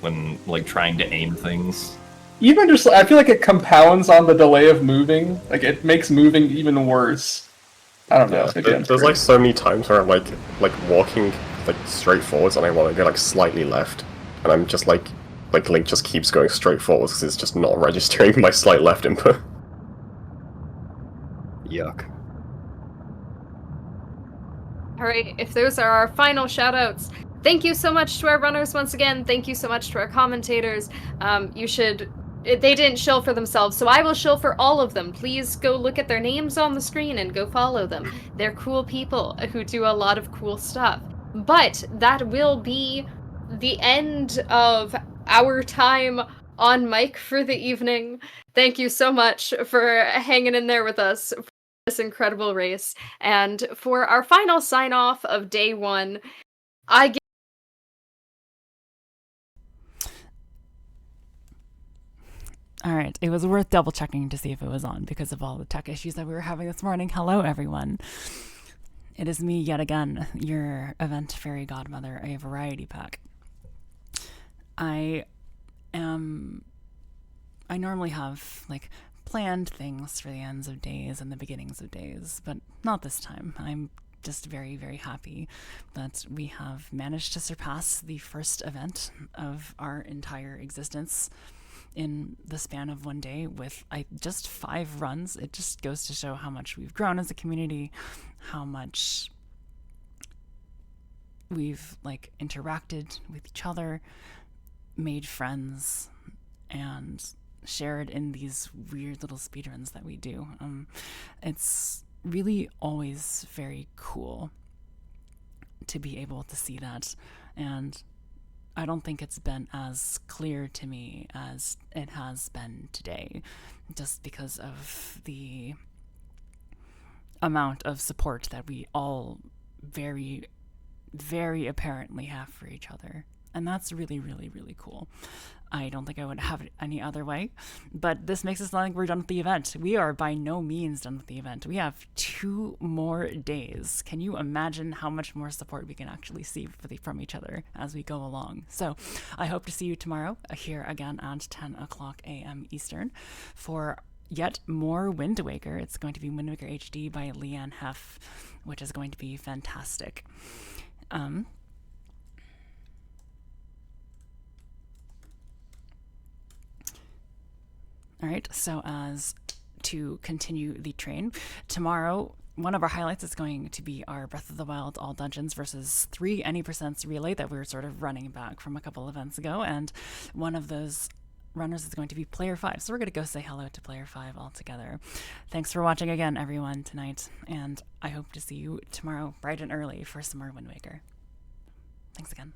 when like trying to aim things. Even just, I feel like it compounds on the delay of moving. Like, it makes moving even worse. I don't know. Yeah, there's like so many times where I'm like walking like straight forwards and I want to go like slightly left, and I'm just like Link just keeps going straight forwards because it's just not registering my slight left input. Yuck. Alright, if those are our final shoutouts, thank you so much to our runners once again. Thank you so much to our commentators. They didn't shill for themselves, so I will shill for all of them. Please go look at their names on the screen and go follow them. They're cool people who do a lot of cool stuff. But that will be the end of our time on mic for the evening. Thank you so much for hanging in there with us for this incredible race. And for our final sign off of day 1, I give All right, it was worth double checking to see if it was on because of all the tech issues that we were having this morning. Hello, everyone. It is me yet again, your event fairy godmother, a variety pack. I normally have like planned things for the ends of days and the beginnings of days, but not this time. I'm just very, very happy that we have managed to surpass the first event of our entire existence in the span of one day with just 5 runs. It just goes to show how much we've grown as a community, how much we've like interacted with each other, made friends, and shared in these weird little speedruns that we do. It's really always very cool to be able to see that, and I don't think it's been as clear to me as it has been today, just because of the amount of support that we all very, very apparently have for each other. And that's really, really, really cool. I don't think I would have it any other way, but this makes us sound like we're done with the event. We are by no means done with the event. We have 2 more days. Can you imagine how much more support we can actually see from each other as we go along? So I hope to see you tomorrow here again at 10 o'clock a.m. Eastern for yet more Wind Waker. It's going to be Wind Waker HD by Leanne Heff, which is going to be fantastic. All right, so as to continue the train, tomorrow, one of our highlights is going to be our Breath of the Wild All Dungeons versus 3 Any% relay that we were sort of running back from a couple events ago, and one of those runners is going to be Player 5, so we're going to go say hello to Player 5 all together. Thanks for watching again, everyone, tonight, and I hope to see you tomorrow bright and early for some more Wind Waker. Thanks again.